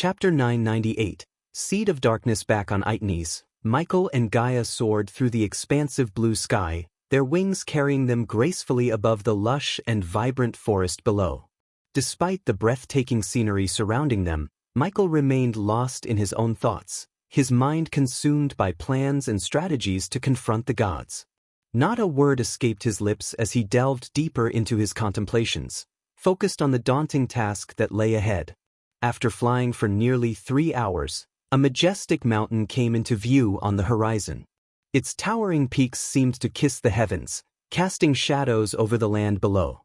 Chapter 998, Seed of Darkness. Back on Itnes, Michael and Gaia soared through the expansive blue sky, their wings carrying them gracefully above the lush and vibrant forest below. Despite the breathtaking scenery surrounding them, Michael remained lost in his own thoughts, his mind consumed by plans and strategies to confront the gods. Not a word escaped his lips as he delved deeper into his contemplations, focused on the daunting task that lay ahead. After flying for nearly 3 hours, a majestic mountain came into view on the horizon. Its towering peaks seemed to kiss the heavens, casting shadows over the land below.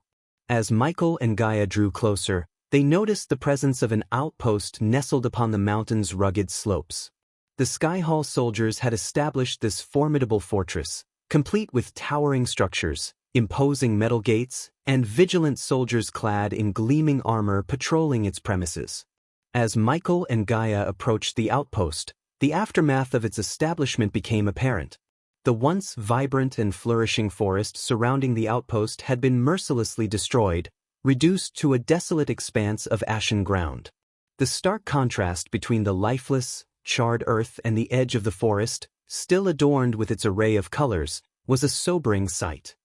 As Michael and Gaia drew closer, they noticed the presence of an outpost nestled upon the mountain's rugged slopes. The Skyhall soldiers had established this formidable fortress, complete with towering structures, imposing metal gates, and vigilant soldiers clad in gleaming armor patrolling its premises. As Michael and Gaia approached the outpost, the aftermath of its establishment became apparent. The once vibrant and flourishing forest surrounding the outpost had been mercilessly destroyed, reduced to a desolate expanse of ashen ground. The stark contrast between the lifeless, charred earth and the edge of the forest, still adorned with its array of colors, was a sobering sight.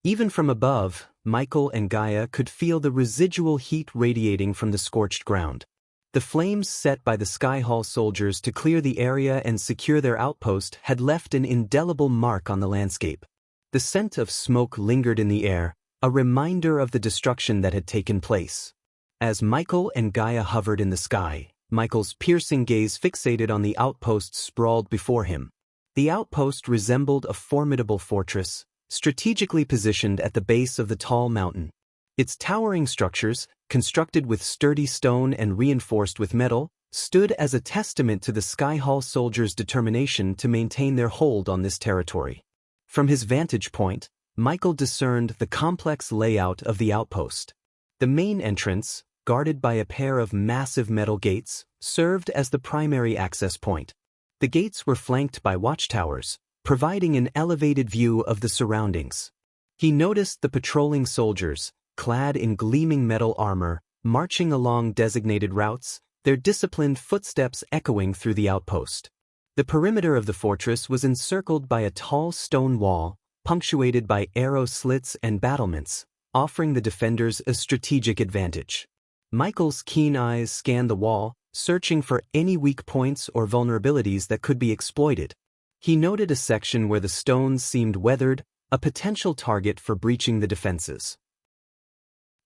Even from above, Michael and Gaia could feel the residual heat radiating from the scorched ground. The flames set by the Skyhall soldiers to clear the area and secure their outpost had left an indelible mark on the landscape. The scent of smoke lingered in the air, a reminder of the destruction that had taken place. As Michael and Gaia hovered in the sky, Michael's piercing gaze fixated on the outpost sprawled before him. The outpost resembled a formidable fortress, strategically positioned at the base of the tall mountain. Its towering structures, constructed with sturdy stone and reinforced with metal, stood as a testament to the Skyhall soldiers' determination to maintain their hold on this territory. From his vantage point, Michael discerned the complex layout of the outpost. The main entrance, guarded by a pair of massive metal gates, served as the primary access point. The gates were flanked by watchtowers, providing an elevated view of the surroundings. He noticed the patrolling soldiers, clad in gleaming metal armor, marching along designated routes, their disciplined footsteps echoing through the outpost. The perimeter of the fortress was encircled by a tall stone wall, punctuated by arrow slits and battlements, offering the defenders a strategic advantage. Michael's keen eyes scanned the wall, searching for any weak points or vulnerabilities that could be exploited. He noted a section where the stones seemed weathered, a potential target for breaching the defenses.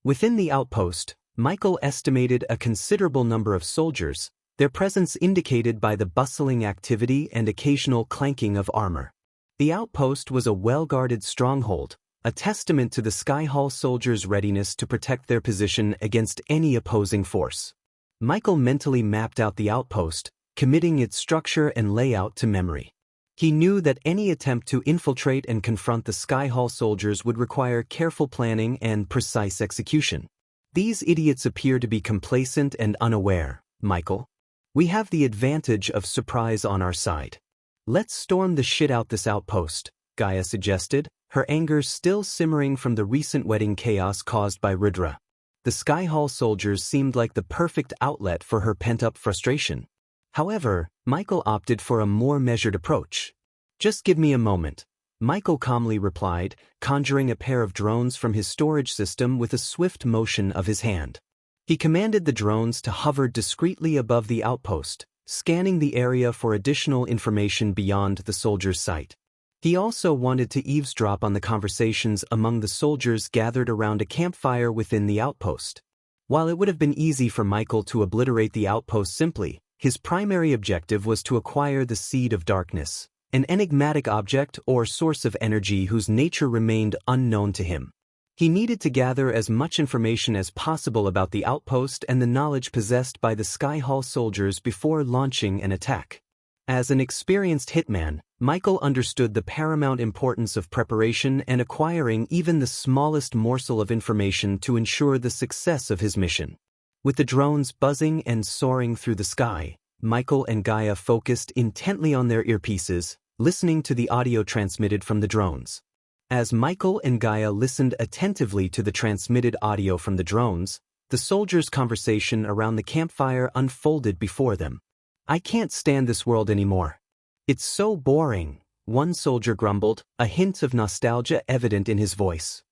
Within the outpost, Michael estimated a considerable number of soldiers, their presence indicated by the bustling activity and occasional clanking of armor. The outpost was a well-guarded stronghold, a testament to the Skyhall soldiers' readiness to protect their position against any opposing force. Michael mentally mapped out the outpost, committing its structure and layout to memory. He knew that any attempt to infiltrate and confront the Skyhall soldiers would require careful planning and precise execution. These idiots appear to be complacent and unaware, Michael. We have the advantage of surprise on our side. Let's storm the shit out this outpost, Gaia suggested, her anger still simmering from the recent wedding chaos caused by Rudra. The Skyhall soldiers seemed like the perfect outlet for her pent-up frustration. However, Michael opted for a more measured approach. Just give me a moment, Michael calmly replied, conjuring a pair of drones from his storage system with a swift motion of his hand. He commanded the drones to hover discreetly above the outpost, scanning the area for additional information beyond the soldiers' sight. He also wanted to eavesdrop on the conversations among the soldiers gathered around a campfire within the outpost. While it would have been easy for Michael to obliterate the outpost simply, his primary objective was to acquire the Seed of Darkness, an enigmatic object or source of energy whose nature remained unknown to him. He needed to gather as much information as possible about the outpost and the knowledge possessed by the Skyhall soldiers before launching an attack. As an experienced hitman, Michael understood the paramount importance of preparation and acquiring even the smallest morsel of information to ensure the success of his mission. With the drones buzzing and soaring through the sky, Michael and Gaia focused intently on their earpieces, listening to the audio transmitted from the drones. As Michael and Gaia listened attentively to the transmitted audio from the drones, The soldiers' conversation around the campfire unfolded before them. "I can't stand this world anymore. It's so boring," one soldier grumbled, a hint of nostalgia evident in his voice.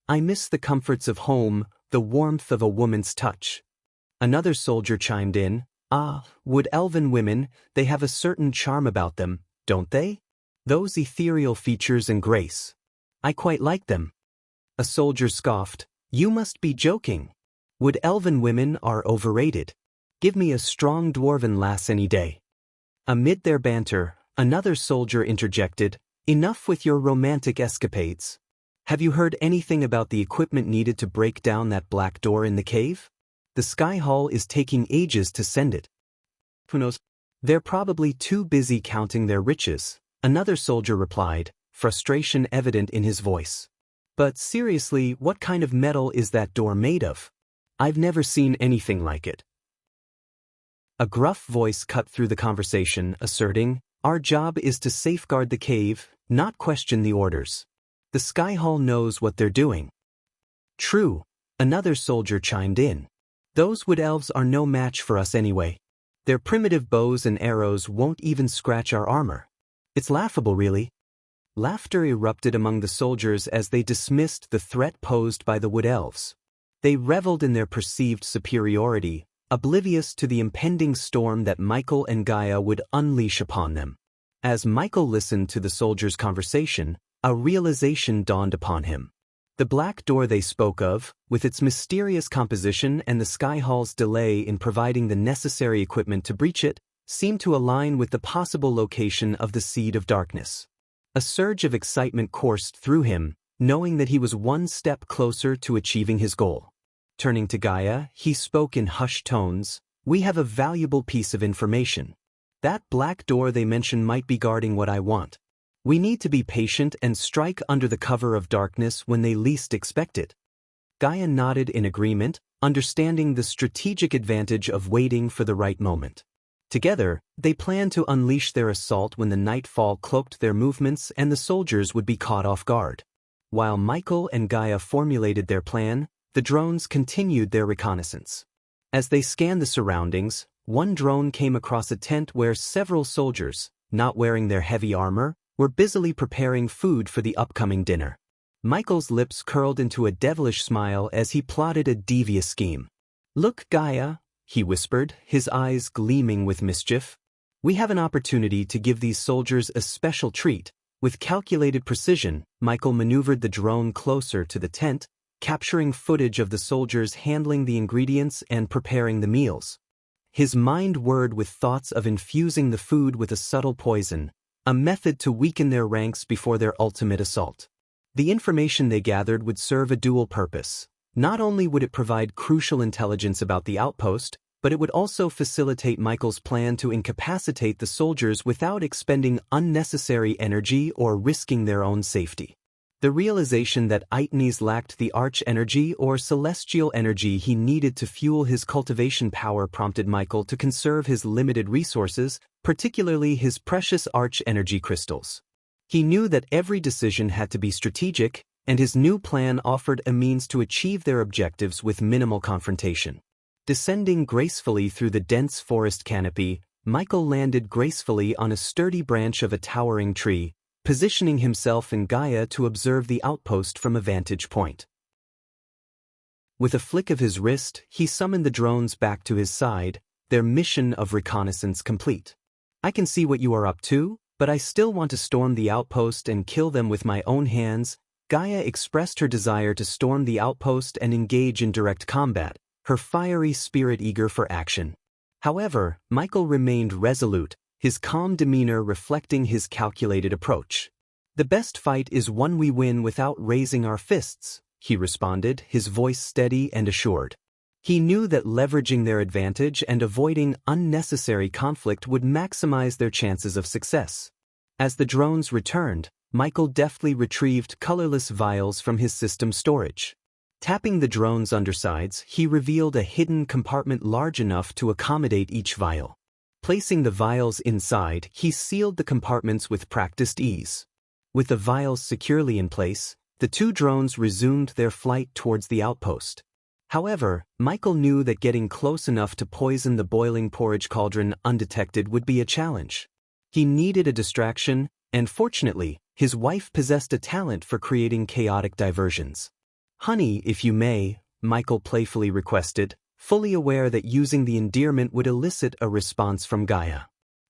"I miss the comforts of home, the warmth of a woman's touch." Another soldier chimed in, "Ah, wood elven women, they have a certain charm about them, don't they? Those ethereal features and grace. I quite like them." A soldier scoffed, "You must be joking. Wood elven women are overrated. Give me a strong dwarven lass any day." Amid their banter, another soldier interjected, "Enough with your romantic escapades. Have you heard anything about the equipment needed to break down that black door in the cave? The Sky Hall is taking ages to send it." "Who knows? They're probably too busy counting their riches," another soldier replied, frustration evident in his voice. "But seriously, what kind of metal is that door made of? I've never seen anything like it." A gruff voice cut through the conversation, asserting, "Our job is to safeguard the cave, not question the orders. The Sky Hall knows what they're doing." "True," another soldier chimed in. "Those wood elves are no match for us anyway. Their primitive bows and arrows won't even scratch our armor. It's laughable, really." Laughter erupted among the soldiers as they dismissed the threat posed by the wood elves. They reveled in their perceived superiority, oblivious to the impending storm that Michael and Gaia would unleash upon them. As Michael listened to the soldiers' conversation, a realization dawned upon him. The black door they spoke of, with its mysterious composition and the Sky Hall's delay in providing the necessary equipment to breach it, seemed to align with the possible location of the Seed of Darkness. A surge of excitement coursed through him, knowing that he was one step closer to achieving his goal. Turning to Gaia, he spoke in hushed tones, "We have a valuable piece of information. That black door they mention might be guarding what I want. We need to be patient and strike under the cover of darkness when they least expect it." Gaia nodded in agreement, understanding the strategic advantage of waiting for the right moment. Together, they planned to unleash their assault when the nightfall cloaked their movements and the soldiers would be caught off guard. While Michael and Gaia formulated their plan, the drones continued their reconnaissance. As they scanned the surroundings, one drone came across a tent where several soldiers, not wearing their heavy armor, were busily preparing food for the upcoming dinner. Michael's lips curled into a devilish smile as he plotted a devious scheme. "Look, Gaia," he whispered, his eyes gleaming with mischief. "We have an opportunity to give these soldiers a special treat." With calculated precision, Michael maneuvered the drone closer to the tent, capturing footage of the soldiers handling the ingredients and preparing the meals. His mind whirred with thoughts of infusing the food with a subtle poison, a method to weaken their ranks before their ultimate assault. The information they gathered would serve a dual purpose. Not only would it provide crucial intelligence about the outpost, but it would also facilitate Michael's plan to incapacitate the soldiers without expending unnecessary energy or risking their own safety. The realization that Aitnes lacked the arch-energy or celestial energy he needed to fuel his cultivation power prompted Michael to conserve his limited resources, particularly his precious arch-energy crystals. He knew that every decision had to be strategic, and his new plan offered a means to achieve their objectives with minimal confrontation. Descending gracefully through the dense forest canopy, Michael landed gracefully on a sturdy branch of a towering tree, positioning himself and Gaia to observe the outpost from a vantage point. With a flick of his wrist, he summoned the drones back to his side, their mission of reconnaissance complete. "I can see what you are up to, but I still want to storm the outpost and kill them with my own hands." Gaia expressed her desire to storm the outpost and engage in direct combat, her fiery spirit eager for action. However, Michael remained resolute, his calm demeanor reflecting his calculated approach. "The best fight is one we win without raising our fists," he responded, his voice steady and assured. He knew that leveraging their advantage and avoiding unnecessary conflict would maximize their chances of success. As the drones returned, Michael deftly retrieved colorless vials from his system storage. Tapping the drone's undersides, he revealed a hidden compartment large enough to accommodate each vial. Placing the vials inside, he sealed the compartments with practiced ease. With the vials securely in place, the two drones resumed their flight towards the outpost. However, Michael knew that getting close enough to poison the boiling porridge cauldron undetected would be a challenge. He needed a distraction, and fortunately, his wife possessed a talent for creating chaotic diversions. "Honey, if you may," Michael playfully requested, fully aware that using the endearment would elicit a response from Gaia.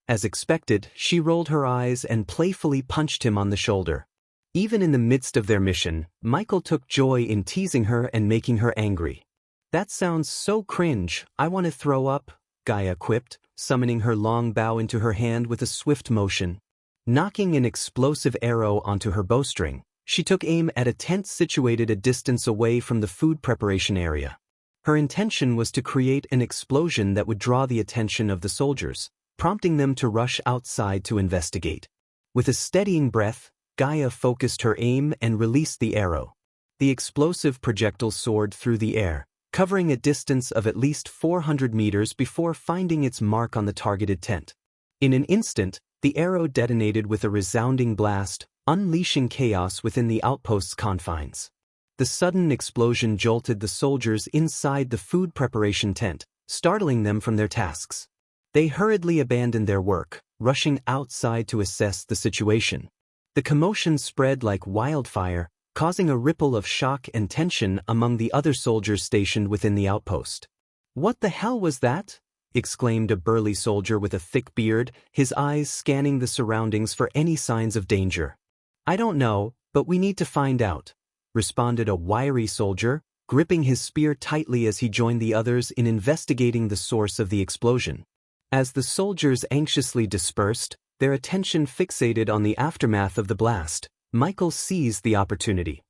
As expected, she rolled her eyes and playfully punched him on the shoulder. Even in the midst of their mission, Michael took joy in teasing her and making her angry. "That sounds so cringe, I want to throw up," Gaia quipped, summoning her long bow into her hand with a swift motion. Knocking an explosive arrow onto her bowstring, she took aim at a tent situated a distance away from the food preparation area. Her intention was to create an explosion that would draw the attention of the soldiers, prompting them to rush outside to investigate. With a steadying breath, Gaia focused her aim and released the arrow. The explosive projectile soared through the air, covering a distance of at least 400 meters before finding its mark on the targeted tent. In an instant, the arrow detonated with a resounding blast, unleashing chaos within the outpost's confines. The sudden explosion jolted the soldiers inside the food preparation tent, startling them from their tasks. They hurriedly abandoned their work, rushing outside to assess the situation. The commotion spread like wildfire, causing a ripple of shock and tension among the other soldiers stationed within the outpost. "What the hell was that?" exclaimed a burly soldier with a thick beard, his eyes scanning the surroundings for any signs of danger. "I don't know, but we need to find out," responded a wiry soldier, gripping his spear tightly as he joined the others in investigating the source of the explosion. As the soldiers anxiously dispersed, their attention fixated on the aftermath of the blast, Michael seized the opportunity.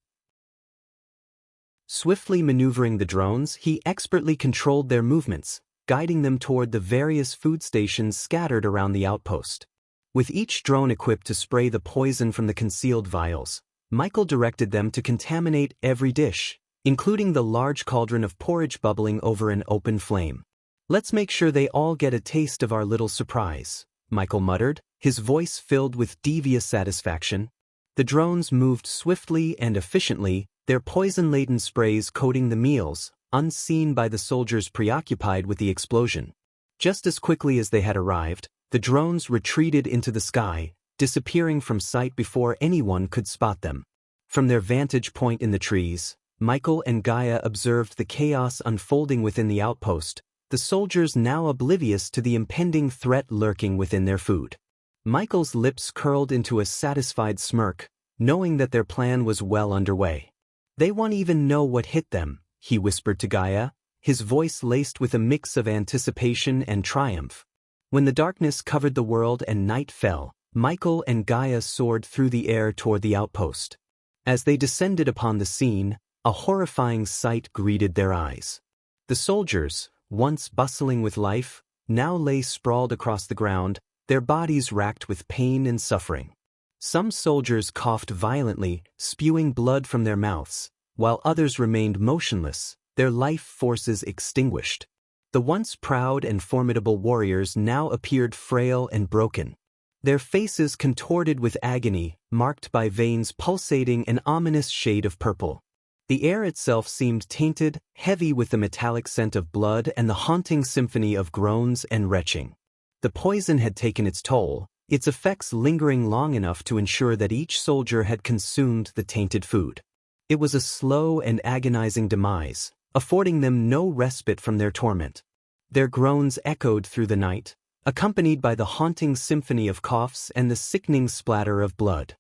Swiftly maneuvering the drones, he expertly controlled their movements, guiding them toward the various food stations scattered around the outpost. With each drone equipped to spray the poison from the concealed vials, Michael directed them to contaminate every dish, including the large cauldron of porridge bubbling over an open flame. "Let's make sure they all get a taste of our little surprise," Michael muttered, his voice filled with devious satisfaction. The drones moved swiftly and efficiently, their poison-laden sprays coating the meals, unseen by the soldiers preoccupied with the explosion. Just as quickly as they had arrived, the drones retreated into the sky, disappearing from sight before anyone could spot them. From their vantage point in the trees, Michael and Gaia observed the chaos unfolding within the outpost, the soldiers now oblivious to the impending threat lurking within their food. Michael's lips curled into a satisfied smirk, knowing that their plan was well underway. "They won't even know what hit them," he whispered to Gaia, his voice laced with a mix of anticipation and triumph. When the darkness covered the world and night fell, Michael and Gaia soared through the air toward the outpost. As they descended upon the scene, a horrifying sight greeted their eyes. The soldiers, once bustling with life, now lay sprawled across the ground, their bodies racked with pain and suffering. Some soldiers coughed violently, spewing blood from their mouths, while others remained motionless, their life forces extinguished. The once proud and formidable warriors now appeared frail and broken. Their faces contorted with agony, marked by veins pulsating an ominous shade of purple. The air itself seemed tainted, heavy with the metallic scent of blood and the haunting symphony of groans and retching. The poison had taken its toll, its effects lingering long enough to ensure that each soldier had consumed the tainted food. It was a slow and agonizing demise, affording them no respite from their torment. Their groans echoed through the night, accompanied by the haunting symphony of coughs and the sickening splatter of blood.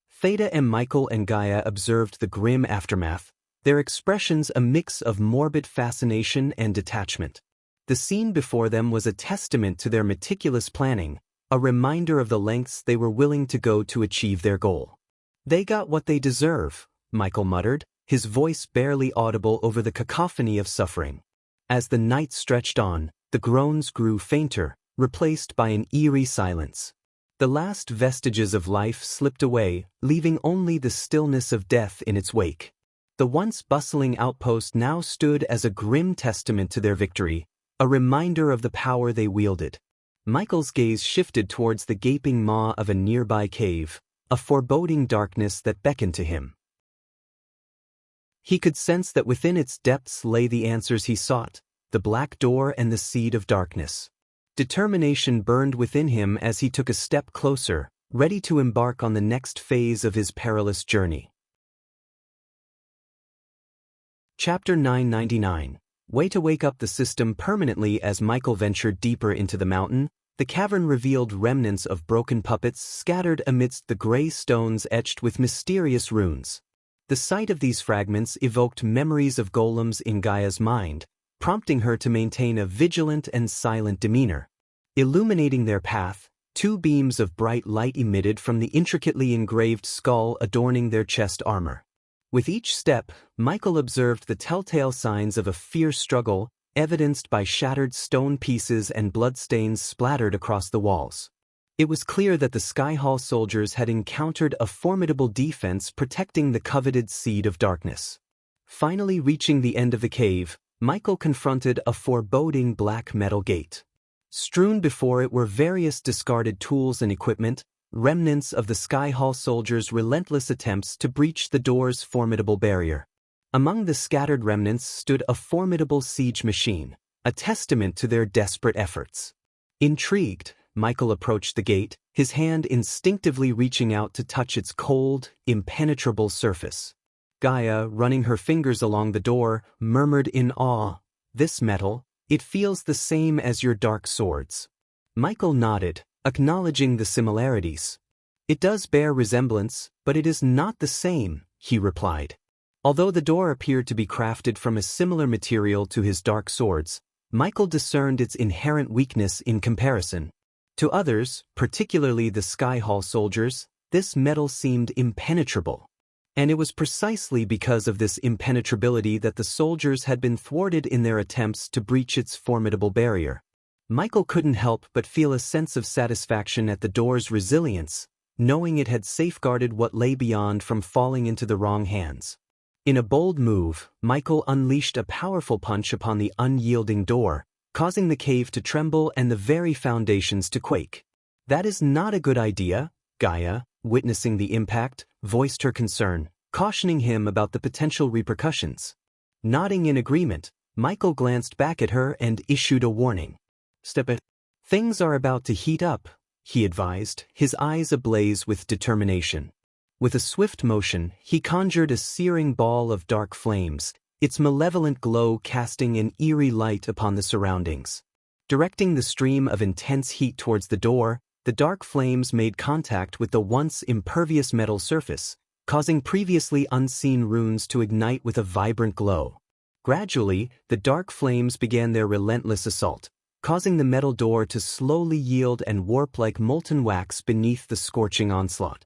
Theta and Michael and Gaia observed the grim aftermath, their expressions a mix of morbid fascination and detachment. The scene before them was a testament to their meticulous planning, a reminder of the lengths they were willing to go to achieve their goal. "They got what they deserve," Michael muttered, his voice barely audible over the cacophony of suffering. As the night stretched on, the groans grew fainter, replaced by an eerie silence. The last vestiges of life slipped away, leaving only the stillness of death in its wake. The once bustling outpost now stood as a grim testament to their victory, a reminder of the power they wielded. Michael's gaze shifted towards the gaping maw of a nearby cave, a foreboding darkness that beckoned to him. He could sense that within its depths lay the answers he sought, the black door and the seed of darkness. Determination burned within him as he took a step closer, ready to embark on the next phase of his perilous journey. Chapter 999. Way to wake up the system permanently. As Michael ventured deeper into the mountain, the cavern revealed remnants of broken puppets scattered amidst the gray stones etched with mysterious runes. The sight of these fragments evoked memories of golems in Gaia's mind, prompting her to maintain a vigilant and silent demeanor. Illuminating their path, two beams of bright light emitted from the intricately engraved skull adorning their chest armor. With each step, Michael observed the telltale signs of a fierce struggle, evidenced by shattered stone pieces and bloodstains splattered across the walls. It was clear that the Sky Hall soldiers had encountered a formidable defense protecting the coveted seed of darkness. Finally reaching the end of the cave, Michael confronted a foreboding black metal gate. Strewn before it were various discarded tools and equipment, remnants of the Sky Hall soldiers' relentless attempts to breach the door's formidable barrier. Among the scattered remnants stood a formidable siege machine, a testament to their desperate efforts. Intrigued, Michael approached the gate, his hand instinctively reaching out to touch its cold, impenetrable surface. Gaia, running her fingers along the door, murmured in awe, "This metal, it feels the same as your dark swords." Michael nodded, acknowledging the similarities. "It does bear resemblance, but it is not the same," he replied. Although the door appeared to be crafted from a similar material to his dark swords, Michael discerned its inherent weakness in comparison. To others, particularly the Sky Hall soldiers, this metal seemed impenetrable. And it was precisely because of this impenetrability that the soldiers had been thwarted in their attempts to breach its formidable barrier. Michael couldn't help but feel a sense of satisfaction at the door's resilience, knowing it had safeguarded what lay beyond from falling into the wrong hands. In a bold move, Michael unleashed a powerful punch upon the unyielding door, causing the cave to tremble and the very foundations to quake. "That is not a good idea," Gaia, witnessing the impact, voiced her concern, cautioning him about the potential repercussions. Nodding in agreement, Michael glanced back at her and issued a warning. "Step it. Things are about to heat up," he advised, his eyes ablaze with determination. With a swift motion, he conjured a searing ball of dark flames, its malevolent glow casting an eerie light upon the surroundings. Directing the stream of intense heat towards the door, the dark flames made contact with the once impervious metal surface, causing previously unseen runes to ignite with a vibrant glow. Gradually, the dark flames began their relentless assault, causing the metal door to slowly yield and warp like molten wax beneath the scorching onslaught.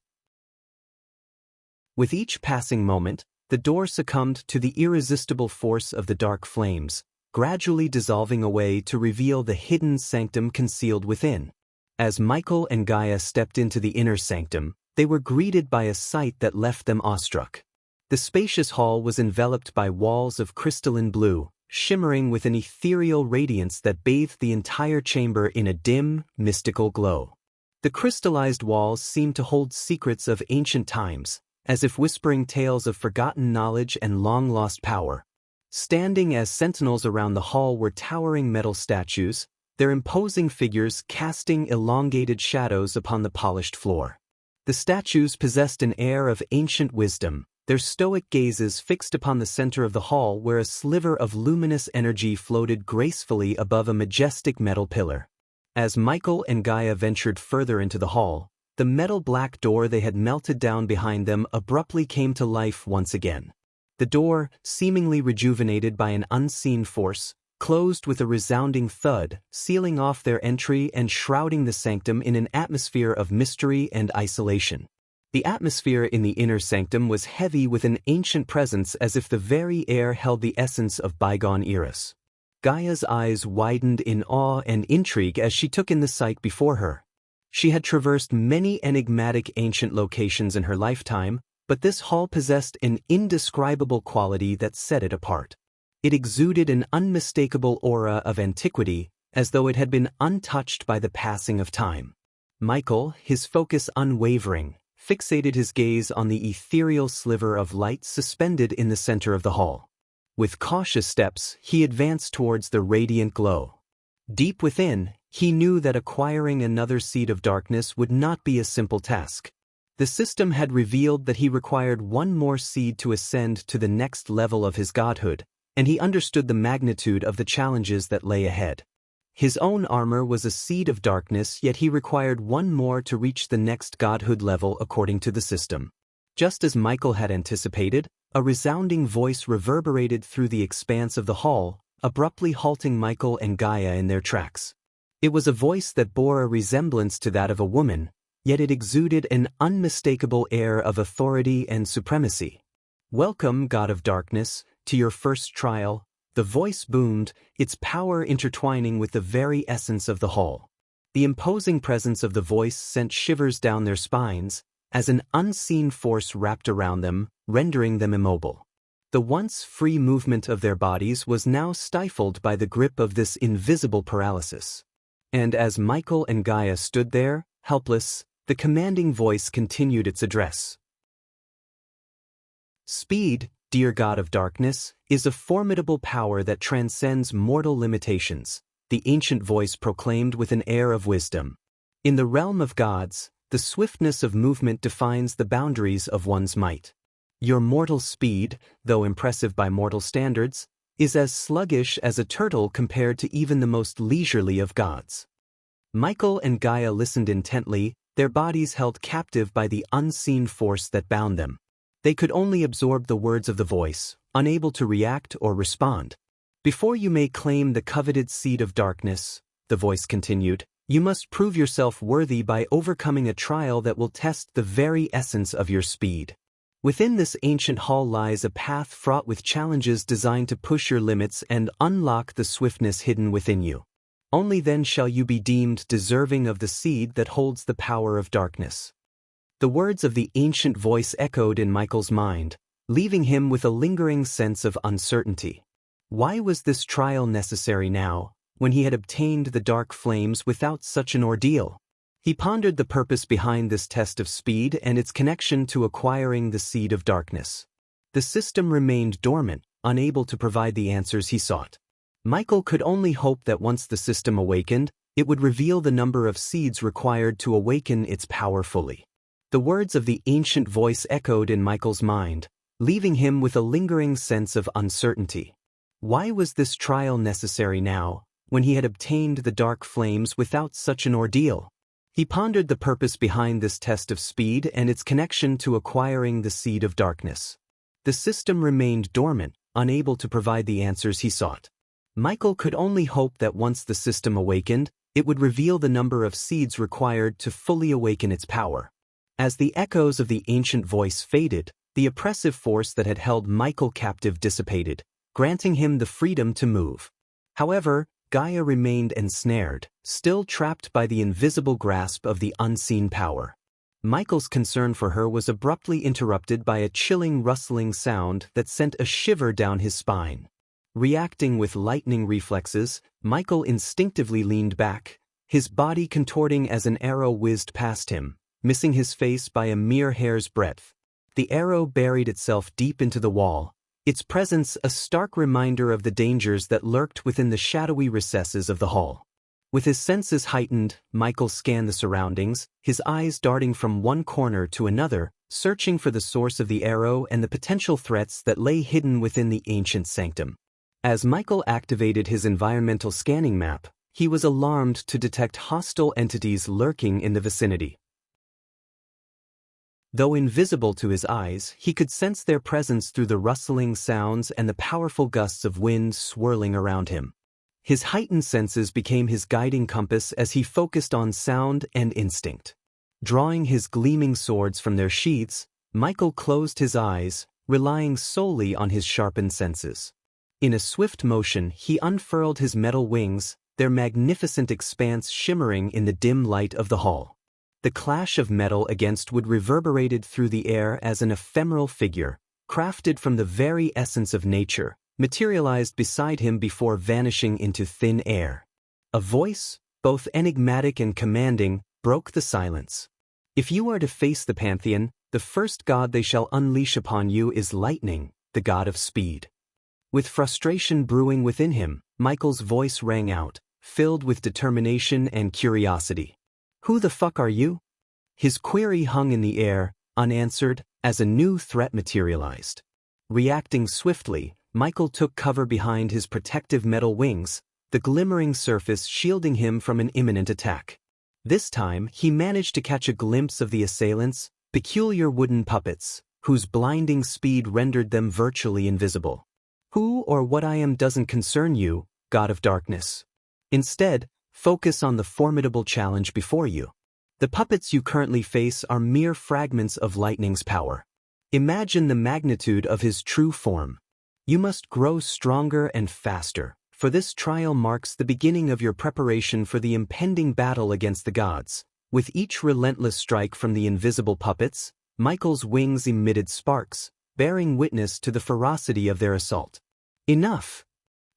With each passing moment, the door succumbed to the irresistible force of the dark flames, gradually dissolving away to reveal the hidden sanctum concealed within. As Michael and Gaia stepped into the inner sanctum, they were greeted by a sight that left them awestruck. The spacious hall was enveloped by walls of crystalline blue, shimmering with an ethereal radiance that bathed the entire chamber in a dim, mystical glow. The crystallized walls seemed to hold secrets of ancient times, as if whispering tales of forgotten knowledge and long-lost power. Standing as sentinels around the hall were towering metal statues, their imposing figures casting elongated shadows upon the polished floor. The statues possessed an air of ancient wisdom, their stoic gazes fixed upon the center of the hall where a sliver of luminous energy floated gracefully above a majestic metal pillar. As Michael and Gaia ventured further into the hall, the metal black door they had melted down behind them abruptly came to life once again. The door, seemingly rejuvenated by an unseen force, closed with a resounding thud, sealing off their entry and shrouding the sanctum in an atmosphere of mystery and isolation. The atmosphere in the inner sanctum was heavy with an ancient presence, as if the very air held the essence of bygone eras. Gaia's eyes widened in awe and intrigue as she took in the sight before her. She had traversed many enigmatic ancient locations in her lifetime, but this hall possessed an indescribable quality that set it apart. It exuded an unmistakable aura of antiquity, as though it had been untouched by the passing of time. Michael, his focus unwavering, fixated his gaze on the ethereal sliver of light suspended in the center of the hall. With cautious steps, he advanced towards the radiant glow. Deep within, he knew that acquiring another seed of darkness would not be a simple task. The system had revealed that he required one more seed to ascend to the next level of his godhood, and he understood the magnitude of the challenges that lay ahead. His own armor was a seed of darkness, yet he required one more to reach the next godhood level according to the system. Just as Michael had anticipated, a resounding voice reverberated through the expanse of the hall, abruptly halting Michael and Gaia in their tracks. It was a voice that bore a resemblance to that of a woman, yet it exuded an unmistakable air of authority and supremacy. "Welcome, God of Darkness, to your first trial," the voice boomed, its power intertwining with the very essence of the hall. The imposing presence of the voice sent shivers down their spines, as an unseen force wrapped around them, rendering them immobile. The once free movement of their bodies was now stifled by the grip of this invisible paralysis. And as Michael and Gaia stood there, helpless, the commanding voice continued its address. "Speed, dear God of Darkness, is a formidable power that transcends mortal limitations," the ancient voice proclaimed with an air of wisdom. "In the realm of gods, the swiftness of movement defines the boundaries of one's might. Your mortal speed, though impressive by mortal standards, is as sluggish as a turtle compared to even the most leisurely of gods." Michael and Gaia listened intently, their bodies held captive by the unseen force that bound them. They could only absorb the words of the voice, unable to react or respond. "Before you may claim the coveted seed of darkness," the voice continued, "you must prove yourself worthy by overcoming a trial that will test the very essence of your speed. Within this ancient hall lies a path fraught with challenges designed to push your limits and unlock the swiftness hidden within you. Only then shall you be deemed deserving of the seed that holds the power of darkness." The words of the ancient voice echoed in Michael's mind, leaving him with a lingering sense of uncertainty. Why was this trial necessary now, when he had obtained the dark flames without such an ordeal? He pondered the purpose behind this test of speed and its connection to acquiring the seed of darkness. The system remained dormant, unable to provide the answers he sought. Michael could only hope that once the system awakened, it would reveal the number of seeds required to awaken its power fully. The words of the ancient voice echoed in Michael's mind, leaving him with a lingering sense of uncertainty. Why was this trial necessary now, when he had obtained the dark flames without such an ordeal? He pondered the purpose behind this test of speed and its connection to acquiring the seed of darkness. The system remained dormant, unable to provide the answers he sought. Michael could only hope that once the system awakened, it would reveal the number of seeds required to fully awaken its power. As the echoes of the ancient voice faded, the oppressive force that had held Michael captive dissipated, granting him the freedom to move. However, Gaia remained ensnared, still trapped by the invisible grasp of the unseen power. Michael's concern for her was abruptly interrupted by a chilling rustling sound that sent a shiver down his spine. Reacting with lightning reflexes, Michael instinctively leaned back, his body contorting as an arrow whizzed past him, missing his face by a mere hair's breadth. The arrow buried itself deep into the wall, its presence a stark reminder of the dangers that lurked within the shadowy recesses of the hall. With his senses heightened, Michael scanned the surroundings, his eyes darting from one corner to another, searching for the source of the arrow and the potential threats that lay hidden within the ancient sanctum. As Michael activated his environmental scanning map, he was alarmed to detect hostile entities lurking in the vicinity. Though invisible to his eyes, he could sense their presence through the rustling sounds and the powerful gusts of wind swirling around him. His heightened senses became his guiding compass as he focused on sound and instinct. Drawing his gleaming swords from their sheaths, Michael closed his eyes, relying solely on his sharpened senses. In a swift motion, he unfurled his metal wings, their magnificent expanse shimmering in the dim light of the hall. The clash of metal against wood reverberated through the air as an ephemeral figure, crafted from the very essence of nature, materialized beside him before vanishing into thin air. A voice, both enigmatic and commanding, broke the silence. If you are to face the Pantheon, the first god they shall unleash upon you is Lightning, the god of speed. With frustration brewing within him, Michael's voice rang out, filled with determination and curiosity. Who the fuck are you? His query hung in the air, unanswered, as a new threat materialized. Reacting swiftly, Michael took cover behind his protective metal wings, the glimmering surface shielding him from an imminent attack. This time, he managed to catch a glimpse of the assailants, peculiar wooden puppets, whose blinding speed rendered them virtually invisible. Who or what I am doesn't concern you, God of Darkness. Instead, focus on the formidable challenge before you. The puppets you currently face are mere fragments of Lightning's power. Imagine the magnitude of his true form. You must grow stronger and faster, for this trial marks the beginning of your preparation for the impending battle against the gods. With each relentless strike from the invisible puppets, Michael's wings emitted sparks, bearing witness to the ferocity of their assault. Enough!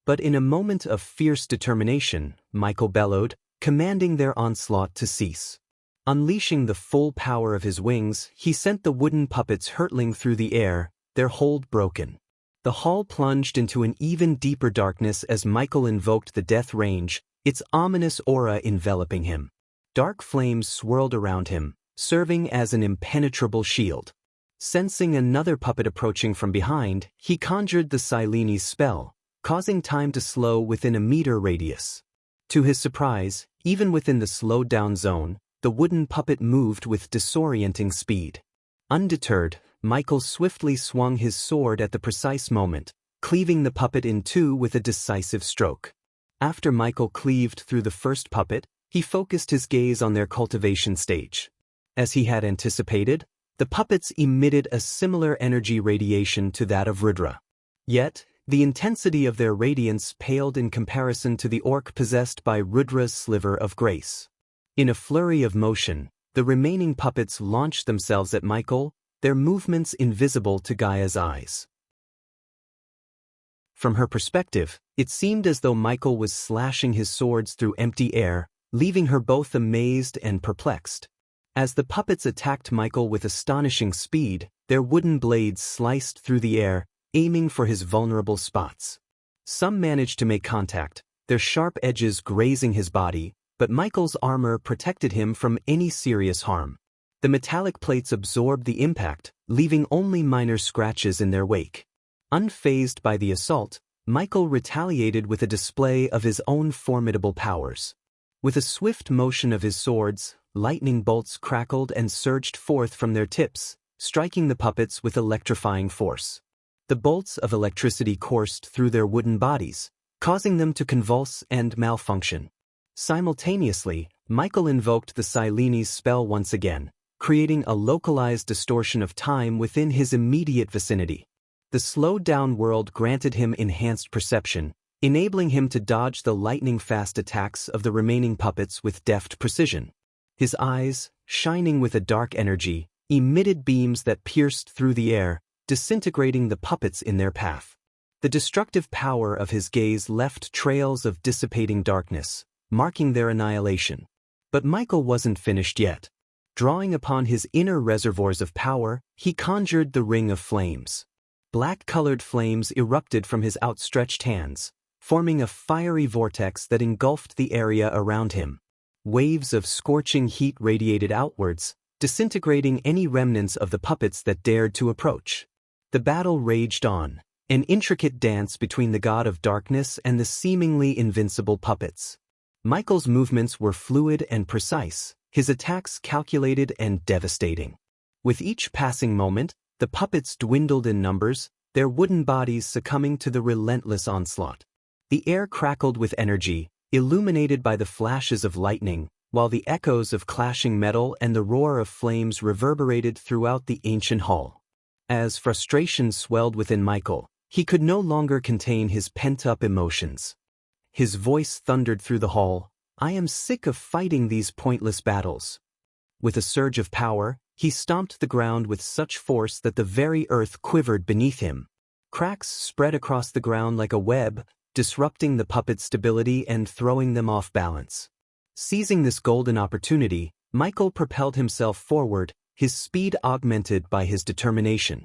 But in a moment of fierce determination, Michael bellowed, commanding their onslaught to cease. Unleashing the full power of his wings, he sent the wooden puppets hurtling through the air, their hold broken. The hall plunged into an even deeper darkness as Michael invoked the Death Range, its ominous aura enveloping him. Dark flames swirled around him, serving as an impenetrable shield. Sensing another puppet approaching from behind, he conjured the Sileni's spell, causing time to slow within a meter radius. To his surprise, even within the slowed-down zone, the wooden puppet moved with disorienting speed. Undeterred, Michael swiftly swung his sword at the precise moment, cleaving the puppet in two with a decisive stroke. After Michael cleaved through the first puppet, he focused his gaze on their cultivation stage. As he had anticipated, the puppets emitted a similar energy radiation to that of Rudra. Yet, the intensity of their radiance paled in comparison to the orc possessed by Rudra's sliver of grace. In a flurry of motion, the remaining puppets launched themselves at Michael, their movements invisible to Gaia's eyes. From her perspective, it seemed as though Michael was slashing his swords through empty air, leaving her both amazed and perplexed. As the puppets attacked Michael with astonishing speed, their wooden blades sliced through the air, aiming for his vulnerable spots. Some managed to make contact, their sharp edges grazing his body, but Michael's armor protected him from any serious harm. The metallic plates absorbed the impact, leaving only minor scratches in their wake. Unfazed by the assault, Michael retaliated with a display of his own formidable powers. With a swift motion of his swords, lightning bolts crackled and surged forth from their tips, striking the puppets with electrifying force. The bolts of electricity coursed through their wooden bodies, causing them to convulse and malfunction. Simultaneously, Michael invoked the Sileni's spell once again, creating a localized distortion of time within his immediate vicinity. The slowed-down world granted him enhanced perception, enabling him to dodge the lightning-fast attacks of the remaining puppets with deft precision. His eyes, shining with a dark energy, emitted beams that pierced through the air, disintegrating the puppets in their path. The destructive power of his gaze left trails of dissipating darkness, marking their annihilation. But Michael wasn't finished yet. Drawing upon his inner reservoirs of power, he conjured the Ring of Flames. Black-colored flames erupted from his outstretched hands, forming a fiery vortex that engulfed the area around him. Waves of scorching heat radiated outwards, disintegrating any remnants of the puppets that dared to approach. The battle raged on, an intricate dance between the god of darkness and the seemingly invincible puppets. Michael's movements were fluid and precise, his attacks calculated and devastating. With each passing moment, the puppets dwindled in numbers, their wooden bodies succumbing to the relentless onslaught. The air crackled with energy, illuminated by the flashes of lightning, while the echoes of clashing metal and the roar of flames reverberated throughout the ancient hall. As frustration swelled within Michael, he could no longer contain his pent-up emotions. His voice thundered through the hall, "I am sick of fighting these pointless battles." With a surge of power, he stomped the ground with such force that the very earth quivered beneath him. Cracks spread across the ground like a web, disrupting the puppets' stability and throwing them off balance. Seizing this golden opportunity, Michael propelled himself forward, his speed augmented by his determination.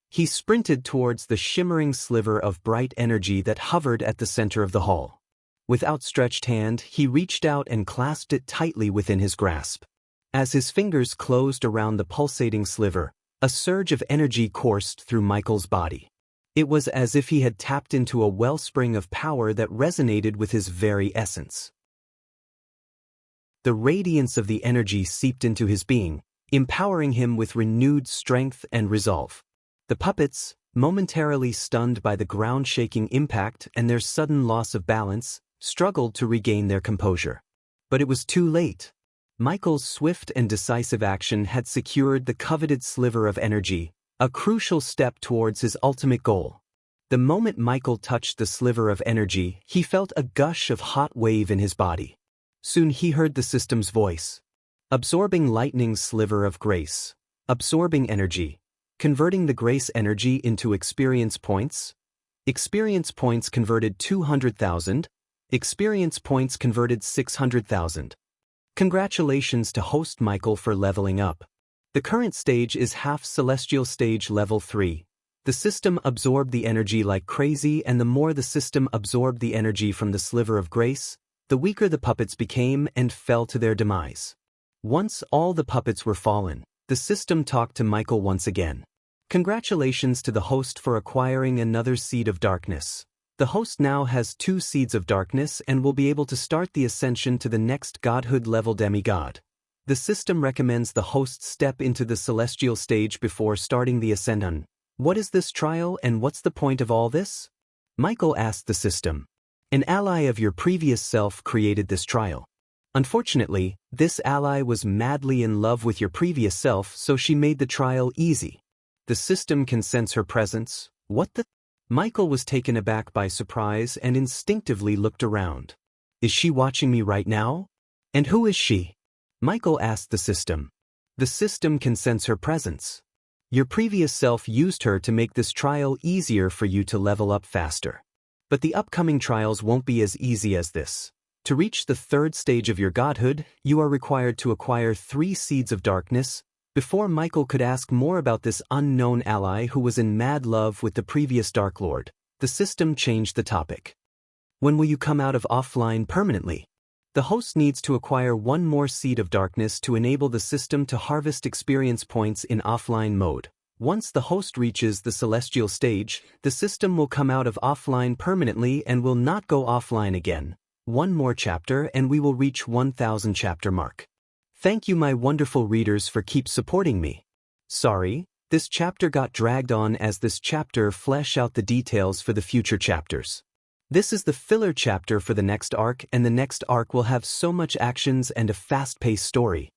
He sprinted towards the shimmering sliver of bright energy that hovered at the center of the hall. With outstretched hand, he reached out and clasped it tightly within his grasp. As his fingers closed around the pulsating sliver, a surge of energy coursed through Michael's body. It was as if he had tapped into a wellspring of power that resonated with his very essence. The radiance of the energy seeped into his being, empowering him with renewed strength and resolve. The puppets, momentarily stunned by the ground-shaking impact and their sudden loss of balance, struggled to regain their composure. But it was too late. Michael's swift and decisive action had secured the coveted sliver of energy, a crucial step towards his ultimate goal. The moment Michael touched the sliver of energy, he felt a gush of hot wave in his body. Soon he heard the system's voice. Absorbing lightning's sliver of grace. Absorbing energy. Converting the grace energy into experience points. Experience points converted 200,000. Experience points converted 600,000. Congratulations to host Michael for leveling up. The current stage is half celestial stage level 3. The system absorbed the energy like crazy, and the more the system absorbed the energy from the sliver of grace, the weaker the puppets became and fell to their demise. Once all the puppets were fallen, the system talked to Michael once again. Congratulations to the host for acquiring another seed of darkness. The host now has 2 seeds of darkness and will be able to start the ascension to the next godhood level demigod. The system recommends the host step into the celestial stage before starting the ascension. What is this trial and what's the point of all this? Michael asked the system. An ally of your previous self created this trial. Unfortunately, this ally was madly in love with your previous self, so she made the trial easy. The system can sense her presence. What the? Michael was taken aback by surprise and instinctively looked around. Is she watching me right now? And who is she? Michael asked the system. The system can sense her presence. Your previous self used her to make this trial easier for you to level up faster. But the upcoming trials won't be as easy as this. To reach the 3rd stage of your godhood, you are required to acquire 3 seeds of darkness. Before Michael could ask more about this unknown ally who was in mad love with the previous Dark Lord, the system changed the topic. When will you come out of offline permanently? The host needs to acquire 1 more seed of darkness to enable the system to harvest experience points in offline mode. Once the host reaches the celestial stage, the system will come out of offline permanently and will not go offline again. 1 more chapter and we will reach 1,000 chapter mark. Thank you my wonderful readers for keep supporting me. Sorry, this chapter got dragged on as this chapter flesh out the details for the future chapters. This is the filler chapter for the next arc, and the next arc will have so much actions and a fast-paced story.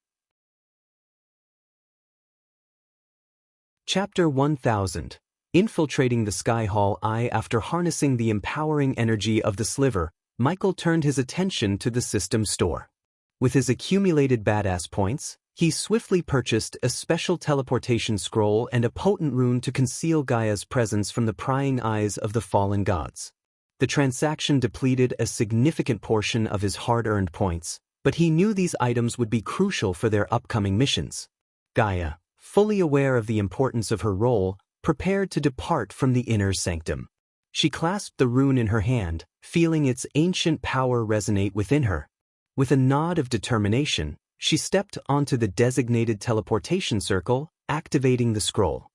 Chapter 1000. Infiltrating the Sky Hall Eye. After harnessing the empowering energy of the sliver, Michael turned his attention to the system store. With his accumulated badass points, he swiftly purchased a special teleportation scroll and a potent rune to conceal Gaia's presence from the prying eyes of the fallen gods. The transaction depleted a significant portion of his hard-earned points, but he knew these items would be crucial for their upcoming missions. Gaia, fully aware of the importance of her role, prepared to depart from the inner sanctum. She clasped the rune in her hand, feeling its ancient power resonate within her. With a nod of determination, she stepped onto the designated teleportation circle, activating the scroll.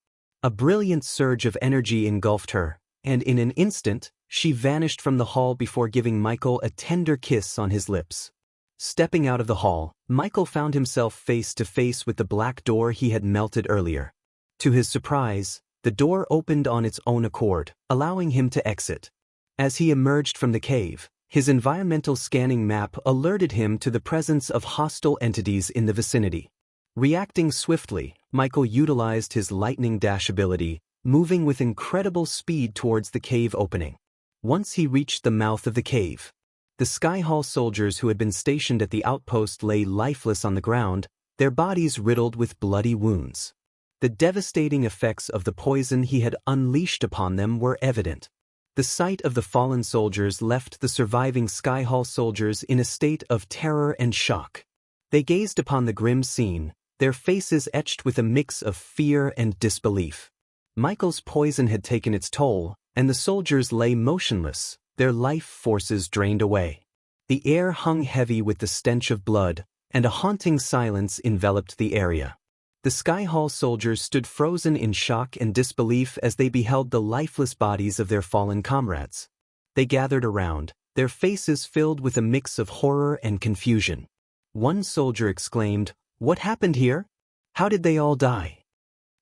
A brilliant surge of energy engulfed her, and in an instant, she vanished from the hall before giving Michael a tender kiss on his lips. Stepping out of the hall, Michael found himself face to face with the black door he had melted earlier. To his surprise, the door opened on its own accord, allowing him to exit. As he emerged from the cave, his environmental scanning map alerted him to the presence of hostile entities in the vicinity. Reacting swiftly, Michael utilized his lightning dash ability, moving with incredible speed towards the cave opening. Once he reached the mouth of the cave, the Sky Hall soldiers who had been stationed at the outpost lay lifeless on the ground, their bodies riddled with bloody wounds. The devastating effects of the poison he had unleashed upon them were evident. The sight of the fallen soldiers left the surviving Sky Hall soldiers in a state of terror and shock. They gazed upon the grim scene, their faces etched with a mix of fear and disbelief. Michael's poison had taken its toll, and the soldiers lay motionless, their life forces drained away. The air hung heavy with the stench of blood, and a haunting silence enveloped the area. The Sky Hall soldiers stood frozen in shock and disbelief as they beheld the lifeless bodies of their fallen comrades. They gathered around, their faces filled with a mix of horror and confusion. One soldier exclaimed, "What happened here? How did they all die?"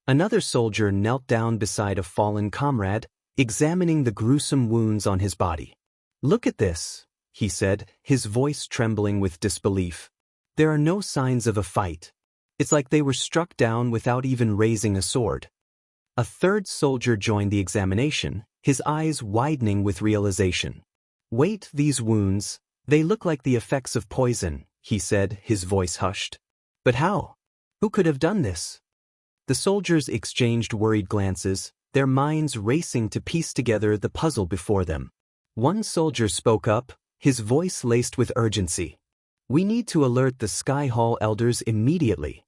Another soldier knelt down beside a fallen comrade, examining the gruesome wounds on his body. "Look at this," he said, his voice trembling with disbelief. "There are no signs of a fight. It's like they were struck down without even raising a sword." A third soldier joined the examination, his eyes widening with realization. "Wait, these wounds, they look like the effects of poison," he said, his voice hushed. "But how? Who could have done this?" The soldiers exchanged worried glances, their minds racing to piece together the puzzle before them. One soldier spoke up, his voice laced with urgency. "We need to alert the Sky Hall elders immediately.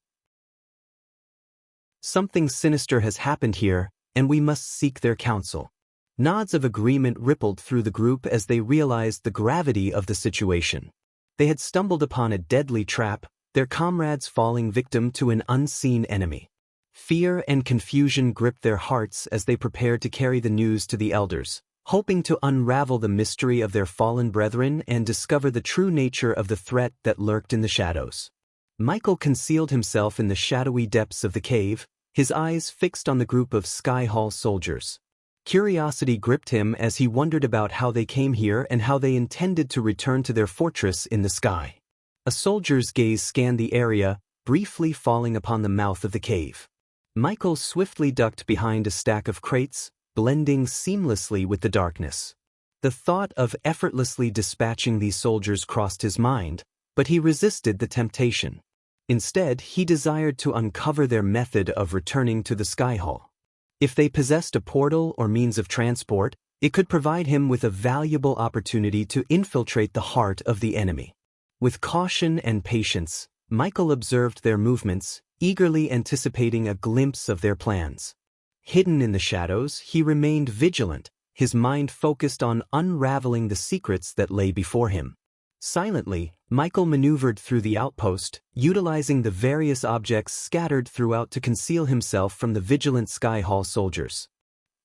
Something sinister has happened here, and we must seek their counsel." Nods of agreement rippled through the group as they realized the gravity of the situation. They had stumbled upon a deadly trap, their comrades falling victim to an unseen enemy. Fear and confusion gripped their hearts as they prepared to carry the news to the elders, hoping to unravel the mystery of their fallen brethren and discover the true nature of the threat that lurked in the shadows. Michael concealed himself in the shadowy depths of the cave, his eyes fixed on the group of Sky Hall soldiers. Curiosity gripped him as he wondered about how they came here and how they intended to return to their fortress in the sky. A soldier's gaze scanned the area, briefly falling upon the mouth of the cave. Michael swiftly ducked behind a stack of crates, blending seamlessly with the darkness. The thought of effortlessly dispatching these soldiers crossed his mind, but he resisted the temptation. Instead, he desired to uncover their method of returning to the Sky Hall. If they possessed a portal or means of transport, it could provide him with a valuable opportunity to infiltrate the heart of the enemy. With caution and patience, Michael observed their movements, eagerly anticipating a glimpse of their plans. Hidden in the shadows, he remained vigilant, his mind focused on unraveling the secrets that lay before him. Silently, Michael maneuvered through the outpost, utilizing the various objects scattered throughout to conceal himself from the vigilant Sky Hall soldiers.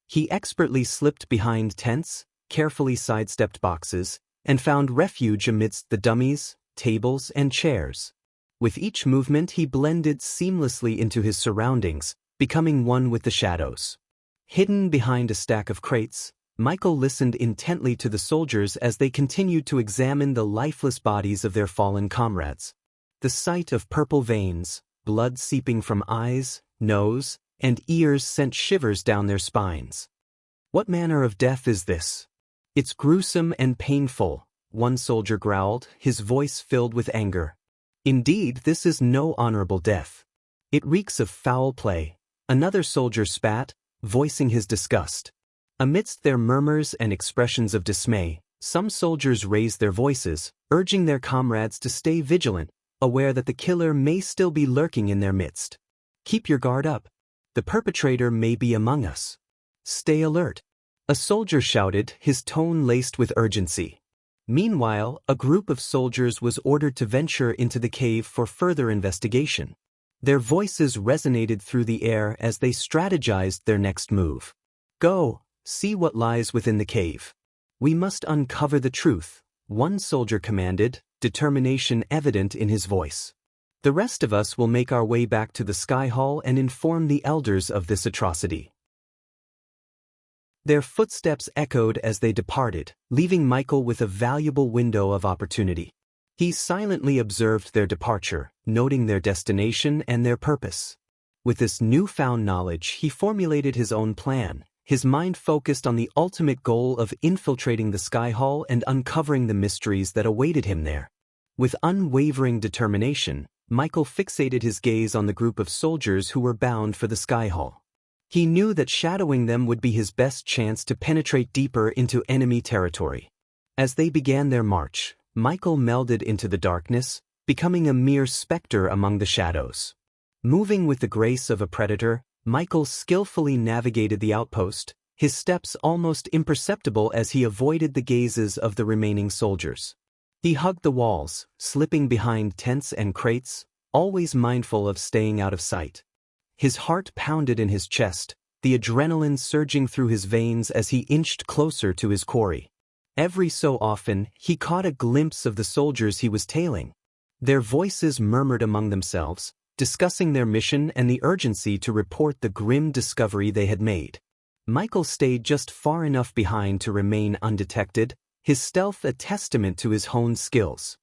He expertly slipped behind tents, carefully sidestepped boxes, and found refuge amidst the dummies, tables, and chairs. With each movement he blended seamlessly into his surroundings, becoming one with the shadows. Hidden behind a stack of crates, Michael listened intently to the soldiers as they continued to examine the lifeless bodies of their fallen comrades. The sight of purple veins, blood seeping from eyes, nose, and ears sent shivers down their spines. "What manner of death is this? It's gruesome and painful," one soldier growled, his voice filled with anger. "Indeed, this is no honorable death. It reeks of foul play," another soldier spat, voicing his disgust. Amidst their murmurs and expressions of dismay, some soldiers raised their voices, urging their comrades to stay vigilant, aware that the killer may still be lurking in their midst. "Keep your guard up. The perpetrator may be among us. Stay alert," a soldier shouted, his tone laced with urgency. Meanwhile, a group of soldiers was ordered to venture into the cave for further investigation. Their voices resonated through the air as they strategized their next move. "Go, see what lies within the cave. We must uncover the truth," one soldier commanded, determination evident in his voice. "The rest of us will make our way back to the Sky Hall and inform the elders of this atrocity." Their footsteps echoed as they departed, leaving Michael with a valuable window of opportunity. He silently observed their departure, noting their destination and their purpose. With this newfound knowledge, he formulated his own plan, his mind focused on the ultimate goal of infiltrating the Sky Hall and uncovering the mysteries that awaited him there. With unwavering determination, Michael fixated his gaze on the group of soldiers who were bound for the Sky Hall. He knew that shadowing them would be his best chance to penetrate deeper into enemy territory. As they began their march, Michael melded into the darkness, becoming a mere specter among the shadows. Moving with the grace of a predator, Michael skillfully navigated the outpost, his steps almost imperceptible as he avoided the gazes of the remaining soldiers. He hugged the walls, slipping behind tents and crates, always mindful of staying out of sight. His heart pounded in his chest, the adrenaline surging through his veins as he inched closer to his quarry. Every so often, he caught a glimpse of the soldiers he was tailing. Their voices murmured among themselves, discussing their mission and the urgency to report the grim discovery they had made. Michael stayed just far enough behind to remain undetected, his stealth a testament to his honed skills.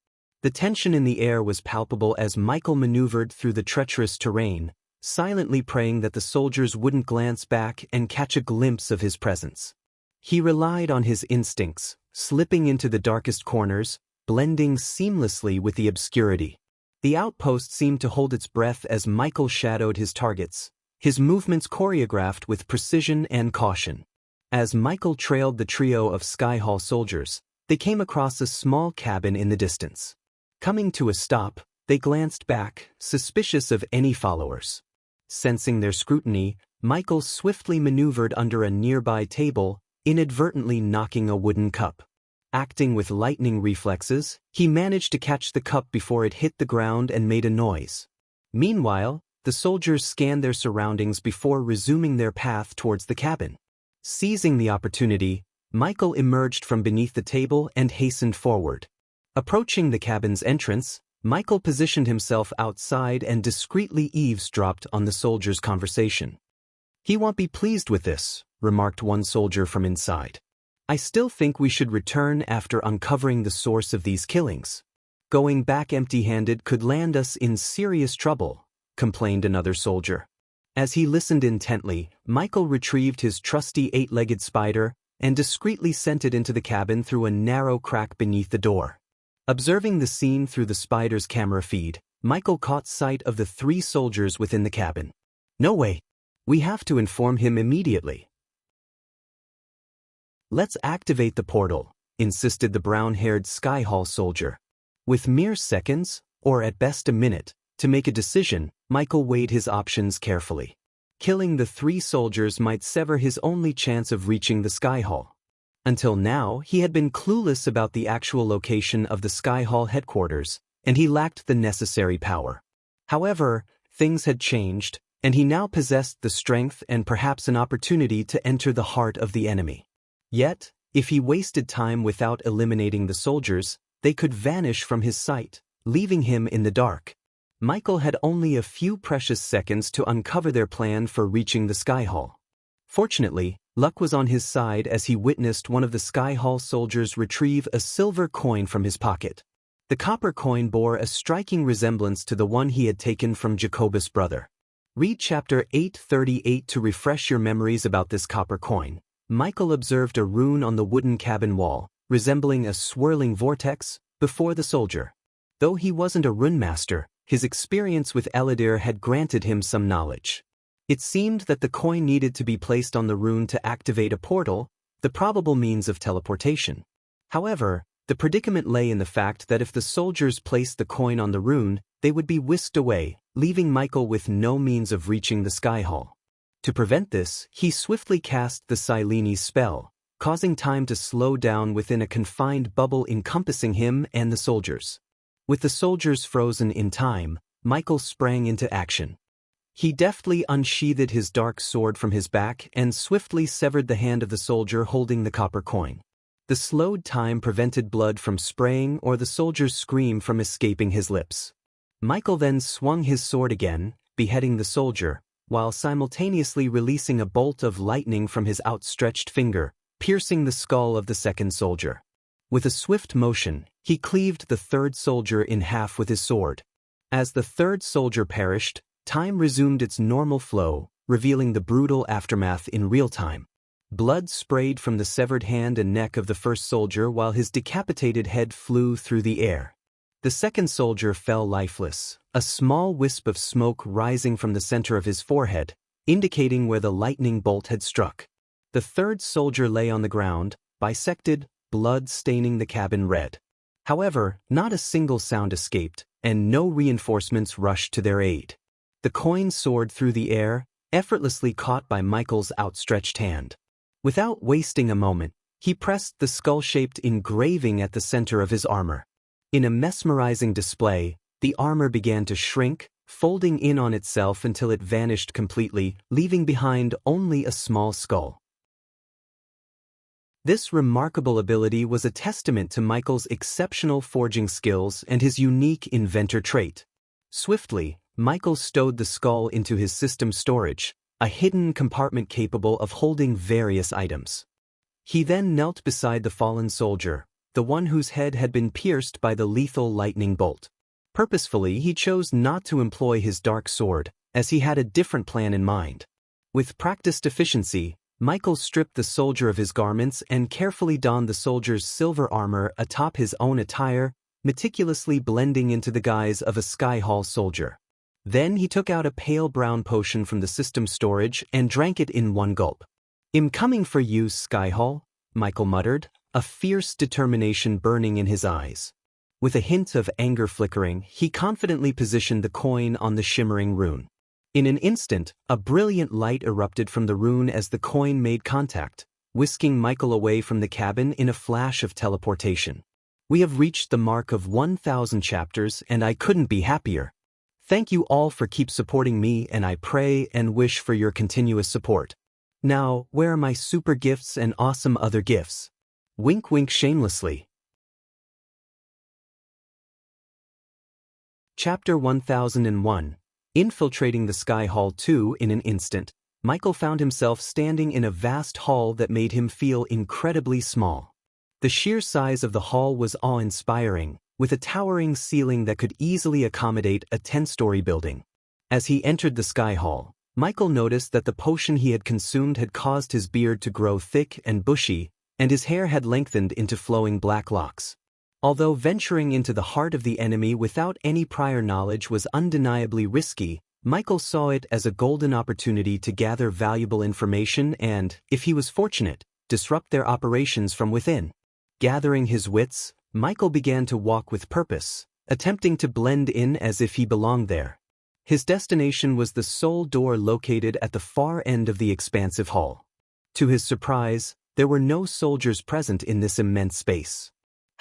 The tension in the air was palpable as Michael maneuvered through the treacherous terrain, silently praying that the soldiers wouldn't glance back and catch a glimpse of his presence. He relied on his instincts, slipping into the darkest corners, blending seamlessly with the obscurity. The outpost seemed to hold its breath as Michael shadowed his targets, his movements choreographed with precision and caution. As Michael trailed the trio of Sky Hall soldiers, they came across a small cabin in the distance. Coming to a stop, they glanced back, suspicious of any followers. Sensing their scrutiny, Michael swiftly maneuvered under a nearby table, inadvertently knocking a wooden cup. Acting with lightning reflexes, he managed to catch the cup before it hit the ground and made a noise. Meanwhile, the soldiers scanned their surroundings before resuming their path towards the cabin. Seizing the opportunity, Michael emerged from beneath the table and hastened forward. Approaching the cabin's entrance, Michael positioned himself outside and discreetly eavesdropped on the soldiers' conversation. "He won't be pleased with this," remarked one soldier from inside. "I still think we should return after uncovering the source of these killings. Going back empty-handed could land us in serious trouble," complained another soldier. As he listened intently, Michael retrieved his trusty 8-legged spider and discreetly sent it into the cabin through a narrow crack beneath the door. Observing the scene through the spider's camera feed, Michael caught sight of the 3 soldiers within the cabin. "No way! We have to inform him immediately." "Let's activate the portal," insisted the brown-haired Sky Hall soldier. With mere seconds, or at best a minute, to make a decision, Michael weighed his options carefully. Killing the 3 soldiers might sever his only chance of reaching the Sky Hall. Until now, he had been clueless about the actual location of the Sky Hall headquarters, and he lacked the necessary power. However, things had changed, and he now possessed the strength and perhaps an opportunity to enter the heart of the enemy. Yet, if he wasted time without eliminating the soldiers, they could vanish from his sight, leaving him in the dark. Michael had only a few precious seconds to uncover their plan for reaching the Sky Hall. Fortunately, luck was on his side as he witnessed one of the Sky Hall soldiers retrieve a silver coin from his pocket. The copper coin bore a striking resemblance to the one he had taken from Jacobus' brother. Read chapter 838 to refresh your memories about this copper coin. Michael observed a rune on the wooden cabin wall, resembling a swirling vortex, before the soldier. Though he wasn't a rune master, his experience with Eladir had granted him some knowledge. It seemed that the coin needed to be placed on the rune to activate a portal, the probable means of teleportation. However, the predicament lay in the fact that if the soldiers placed the coin on the rune, they would be whisked away, leaving Michael with no means of reaching the Sky Hall. To prevent this, he swiftly cast the Sileni's spell, causing time to slow down within a confined bubble encompassing him and the soldiers. With the soldiers frozen in time, Michael sprang into action. He deftly unsheathed his dark sword from his back and swiftly severed the hand of the soldier holding the copper coin. The slowed time prevented blood from spraying or the soldier's scream from escaping his lips. Michael then swung his sword again, beheading the soldier, while simultaneously releasing a bolt of lightning from his outstretched finger, piercing the skull of the second soldier. With a swift motion, he cleaved the 3rd soldier in half with his sword. As the 3rd soldier perished, time resumed its normal flow, revealing the brutal aftermath in real time. Blood sprayed from the severed hand and neck of the 1st soldier while his decapitated head flew through the air. The 2nd soldier fell lifeless, a small wisp of smoke rising from the center of his forehead, indicating where the lightning bolt had struck. The 3rd soldier lay on the ground, bisected, blood staining the cabin red. However, not a single sound escaped, and no reinforcements rushed to their aid. The coin soared through the air, effortlessly caught by Michael's outstretched hand. Without wasting a moment, he pressed the skull-shaped engraving at the center of his armor. In a mesmerizing display, the armor began to shrink, folding in on itself until it vanished completely, leaving behind only a small skull. This remarkable ability was a testament to Michael's exceptional forging skills and his unique inventor trait. Swiftly, Michael stowed the skull into his system storage, a hidden compartment capable of holding various items. He then knelt beside the fallen soldier, the one whose head had been pierced by the lethal lightning bolt. Purposefully, he chose not to employ his dark sword, as he had a different plan in mind. With practiced efficiency, Michael stripped the soldier of his garments and carefully donned the soldier's silver armor atop his own attire, meticulously blending into the guise of a Sky Hall soldier. Then he took out a pale brown potion from the system storage and drank it in one gulp. "I'm coming for you, Sky Hall," Michael muttered, a fierce determination burning in his eyes. With a hint of anger flickering, he confidently positioned the coin on the shimmering rune. In an instant, a brilliant light erupted from the rune as the coin made contact, whisking Michael away from the cabin in a flash of teleportation. "We have reached the mark of 1,000 chapters, and I couldn't be happier. Thank you all for keep supporting me, and I pray and wish for your continuous support. Now, where are my super gifts and awesome other gifts? Wink wink shamelessly." Chapter 1001. Infiltrating the Sky Hall 2 in an instant, Michael found himself standing in a vast hall that made him feel incredibly small. The sheer size of the hall was awe-inspiring, with a towering ceiling that could easily accommodate a 10-story building. As he entered the Sky Hall, Michael noticed that the potion he had consumed had caused his beard to grow thick and bushy, and his hair had lengthened into flowing black locks. Although venturing into the heart of the enemy without any prior knowledge was undeniably risky, Michael saw it as a golden opportunity to gather valuable information and, if he was fortunate, disrupt their operations from within. Gathering his wits, Michael began to walk with purpose, attempting to blend in as if he belonged there. His destination was the sole door located at the far end of the expansive hall. To his surprise, there were no soldiers present in this immense space.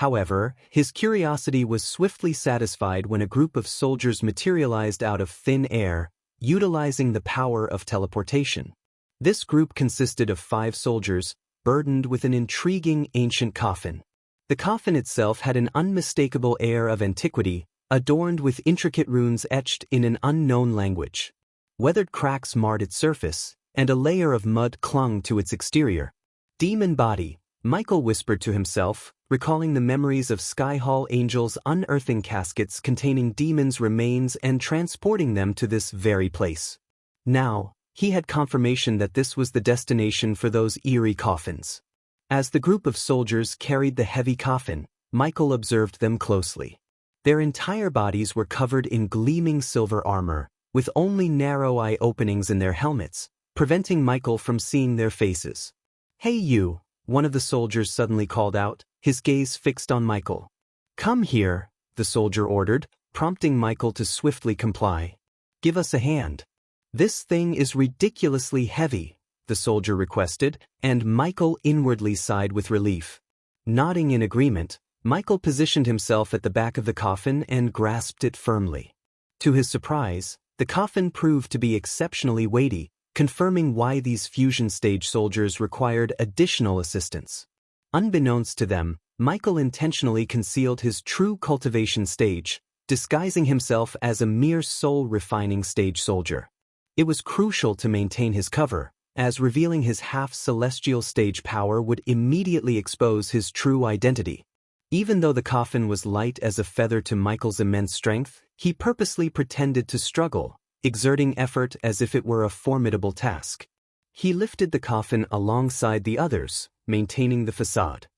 However, his curiosity was swiftly satisfied when a group of soldiers materialized out of thin air, utilizing the power of teleportation. This group consisted of 5 soldiers, burdened with an intriguing ancient coffin. The coffin itself had an unmistakable air of antiquity, adorned with intricate runes etched in an unknown language. Weathered cracks marred its surface, and a layer of mud clung to its exterior. "Demon body," Michael whispered to himself, recalling the memories of Sky Hall angels unearthing caskets containing demons' remains and transporting them to this very place. Now, he had confirmation that this was the destination for those eerie coffins. As the group of soldiers carried the heavy coffin, Michael observed them closely. Their entire bodies were covered in gleaming silver armor, with only narrow eye openings in their helmets, preventing Michael from seeing their faces. "Hey you," one of the soldiers suddenly called out, his gaze fixed on Michael. "Come here," the soldier ordered, prompting Michael to swiftly comply. "Give us a hand." "This thing is ridiculously heavy," the soldier requested, and Michael inwardly sighed with relief. Nodding in agreement, Michael positioned himself at the back of the coffin and grasped it firmly. To his surprise, the coffin proved to be exceptionally weighty, confirming why these fusion stage soldiers required additional assistance. Unbeknownst to them, Michael intentionally concealed his true cultivation stage, disguising himself as a mere soul-refining stage soldier. It was crucial to maintain his cover, as revealing his half-celestial stage power would immediately expose his true identity. Even though the coffin was light as a feather to Michael's immense strength, he purposely pretended to struggle, exerting effort as if it were a formidable task. He lifted the coffin alongside the others, maintaining the facade.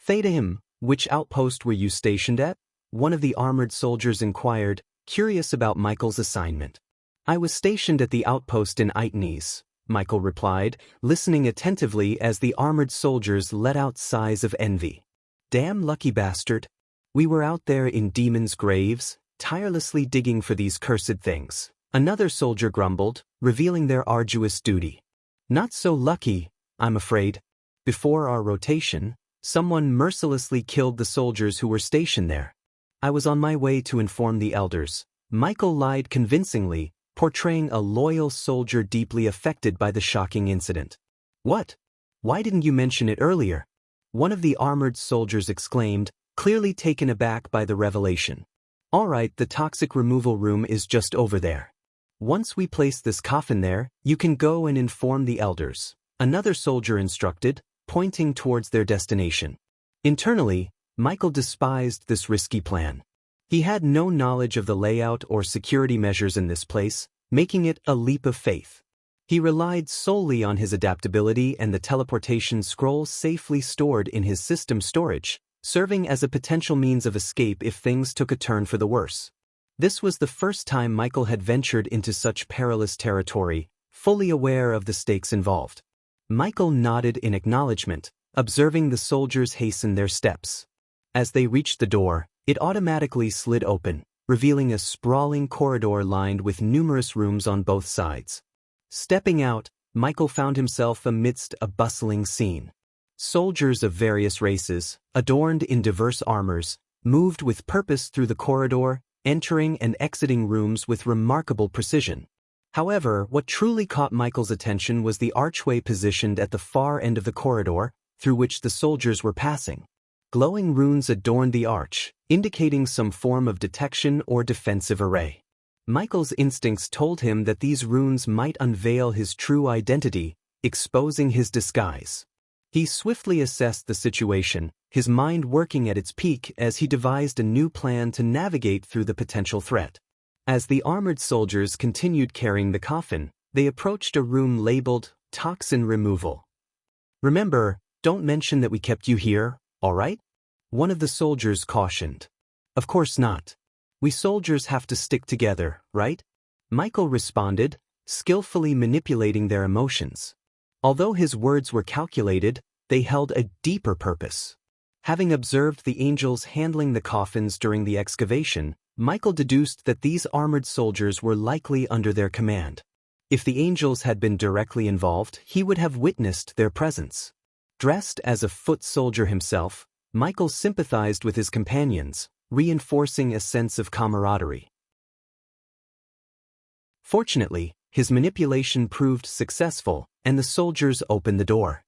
"Thadahim, which outpost were you stationed at?" one of the armored soldiers inquired, curious about Michael's assignment. "I was stationed at the outpost in Itnes," Michael replied, listening attentively as the armored soldiers let out sighs of envy. Damn lucky bastard. We were out there in demons' graves, tirelessly digging for these cursed things. Another soldier grumbled, revealing their arduous duty. Not so lucky, I'm afraid. Before our rotation, someone mercilessly killed the soldiers who were stationed there. I was on my way to inform the elders. Michael lied convincingly, portraying a loyal soldier deeply affected by the shocking incident. What? Why didn't you mention it earlier? One of the armored soldiers exclaimed, clearly taken aback by the revelation. All right, the toxic removal room is just over there. Once we place this coffin there, you can go and inform the elders. Another soldier instructed, pointing towards their destination. Internally, Michael despised this risky plan. He had no knowledge of the layout or security measures in this place, making it a leap of faith. He relied solely on his adaptability and the teleportation scroll safely stored in his system storage, serving as a potential means of escape if things took a turn for the worse. This was the first time Michael had ventured into such perilous territory, fully aware of the stakes involved. Michael nodded in acknowledgement, observing the soldiers hasten their steps. As they reached the door, it automatically slid open, revealing a sprawling corridor lined with numerous rooms on both sides. Stepping out, Michael found himself amidst a bustling scene. Soldiers of various races, adorned in diverse armors, moved with purpose through the corridor, entering and exiting rooms with remarkable precision. However, what truly caught Michael's attention was the archway positioned at the far end of the corridor, through which the soldiers were passing. Glowing runes adorned the arch, indicating some form of detection or defensive array. Michael's instincts told him that these runes might unveil his true identity, exposing his disguise. He swiftly assessed the situation, his mind working at its peak as he devised a new plan to navigate through the potential threat. As the armored soldiers continued carrying the coffin, they approached a room labeled Toxin Removal. Remember, don't mention that we kept you here, all right? One of the soldiers cautioned. Of course not. We soldiers have to stick together, right? Michael responded, skillfully manipulating their emotions. Although his words were calculated, they held a deeper purpose. Having observed the angels handling the coffins during the excavation, Michael deduced that these armored soldiers were likely under their command. If the angels had been directly involved, he would have witnessed their presence. Dressed as a foot soldier himself, Michael sympathized with his companions, reinforcing a sense of camaraderie. Fortunately, his manipulation proved successful, and the soldiers opened the door.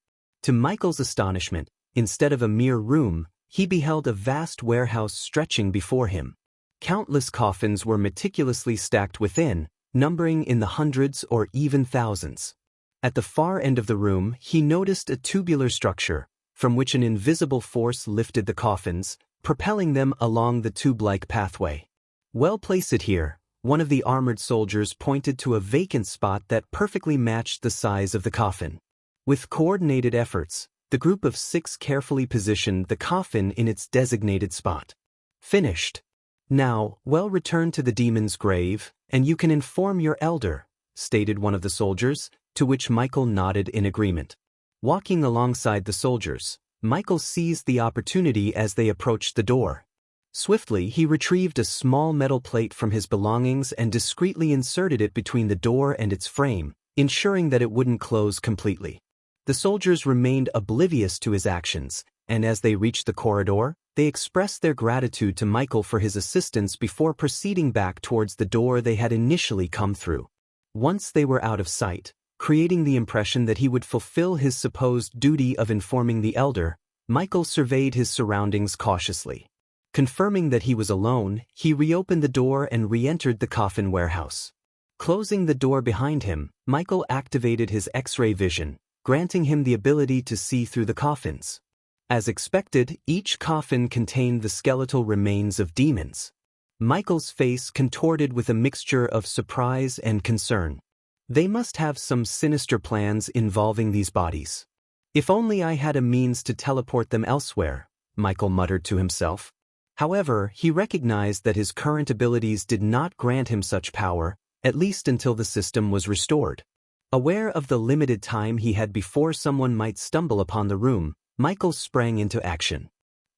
To Michael's astonishment, instead of a mere room, he beheld a vast warehouse stretching before him. Countless coffins were meticulously stacked within, numbering in the hundreds or even thousands. At the far end of the room, he noticed a tubular structure, from which an invisible force lifted the coffins, propelling them along the tube-like pathway. Well placed here, one of the armored soldiers pointed to a vacant spot that perfectly matched the size of the coffin. With coordinated efforts, the group of 6 carefully positioned the coffin in its designated spot. Finished. Now, return to the demon's grave, and you can inform your elder, stated one of the soldiers, to which Michael nodded in agreement. Walking alongside the soldiers, Michael seized the opportunity as they approached the door. Swiftly, he retrieved a small metal plate from his belongings and discreetly inserted it between the door and its frame, ensuring that it wouldn't close completely. The soldiers remained oblivious to his actions, and as they reached the corridor, they expressed their gratitude to Michael for his assistance before proceeding back towards the door they had initially come through. Once they were out of sight, creating the impression that he would fulfill his supposed duty of informing the elder, Michael surveyed his surroundings cautiously. Confirming that he was alone, he reopened the door and re-entered the coffin warehouse. Closing the door behind him, Michael activated his X-ray vision, granting him the ability to see through the coffins. As expected, each coffin contained the skeletal remains of demons. Michael's face contorted with a mixture of surprise and concern. They must have some sinister plans involving these bodies. If only I had a means to teleport them elsewhere, Michael muttered to himself. However, he recognized that his current abilities did not grant him such power, at least until the system was restored. Aware of the limited time he had before someone might stumble upon the room, Michael sprang into action.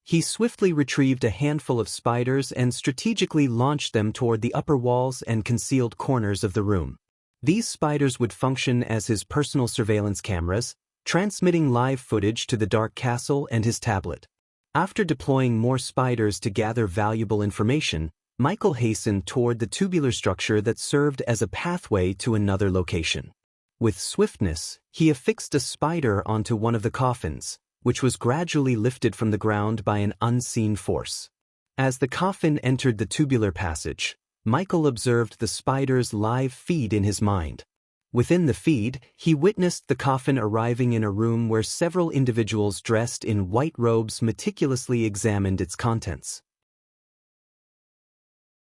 He swiftly retrieved a handful of spiders and strategically launched them toward the upper walls and concealed corners of the room. These spiders would function as his personal surveillance cameras, transmitting live footage to the dark castle and his tablet. After deploying more spiders to gather valuable information, Michael hastened toward the tubular structure that served as a pathway to another location. With swiftness, he affixed a spider onto one of the coffins, which was gradually lifted from the ground by an unseen force. As the coffin entered the tubular passage, Michael observed the spider's live feed in his mind. Within the feed, he witnessed the coffin arriving in a room where several individuals dressed in white robes meticulously examined its contents.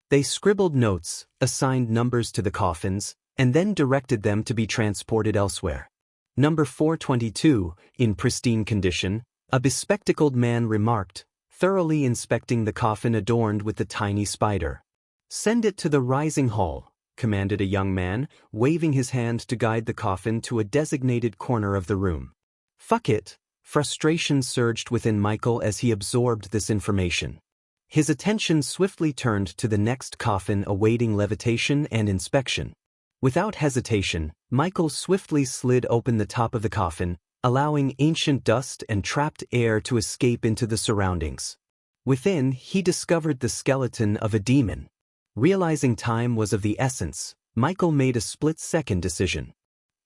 They scribbled notes, assigned numbers to the coffins, and then directed them to be transported elsewhere. Number 422, in pristine condition, a bespectacled man remarked, thoroughly inspecting the coffin adorned with the tiny spider. "Send it to the rising hall," commanded a young man, waving his hand to guide the coffin to a designated corner of the room. "Fuck it," frustration surged within Michael as he absorbed this information. His attention swiftly turned to the next coffin awaiting levitation and inspection. Without hesitation, Michael swiftly slid open the top of the coffin, allowing ancient dust and trapped air to escape into the surroundings. Within, he discovered the skeleton of a demon. Realizing time was of the essence, Michael made a split-second decision.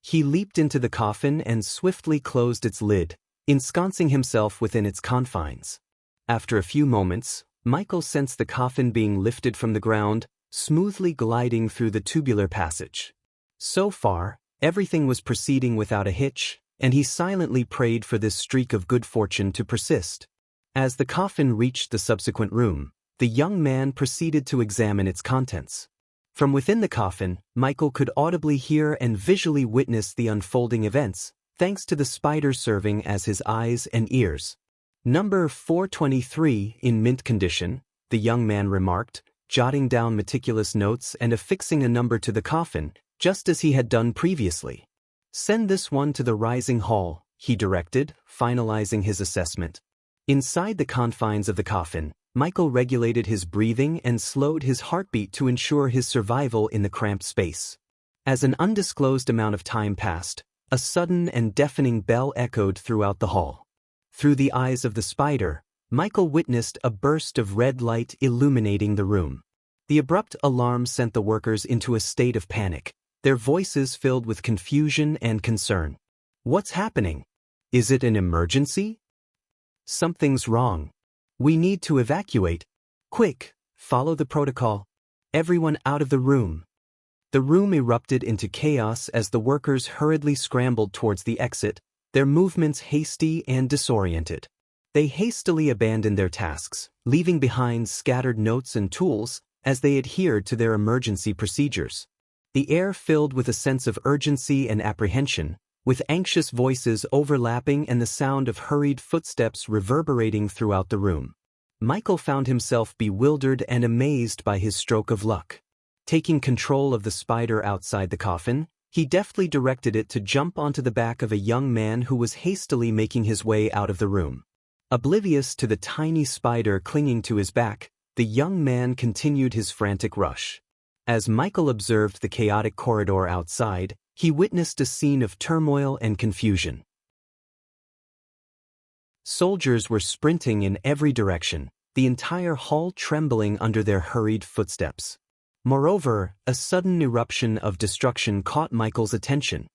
He leaped into the coffin and swiftly closed its lid, ensconcing himself within its confines. After a few moments, Michael sensed the coffin being lifted from the ground, smoothly gliding through the tubular passage. So far, everything was proceeding without a hitch, and he silently prayed for this streak of good fortune to persist. As the coffin reached the subsequent room, the young man proceeded to examine its contents. From within the coffin, Michael could audibly hear and visually witness the unfolding events, thanks to the spider serving as his eyes and ears. "Number 423, in mint condition," the young man remarked, jotting down meticulous notes and affixing a number to the coffin, just as he had done previously. "Send this one to the rising hall," he directed, finalizing his assessment. Inside the confines of the coffin, Michael regulated his breathing and slowed his heartbeat to ensure his survival in the cramped space. As an undisclosed amount of time passed, a sudden and deafening bell echoed throughout the hall. Through the eyes of the spider, Michael witnessed a burst of red light illuminating the room. The abrupt alarm sent the workers into a state of panic, their voices filled with confusion and concern. "What's happening? Is it an emergency? Something's wrong. We need to evacuate. Quick, follow the protocol. Everyone out of the room." The room erupted into chaos as the workers hurriedly scrambled towards the exit, their movements hasty and disoriented. They hastily abandoned their tasks, leaving behind scattered notes and tools as they adhered to their emergency procedures. The air filled with a sense of urgency and apprehension, with anxious voices overlapping and the sound of hurried footsteps reverberating throughout the room. Michael found himself bewildered and amazed by his stroke of luck. Taking control of the spider outside the coffin, he deftly directed it to jump onto the back of a young man who was hastily making his way out of the room. Oblivious to the tiny spider clinging to his back, the young man continued his frantic rush. As Michael observed the chaotic corridor outside, he witnessed a scene of turmoil and confusion. Soldiers were sprinting in every direction, the entire hall trembling under their hurried footsteps. Moreover, a sudden eruption of destruction caught Michael's attention.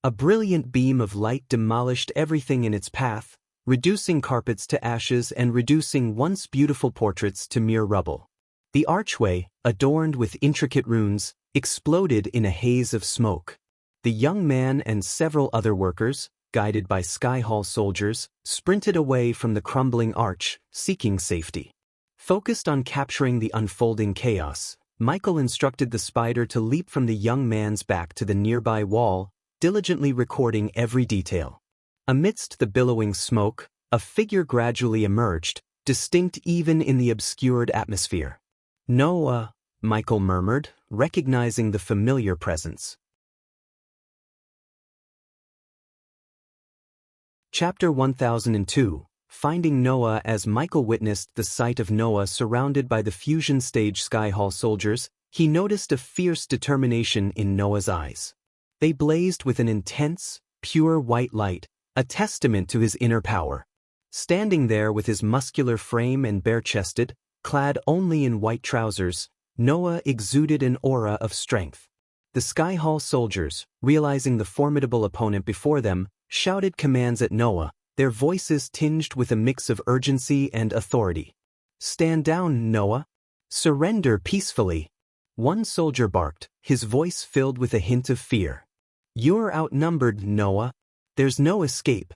A brilliant beam of light demolished everything in its path, reducing carpets to ashes and reducing once beautiful portraits to mere rubble. The archway, adorned with intricate runes, exploded in a haze of smoke. The young man and several other workers, guided by Sky Hall soldiers, sprinted away from the crumbling arch, seeking safety. Focused on capturing the unfolding chaos, Michael instructed the spider to leap from the young man's back to the nearby wall, diligently recording every detail. Amidst the billowing smoke, a figure gradually emerged, distinct even in the obscured atmosphere. "Noah," Michael murmured, recognizing the familiar presence. Chapter 1002, Finding Noah. As Michael witnessed the sight of Noah surrounded by the fusion stage Sky Hall soldiers, he noticed a fierce determination in Noah's eyes. They blazed with an intense, pure white light, a testament to his inner power. Standing there with his muscular frame and bare-chested, clad only in white trousers, Noah exuded an aura of strength. The Sky Hall soldiers, realizing the formidable opponent before them, shouted commands at Noah, their voices tinged with a mix of urgency and authority. "Stand down, Noah. Surrender peacefully." One soldier barked, his voice filled with a hint of fear. "You're outnumbered, Noah. There's no escape."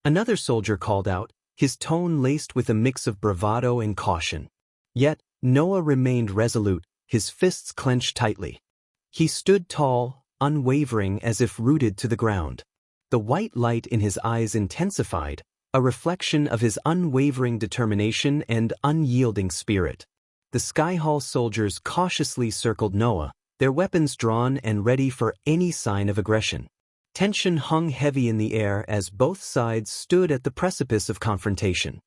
Another soldier called out, his tone laced with a mix of bravado and caution. Yet, Noah remained resolute, his fists clenched tightly. He stood tall, unwavering as if rooted to the ground. The white light in his eyes intensified, a reflection of his unwavering determination and unyielding spirit. The Sky Hall soldiers cautiously circled Noah, their weapons drawn and ready for any sign of aggression. Tension hung heavy in the air as both sides stood at the precipice of confrontation.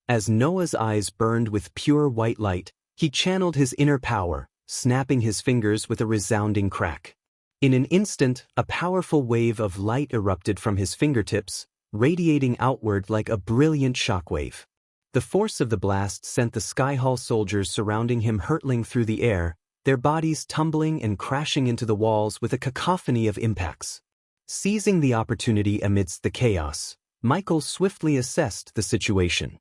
As Noah's eyes burned with pure white light, he channeled his inner power, snapping his fingers with a resounding crack. In an instant, a powerful wave of light erupted from his fingertips, radiating outward like a brilliant shockwave. The force of the blast sent the Sky Hall soldiers surrounding him hurtling through the air, their bodies tumbling and crashing into the walls with a cacophony of impacts. Seizing the opportunity amidst the chaos, Michael swiftly assessed the situation.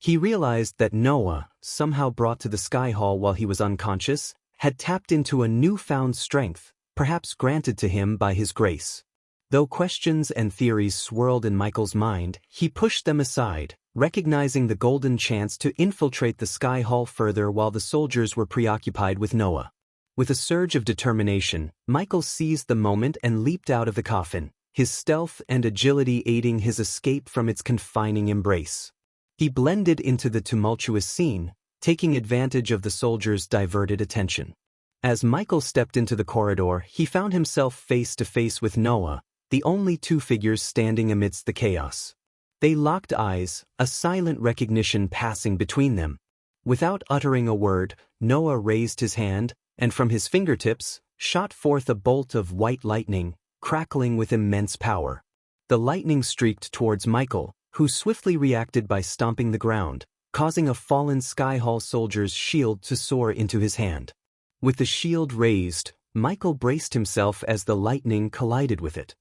He realized that Noah, somehow brought to the Sky Hall while he was unconscious, had tapped into a newfound strength, perhaps granted to him by his grace. Though questions and theories swirled in Michael's mind, he pushed them aside, recognizing the golden chance to infiltrate the Sky Hall further while the soldiers were preoccupied with Noah. With a surge of determination, Michael seized the moment and leaped out of the coffin, his stealth and agility aiding his escape from its confining embrace. He blended into the tumultuous scene, taking advantage of the soldiers' diverted attention. As Michael stepped into the corridor, he found himself face to face with Noah, the only two figures standing amidst the chaos. They locked eyes, a silent recognition passing between them. Without uttering a word, Noah raised his hand, and from his fingertips, shot forth a bolt of white lightning, crackling with immense power. The lightning streaked towards Michael, who swiftly reacted by stomping the ground, causing a fallen Sky Hall soldier's shield to soar into his hand. With the shield raised, Michael braced himself as the lightning collided with it.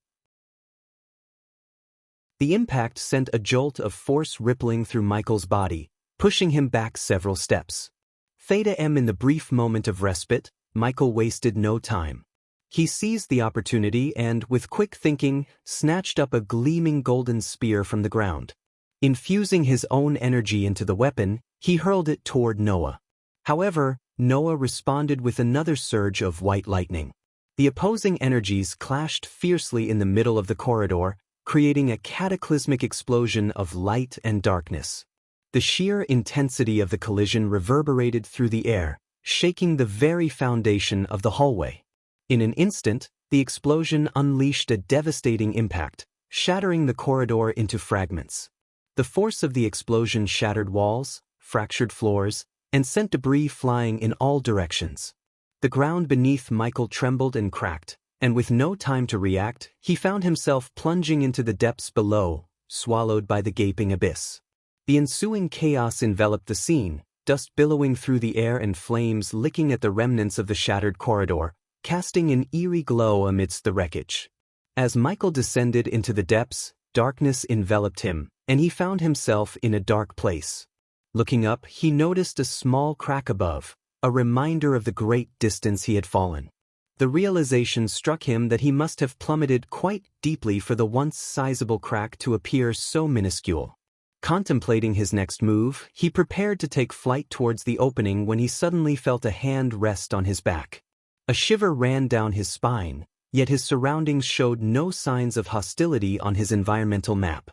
The impact sent a jolt of force rippling through Michael's body, pushing him back several steps. Theta M. In the brief moment of respite, Michael wasted no time. He seized the opportunity and, with quick thinking, snatched up a gleaming golden spear from the ground. Infusing his own energy into the weapon, he hurled it toward Noah. However, Noah responded with another surge of white lightning. The opposing energies clashed fiercely in the middle of the corridor, creating a cataclysmic explosion of light and darkness. The sheer intensity of the collision reverberated through the air, shaking the very foundation of the hallway. In an instant, the explosion unleashed a devastating impact, shattering the corridor into fragments. The force of the explosion shattered walls, fractured floors, and sent debris flying in all directions. The ground beneath Michael trembled and cracked, and with no time to react, he found himself plunging into the depths below, swallowed by the gaping abyss. The ensuing chaos enveloped the scene, dust billowing through the air and flames licking at the remnants of the shattered corridor, casting an eerie glow amidst the wreckage. As Michael descended into the depths, darkness enveloped him, and he found himself in a dark place. Looking up, he noticed a small crack above, a reminder of the great distance he had fallen. The realization struck him that he must have plummeted quite deeply for the once sizable crack to appear so minuscule. Contemplating his next move, he prepared to take flight towards the opening when he suddenly felt a hand rest on his back. A shiver ran down his spine, yet his surroundings showed no signs of hostility on his environmental map.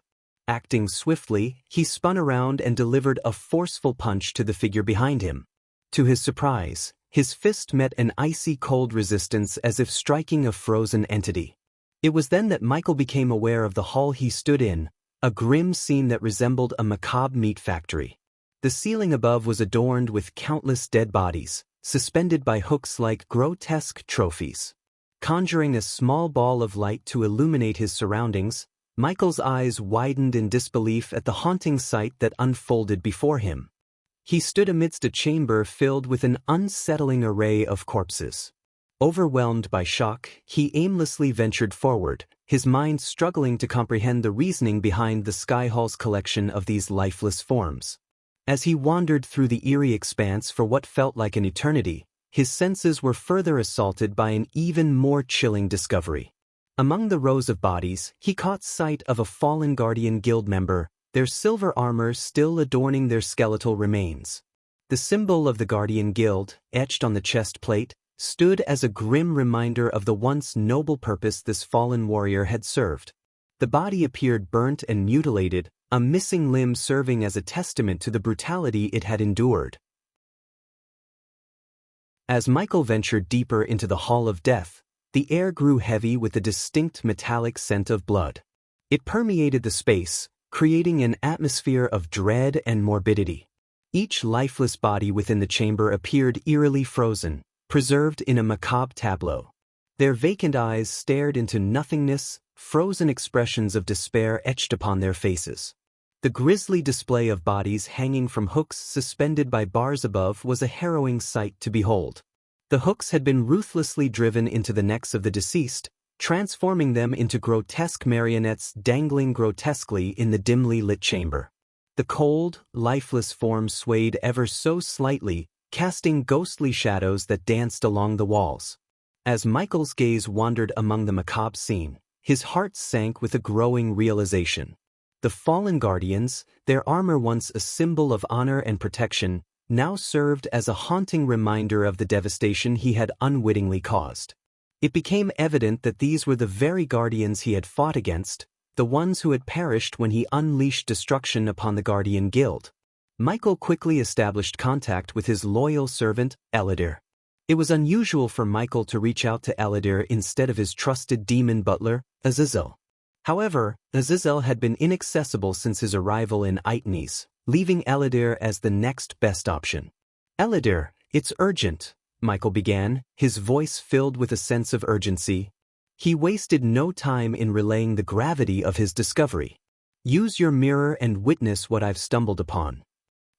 Acting swiftly, he spun around and delivered a forceful punch to the figure behind him. To his surprise, his fist met an icy cold resistance as if striking a frozen entity. It was then that Michael became aware of the hall he stood in, a grim scene that resembled a macabre meat factory. The ceiling above was adorned with countless dead bodies, suspended by hooks like grotesque trophies. Conjuring a small ball of light to illuminate his surroundings, Michael's eyes widened in disbelief at the haunting sight that unfolded before him. He stood amidst a chamber filled with an unsettling array of corpses. Overwhelmed by shock, he aimlessly ventured forward, his mind struggling to comprehend the reasoning behind the Sky Hall's collection of these lifeless forms. As he wandered through the eerie expanse for what felt like an eternity, his senses were further assaulted by an even more chilling discovery. Among the rows of bodies, he caught sight of a fallen Guardian Guild member, their silver armor still adorning their skeletal remains. The symbol of the Guardian Guild, etched on the chest plate, stood as a grim reminder of the once noble purpose this fallen warrior had served. The body appeared burnt and mutilated, a missing limb serving as a testament to the brutality it had endured. As Michael ventured deeper into the Hall of Death, the air grew heavy with a distinct metallic scent of blood. It permeated the space, creating an atmosphere of dread and morbidity. Each lifeless body within the chamber appeared eerily frozen, preserved in a macabre tableau. Their vacant eyes stared into nothingness, frozen expressions of despair etched upon their faces. The grisly display of bodies hanging from hooks suspended by bars above was a harrowing sight to behold. The hooks had been ruthlessly driven into the necks of the deceased, transforming them into grotesque marionettes dangling grotesquely in the dimly lit chamber. The cold, lifeless forms swayed ever so slightly, casting ghostly shadows that danced along the walls. As Michael's gaze wandered among the macabre scene, his heart sank with a growing realization. The fallen guardians, their armor once a symbol of honor and protection, now served as a haunting reminder of the devastation he had unwittingly caused. It became evident that these were the very guardians he had fought against, the ones who had perished when he unleashed destruction upon the Guardian Guild. Michael quickly established contact with his loyal servant, Eladir. It was unusual for Michael to reach out to Eladir instead of his trusted demon butler, Azazel. However, Azazel had been inaccessible since his arrival in Aitnes, leaving Eladir as the next best option. "Eladir, it's urgent," Michael began, his voice filled with a sense of urgency. He wasted no time in relaying the gravity of his discovery. "Use your mirror and witness what I've stumbled upon."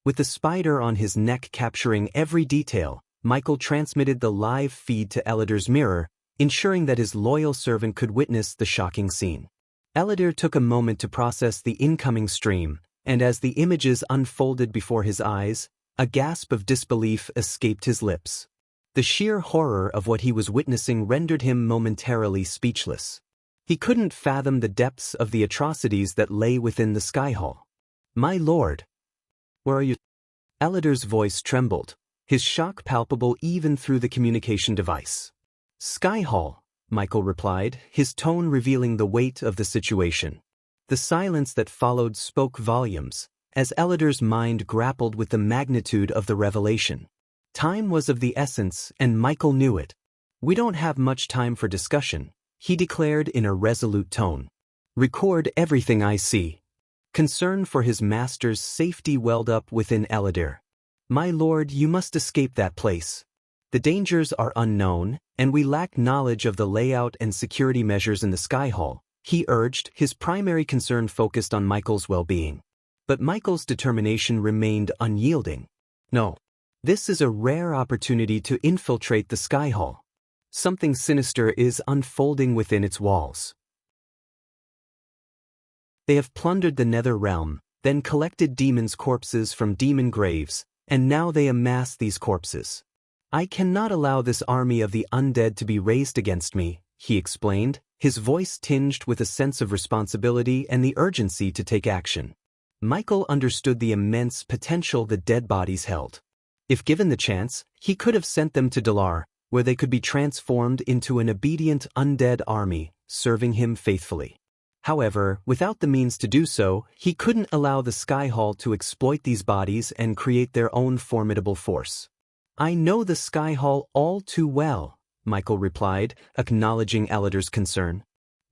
With the spider on his neck capturing every detail, Michael transmitted the live feed to Eladir's mirror, ensuring that his loyal servant could witness the shocking scene. Eladir took a moment to process the incoming stream, and as the images unfolded before his eyes, a gasp of disbelief escaped his lips. The sheer horror of what he was witnessing rendered him momentarily speechless. He couldn't fathom the depths of the atrocities that lay within the Sky Hall. "My lord, where are you?" Eladir's voice trembled, his shock palpable even through the communication device. "Sky Hall," Michael replied, his tone revealing the weight of the situation. The silence that followed spoke volumes, as Eladir's mind grappled with the magnitude of the revelation. Time was of the essence, and Michael knew it. "We don't have much time for discussion," he declared in a resolute tone. "Record everything I see." Concern for his master's safety welled up within Eladir. "My lord, you must escape that place. The dangers are unknown, and we lack knowledge of the layout and security measures in the Sky Hall," he urged, his primary concern focused on Michael's well-being. But Michael's determination remained unyielding. "No. This is a rare opportunity to infiltrate the Sky Hall. Something sinister is unfolding within its walls. They have plundered the Nether Realm, then collected demons' corpses from demon graves, and now they amass these corpses. I cannot allow this army of the undead to be raised against me," he explained, his voice tinged with a sense of responsibility and the urgency to take action. Michael understood the immense potential the dead bodies held. If given the chance, he could have sent them to Dalar, where they could be transformed into an obedient undead army, serving him faithfully. However, without the means to do so, he couldn't allow the Sky Hall to exploit these bodies and create their own formidable force. "I know the Sky Hall all too well," Michael replied, acknowledging Eladir's concern.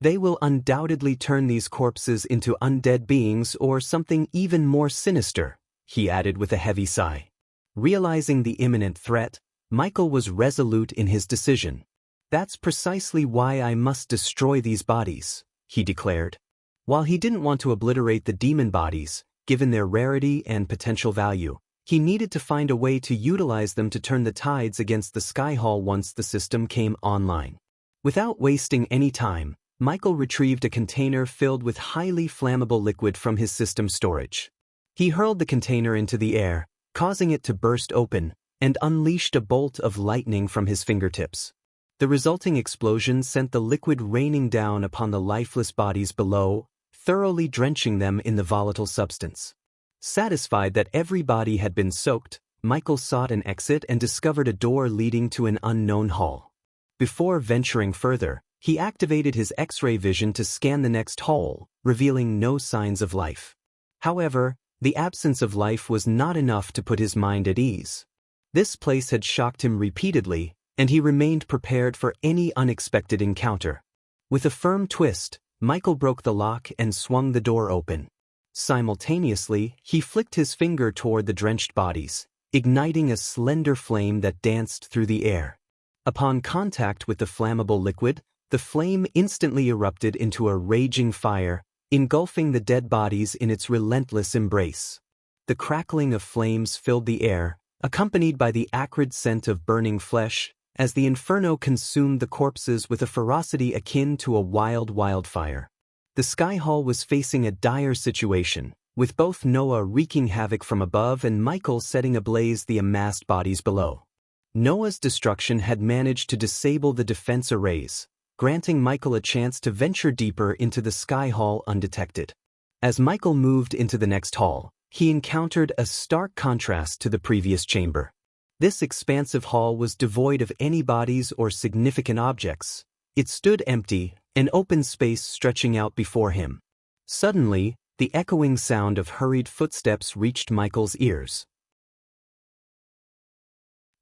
They will undoubtedly turn these corpses into undead beings or something even more sinister, he added with a heavy sigh. Realizing the imminent threat, Michael was resolute in his decision. That's precisely why I must destroy these bodies, he declared. While he didn't want to obliterate the demon bodies, given their rarity and potential value, he needed to find a way to utilize them to turn the tides against the Sky Hall once the system came online. Without wasting any time, Michael retrieved a container filled with highly flammable liquid from his system storage. He hurled the container into the air, causing it to burst open, and unleashed a bolt of lightning from his fingertips. The resulting explosion sent the liquid raining down upon the lifeless bodies below, thoroughly drenching them in the volatile substance. Satisfied that every body had been soaked, Michael sought an exit and discovered a door leading to an unknown hall. Before venturing further, he activated his X-ray vision to scan the next hall, revealing no signs of life. However, the absence of life was not enough to put his mind at ease. This place had shocked him repeatedly, and he remained prepared for any unexpected encounter. With a firm twist, Michael broke the lock and swung the door open. Simultaneously, he flicked his finger toward the drenched bodies, igniting a slender flame that danced through the air. Upon contact with the flammable liquid, the flame instantly erupted into a raging fire, engulfing the dead bodies in its relentless embrace. The crackling of flames filled the air, accompanied by the acrid scent of burning flesh, as the inferno consumed the corpses with a ferocity akin to a wild wildfire. The Sky Hall was facing a dire situation, with both Noah wreaking havoc from above and Michael setting ablaze the amassed bodies below. Noah's destruction had managed to disable the defense arrays, granting Michael a chance to venture deeper into the Sky Hall undetected. As Michael moved into the next hall, he encountered a stark contrast to the previous chamber. This expansive hall was devoid of any bodies or significant objects. It stood empty, an open space stretching out before him. Suddenly, the echoing sound of hurried footsteps reached Michael's ears.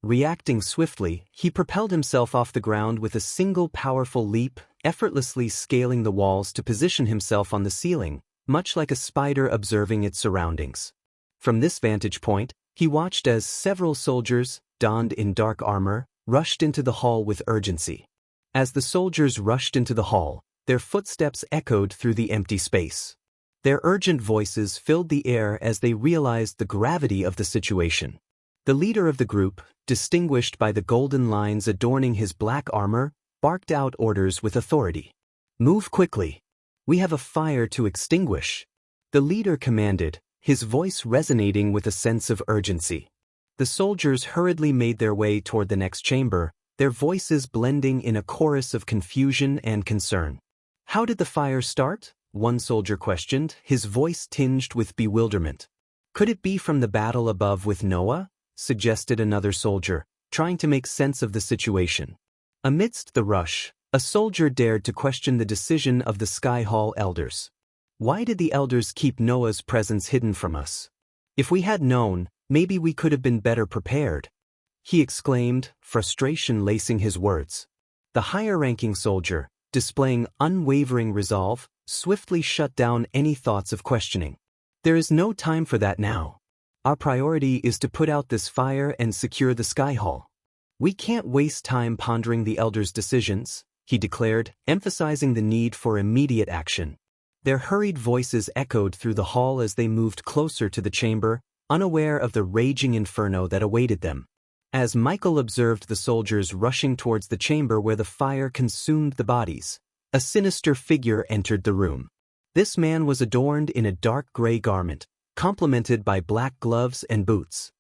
Reacting swiftly, he propelled himself off the ground with a single powerful leap, effortlessly scaling the walls to position himself on the ceiling, much like a spider observing its surroundings. From this vantage point, he watched as several soldiers, donned in dark armor, rushed into the hall with urgency. As the soldiers rushed into the hall, their footsteps echoed through the empty space. Their urgent voices filled the air as they realized the gravity of the situation. The leader of the group, distinguished by the golden lines adorning his black armor, barked out orders with authority. "Move quickly. We have a fire to extinguish," the leader commanded, his voice resonating with a sense of urgency. The soldiers hurriedly made their way toward the next chamber, their voices blending in a chorus of confusion and concern. "How did the fire start?" one soldier questioned, his voice tinged with bewilderment. "Could it be from the battle above with Noah?" suggested another soldier, trying to make sense of the situation. Amidst the rush, a soldier dared to question the decision of the Sky Hall elders. "Why did the elders keep Noah's presence hidden from us? If we had known, maybe we could have been better prepared," he exclaimed, frustration lacing his words. The higher-ranking soldier, displaying unwavering resolve, swiftly shut down any thoughts of questioning. "There is no time for that now. Our priority is to put out this fire and secure the Sky Hall. We can't waste time pondering the elders' decisions," he declared, emphasizing the need for immediate action. Their hurried voices echoed through the hall as they moved closer to the chamber, unaware of the raging inferno that awaited them. As Michael observed the soldiers rushing towards the chamber where the fire consumed the bodies, a sinister figure entered the room. This man was adorned in a dark gray garment, complemented by black gloves and boots.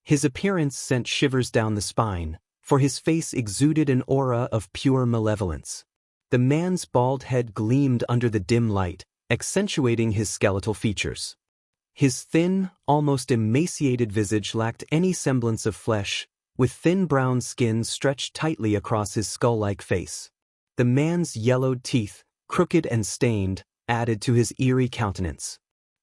His appearance sent shivers down the spine, for his face exuded an aura of pure malevolence. The man's bald head gleamed under the dim light, accentuating his skeletal features. His thin, almost emaciated visage lacked any semblance of flesh, with thin brown skin stretched tightly across his skull-like face. The man's yellowed teeth, crooked and stained, added to his eerie countenance.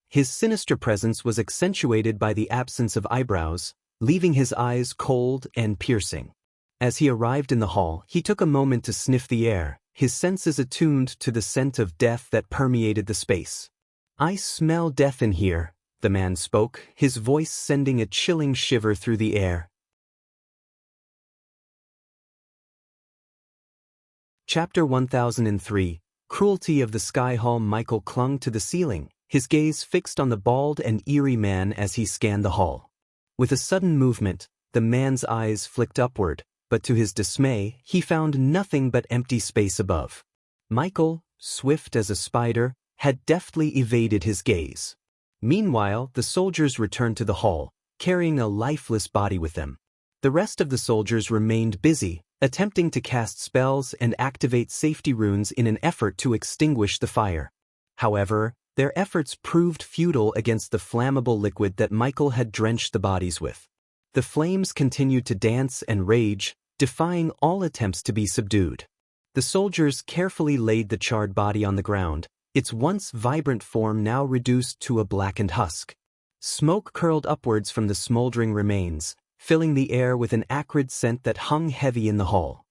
His sinister presence was accentuated by the absence of eyebrows, leaving his eyes cold and piercing. As he arrived in the hall, he took a moment to sniff the air, his senses attuned to the scent of death that permeated the space. "I smell death in here," the man spoke, his voice sending a chilling shiver through the air. Chapter 1003, Cruelty of the Sky Hall. Michael clung to the ceiling, his gaze fixed on the bald and eerie man as he scanned the hall. With a sudden movement, the man's eyes flicked upward, but to his dismay, he found nothing but empty space above. Michael, swift as a spider, had deftly evaded his gaze. Meanwhile, the soldiers returned to the hall, carrying a lifeless body with them. The rest of the soldiers remained busy, attempting to cast spells and activate safety runes in an effort to extinguish the fire. However, their efforts proved futile against the flammable liquid that Michael had drenched the bodies with. The flames continued to dance and rage, defying all attempts to be subdued. The soldiers carefully laid the charred body on the ground, its once vibrant form now reduced to a blackened husk. Smoke curled upwards from the smoldering remains, filling the air with an acrid scent that hung heavy in the hall.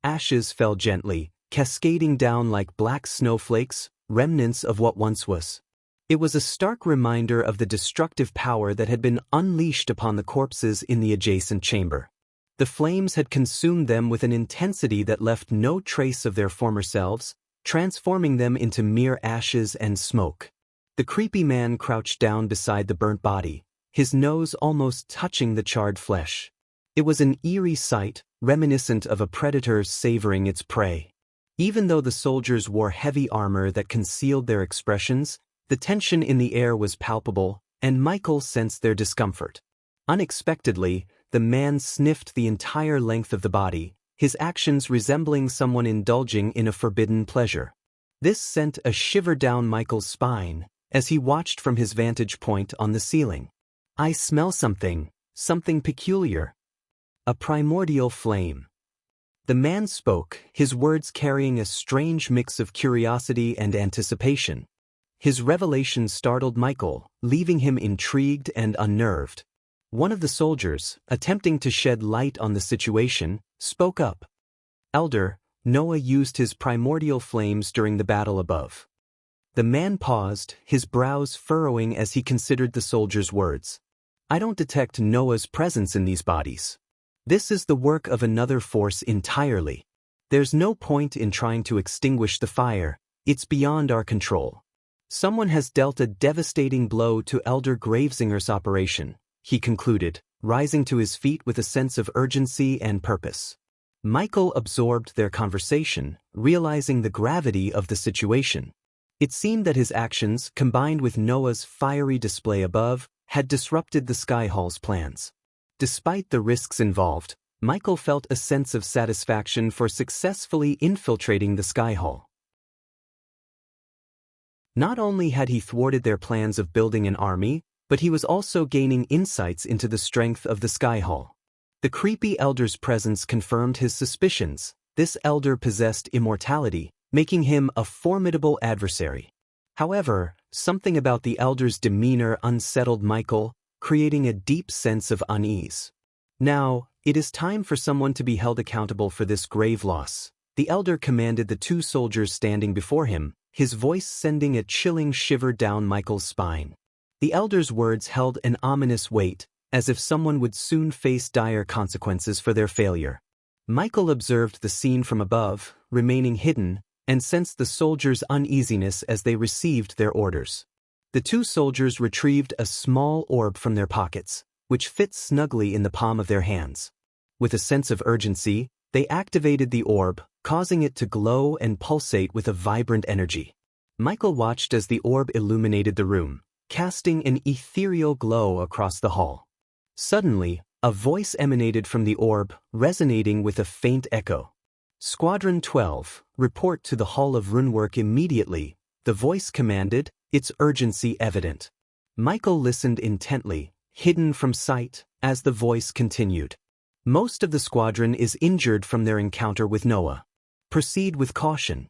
Ashes fell gently, cascading down like black snowflakes, remnants of what once was. It was a stark reminder of the destructive power that had been unleashed upon the corpses in the adjacent chamber. The flames had consumed them with an intensity that left no trace of their former selves, transforming them into mere ashes and smoke. The creepy man crouched down beside the burnt body, his nose almost touching the charred flesh. It was an eerie sight, reminiscent of a predator savoring its prey. Even though the soldiers wore heavy armor that concealed their expressions, the tension in the air was palpable, and Michael sensed their discomfort. Unexpectedly, the man sniffed the entire length of the body, his actions resembling someone indulging in a forbidden pleasure. This sent a shiver down Michael's spine as he watched from his vantage point on the ceiling. "I smell something peculiar. A primordial flame." The man spoke, his words carrying a strange mix of curiosity and anticipation. His revelation startled Michael, leaving him intrigued and unnerved. One of the soldiers, attempting to shed light on the situation, spoke up. "Elder, Noah used his primordial flames during the battle above." The man paused, his brows furrowing as he considered the soldier's words. "I don't detect Noah's presence in these bodies. This is the work of another force entirely. There's no point in trying to extinguish the fire, it's beyond our control. Someone has dealt a devastating blow to Elder Gravesinger's operation," he concluded, rising to his feet with a sense of urgency and purpose. Michael absorbed their conversation, realizing the gravity of the situation. It seemed that his actions, combined with Noah's fiery display above, had disrupted the Sky Hall's plans. Despite the risks involved, Michael felt a sense of satisfaction for successfully infiltrating the Sky Hall. Not only had he thwarted their plans of building an army, but he was also gaining insights into the strength of the Sky Hall. The creepy elder's presence confirmed his suspicions. This elder possessed immortality, making him a formidable adversary. However, something about the elder's demeanor unsettled Michael, creating a deep sense of unease. "Now, it is time for someone to be held accountable for this grave loss," the elder commanded the two soldiers standing before him, his voice sending a chilling shiver down Michael's spine. The elder's words held an ominous weight, as if someone would soon face dire consequences for their failure. Michael observed the scene from above, remaining hidden, and sensed the soldiers' uneasiness as they received their orders. The two soldiers retrieved a small orb from their pockets, which fit snugly in the palm of their hands. With a sense of urgency, they activated the orb, causing it to glow and pulsate with a vibrant energy. Michael watched as the orb illuminated the room, casting an ethereal glow across the hall. Suddenly, a voice emanated from the orb, resonating with a faint echo. "Squadron 12, report to the Hall of Runework immediately," the voice commanded, its urgency evident. Michael listened intently, hidden from sight, as the voice continued. "Most of the squadron is injured from their encounter with Noah. Proceed with caution."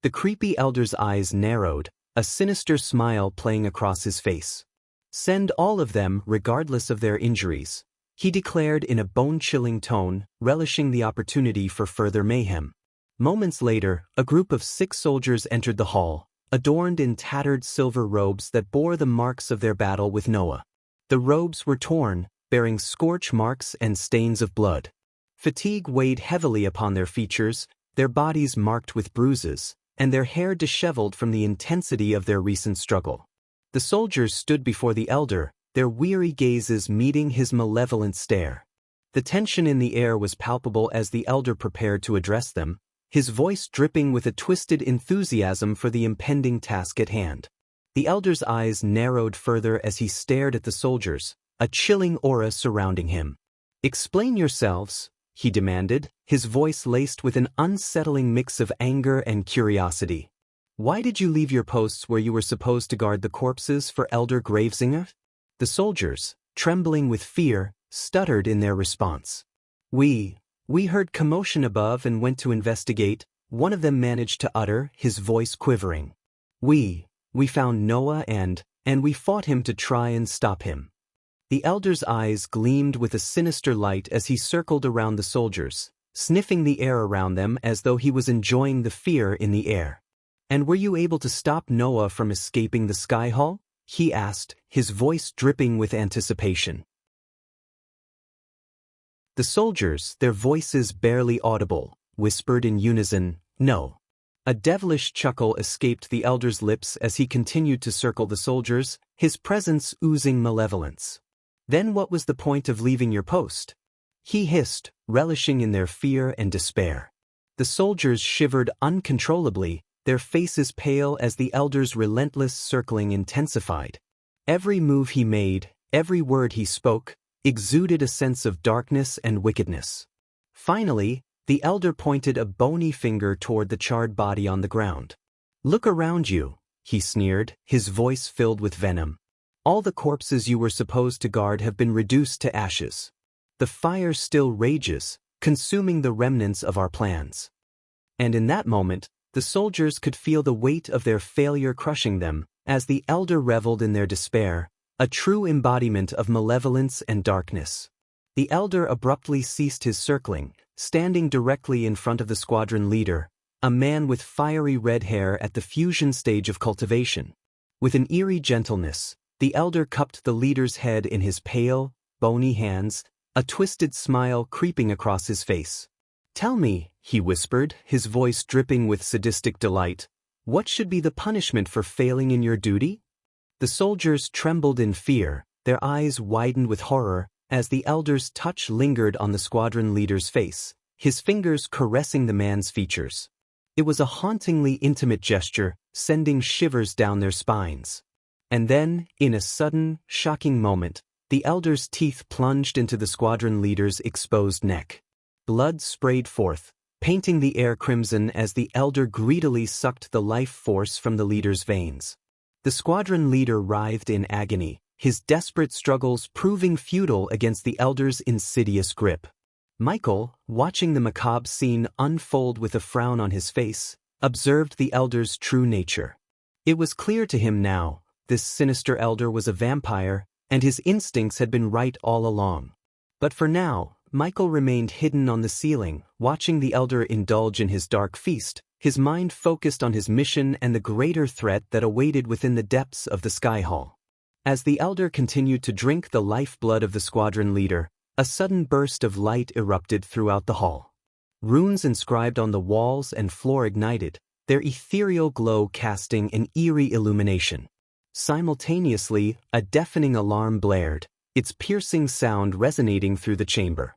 The creepy elder's eyes narrowed, a sinister smile playing across his face. "Send all of them regardless of their injuries. he declared in a bone-chilling tone, relishing the opportunity for further mayhem. Moments later, a group of 6 soldiers entered the hall, adorned in tattered silver robes that bore the marks of their battle with Noah. The robes were torn, bearing scorch marks and stains of blood. Fatigue weighed heavily upon their features, their bodies marked with bruises, and their hair disheveled from the intensity of their recent struggle. The soldiers stood before the elder, their weary gazes meeting his malevolent stare. The tension in the air was palpable as the elder prepared to address them, his voice dripping with a twisted enthusiasm for the impending task at hand. The elder's eyes narrowed further as he stared at the soldiers, a chilling aura surrounding him. "Explain yourselves," he demanded, his voice laced with an unsettling mix of anger and curiosity. "Why did you leave your posts where you were supposed to guard the corpses for Elder Gravesinger?" The soldiers, trembling with fear, stuttered in their response. We heard commotion above and went to investigate," one of them managed to utter, his voice quivering. We found Noah and we fought him to try and stop him." The elder's eyes gleamed with a sinister light as he circled around the soldiers, sniffing the air around them as though he was enjoying the fear in the air. "And were you able to stop Noah from escaping the sky hall?" he asked, his voice dripping with anticipation. The soldiers, their voices barely audible, whispered in unison, "No." A devilish chuckle escaped the elder's lips as he continued to circle the soldiers, his presence oozing malevolence. "Then what was the point of leaving your post?" he hissed, relishing in their fear and despair. The soldiers shivered uncontrollably, their faces pale as the elder's relentless circling intensified. Every move he made, every word he spoke, exuded a sense of darkness and wickedness. Finally, the elder pointed a bony finger toward the charred body on the ground. "Look around you," he sneered, his voice filled with venom. "All the corpses you were supposed to guard have been reduced to ashes. The fire still rages, consuming the remnants of our plans." And in that moment, the soldiers could feel the weight of their failure crushing them, as the elder reveled in their despair, a true embodiment of malevolence and darkness. The elder abruptly ceased his circling, standing directly in front of the squadron leader, a man with fiery red hair at the fusion stage of cultivation. With an eerie gentleness, the elder cupped the leader's head in his pale, bony hands, a twisted smile creeping across his face. "Tell me," he whispered, his voice dripping with sadistic delight, "what should be the punishment for failing in your duty?" The soldiers trembled in fear, their eyes widened with horror, as the elder's touch lingered on the squadron leader's face, his fingers caressing the man's features. It was a hauntingly intimate gesture, sending shivers down their spines. And then, in a sudden, shocking moment, the elder's teeth plunged into the squadron leader's exposed neck. Blood sprayed forth, painting the air crimson as the elder greedily sucked the life force from the leader's veins. The squadron leader writhed in agony, his desperate struggles proving futile against the elder's insidious grip. Michael, watching the macabre scene unfold with a frown on his face, observed the elder's true nature. It was clear to him now, this sinister elder was a vampire, and his instincts had been right all along. But for now, Michael remained hidden on the ceiling, watching the elder indulge in his dark feast, his mind focused on his mission and the greater threat that awaited within the depths of the sky hall. As the elder continued to drink the lifeblood of the squadron leader, a sudden burst of light erupted throughout the hall. Runes inscribed on the walls and floor ignited, their ethereal glow casting an eerie illumination. Simultaneously, a deafening alarm blared, its piercing sound resonating through the chamber.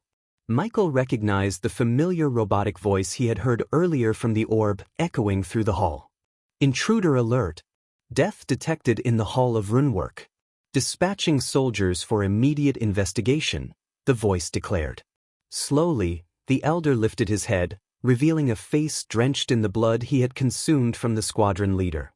Michael recognized the familiar robotic voice he had heard earlier from the orb echoing through the hall. "Intruder alert. Death detected in the Hall of Runework. Dispatching soldiers for immediate investigation," the voice declared. Slowly, the elder lifted his head, revealing a face drenched in the blood he had consumed from the squadron leader.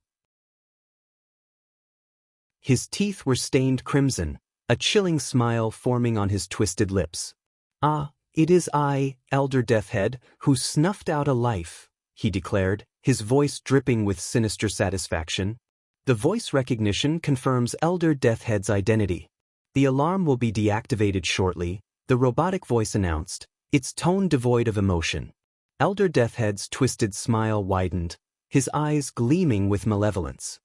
His teeth were stained crimson, a chilling smile forming on his twisted lips. "Ah, it is I, Elder Deathhead, who snuffed out a life," he declared, his voice dripping with sinister satisfaction. "The voice recognition confirms Elder Deathhead's identity. The alarm will be deactivated shortly, the robotic voice announced, its tone devoid of emotion. Elder Deathhead's twisted smile widened, his eyes gleaming with malevolence.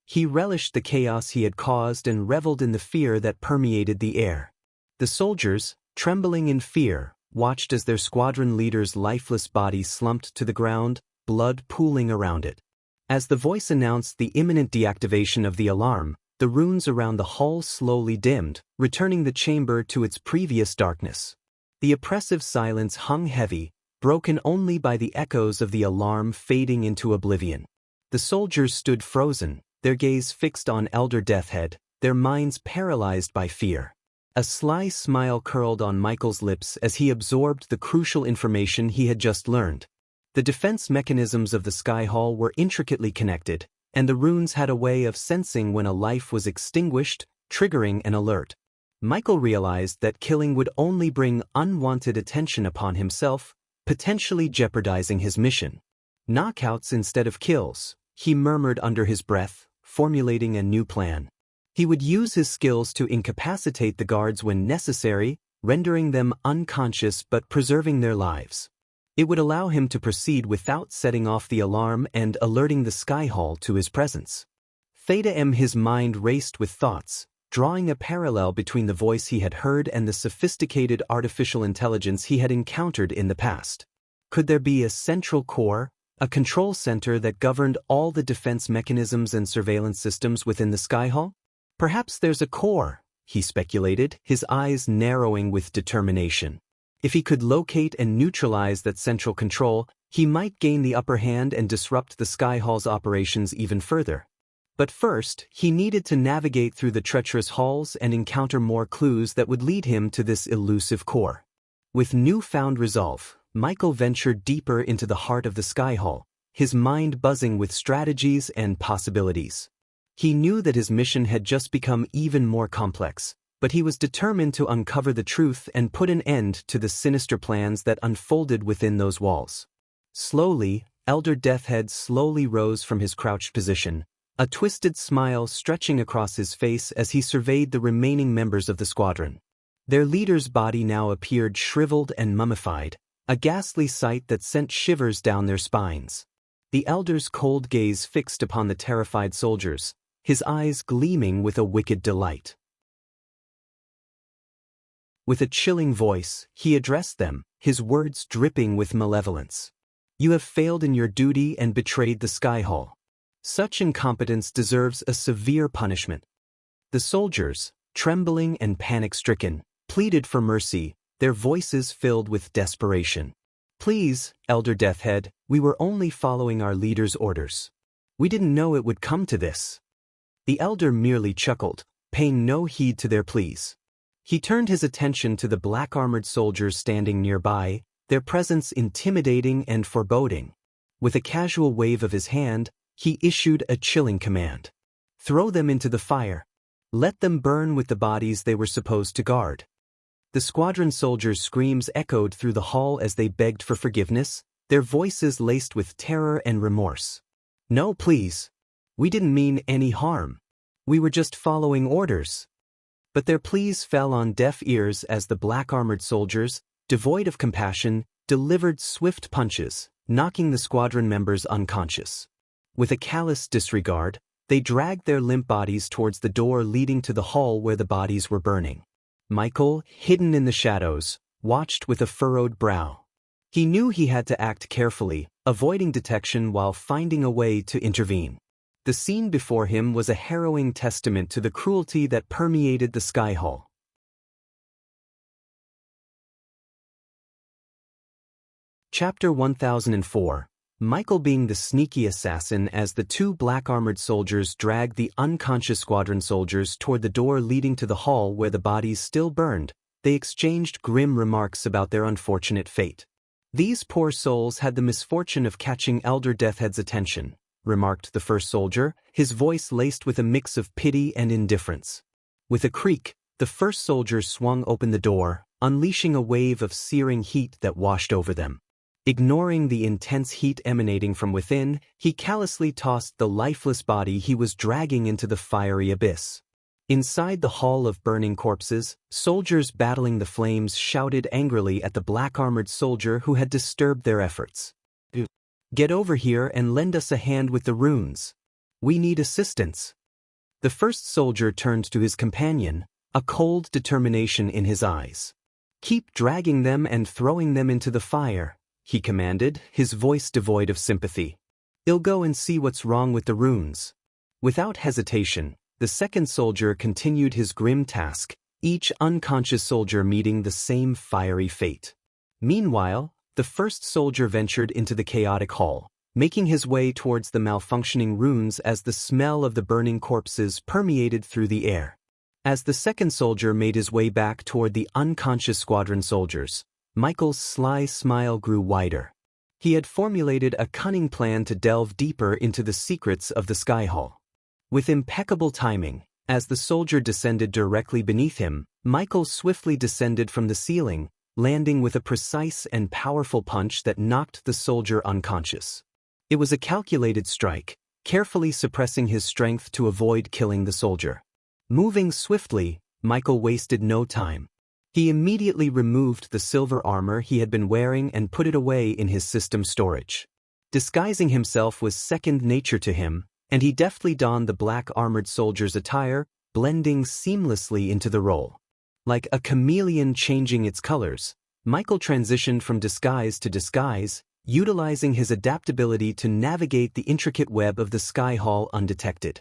He relished the chaos he had caused and reveled in the fear that permeated the air. The soldiers, trembling in fear, watched as their squadron leader's lifeless body slumped to the ground, blood pooling around it. As the voice announced the imminent deactivation of the alarm, the runes around the hull slowly dimmed, returning the chamber to its previous darkness. The oppressive silence hung heavy, broken only by the echoes of the alarm fading into oblivion. The soldiers stood frozen, their gaze fixed on Elder Deathhead, their minds paralyzed by fear. A sly smile curled on Michael's lips as he absorbed the crucial information he had just learned. The defense mechanisms of the Sky Hall were intricately connected, and the runes had a way of sensing when a life was extinguished, triggering an alert. Michael realized that killing would only bring unwanted attention upon himself, potentially jeopardizing his mission. Knockouts instead of kills, he murmured under his breath, formulating a new plan. He would use his skills to incapacitate the guards when necessary, rendering them unconscious but preserving their lives. It would allow him to proceed without setting off the alarm and alerting the Sky Hall to his presence. His mind raced with thoughts, drawing a parallel between the voice he had heard and the sophisticated artificial intelligence he had encountered in the past. Could there be a central core, a control center that governed all the defense mechanisms and surveillance systems within the Sky Hall? Perhaps there's a core, he speculated, his eyes narrowing with determination. If he could locate and neutralize that central control, he might gain the upper hand and disrupt the Sky Hall's operations even further. But first, he needed to navigate through the treacherous halls and encounter more clues that would lead him to this elusive core. With newfound resolve, Michael ventured deeper into the heart of the Sky Hall, his mind buzzing with strategies and possibilities. He knew that his mission had just become even more complex, but he was determined to uncover the truth and put an end to the sinister plans that unfolded within those walls. Slowly, Elder Deathhead slowly rose from his crouched position, a twisted smile stretching across his face as he surveyed the remaining members of the squadron. Their leader's body now appeared shriveled and mummified, a ghastly sight that sent shivers down their spines. The elder's cold gaze fixed upon the terrified soldiers, his eyes gleaming with a wicked delight. With a chilling voice, he addressed them, his words dripping with malevolence. "You have failed in your duty and betrayed the Sky Hall. Such incompetence deserves a severe punishment." The soldiers, trembling and panic-stricken, pleaded for mercy, their voices filled with desperation. "Please, Elder Deathhead, we were only following our leader's orders. We didn't know it would come to this." The elder merely chuckled, paying no heed to their pleas. He turned his attention to the black-armored soldiers standing nearby, their presence intimidating and foreboding. With a casual wave of his hand, he issued a chilling command. "Throw them into the fire. Let them burn with the bodies they were supposed to guard." The squadron soldiers' screams echoed through the hall as they begged for forgiveness, their voices laced with terror and remorse. "No, please. We didn't mean any harm. We were just following orders." But their pleas fell on deaf ears as the black-armored soldiers, devoid of compassion, delivered swift punches, knocking the squadron members unconscious. With a callous disregard, they dragged their limp bodies towards the door leading to the hall where the bodies were burning. Michael, hidden in the shadows, watched with a furrowed brow. He knew he had to act carefully, avoiding detection while finding a way to intervene. The scene before him was a harrowing testament to the cruelty that permeated the Sky Hall. Chapter 1004. Michael being the sneaky assassin. As the two black-armored soldiers dragged the unconscious squadron soldiers toward the door leading to the hall where the bodies still burned, they exchanged grim remarks about their unfortunate fate. "These poor souls had the misfortune of catching Elder Deathhead's attention," remarked the first soldier, his voice laced with a mix of pity and indifference. With a creak, the first soldier swung open the door, unleashing a wave of searing heat that washed over them. Ignoring the intense heat emanating from within, he callously tossed the lifeless body he was dragging into the fiery abyss. Inside the Hall of Burning Corpses, soldiers battling the flames shouted angrily at the black-armored soldier who had disturbed their efforts. "Get over here and lend us a hand with the runes. We need assistance." The first soldier turned to his companion, a cold determination in his eyes. "Keep dragging them and throwing them into the fire," he commanded, his voice devoid of sympathy. "I'll go and see what's wrong with the runes." Without hesitation, the second soldier continued his grim task, each unconscious soldier meeting the same fiery fate. Meanwhile, the first soldier ventured into the chaotic hall, making his way towards the malfunctioning runes as the smell of the burning corpses permeated through the air. As the second soldier made his way back toward the unconscious squadron soldiers, Michael's sly smile grew wider. He had formulated a cunning plan to delve deeper into the secrets of the Sky Hall. With impeccable timing, as the soldier descended directly beneath him, Michael swiftly descended from the ceiling, landing with a precise and powerful punch that knocked the soldier unconscious. It was a calculated strike, carefully suppressing his strength to avoid killing the soldier. Moving swiftly, Michael wasted no time. He immediately removed the silver armor he had been wearing and put it away in his system storage. Disguising himself was second nature to him, and he deftly donned the black-armored soldier's attire, blending seamlessly into the role. Like a chameleon changing its colors, Michael transitioned from disguise to disguise, utilizing his adaptability to navigate the intricate web of the Sky Hall undetected.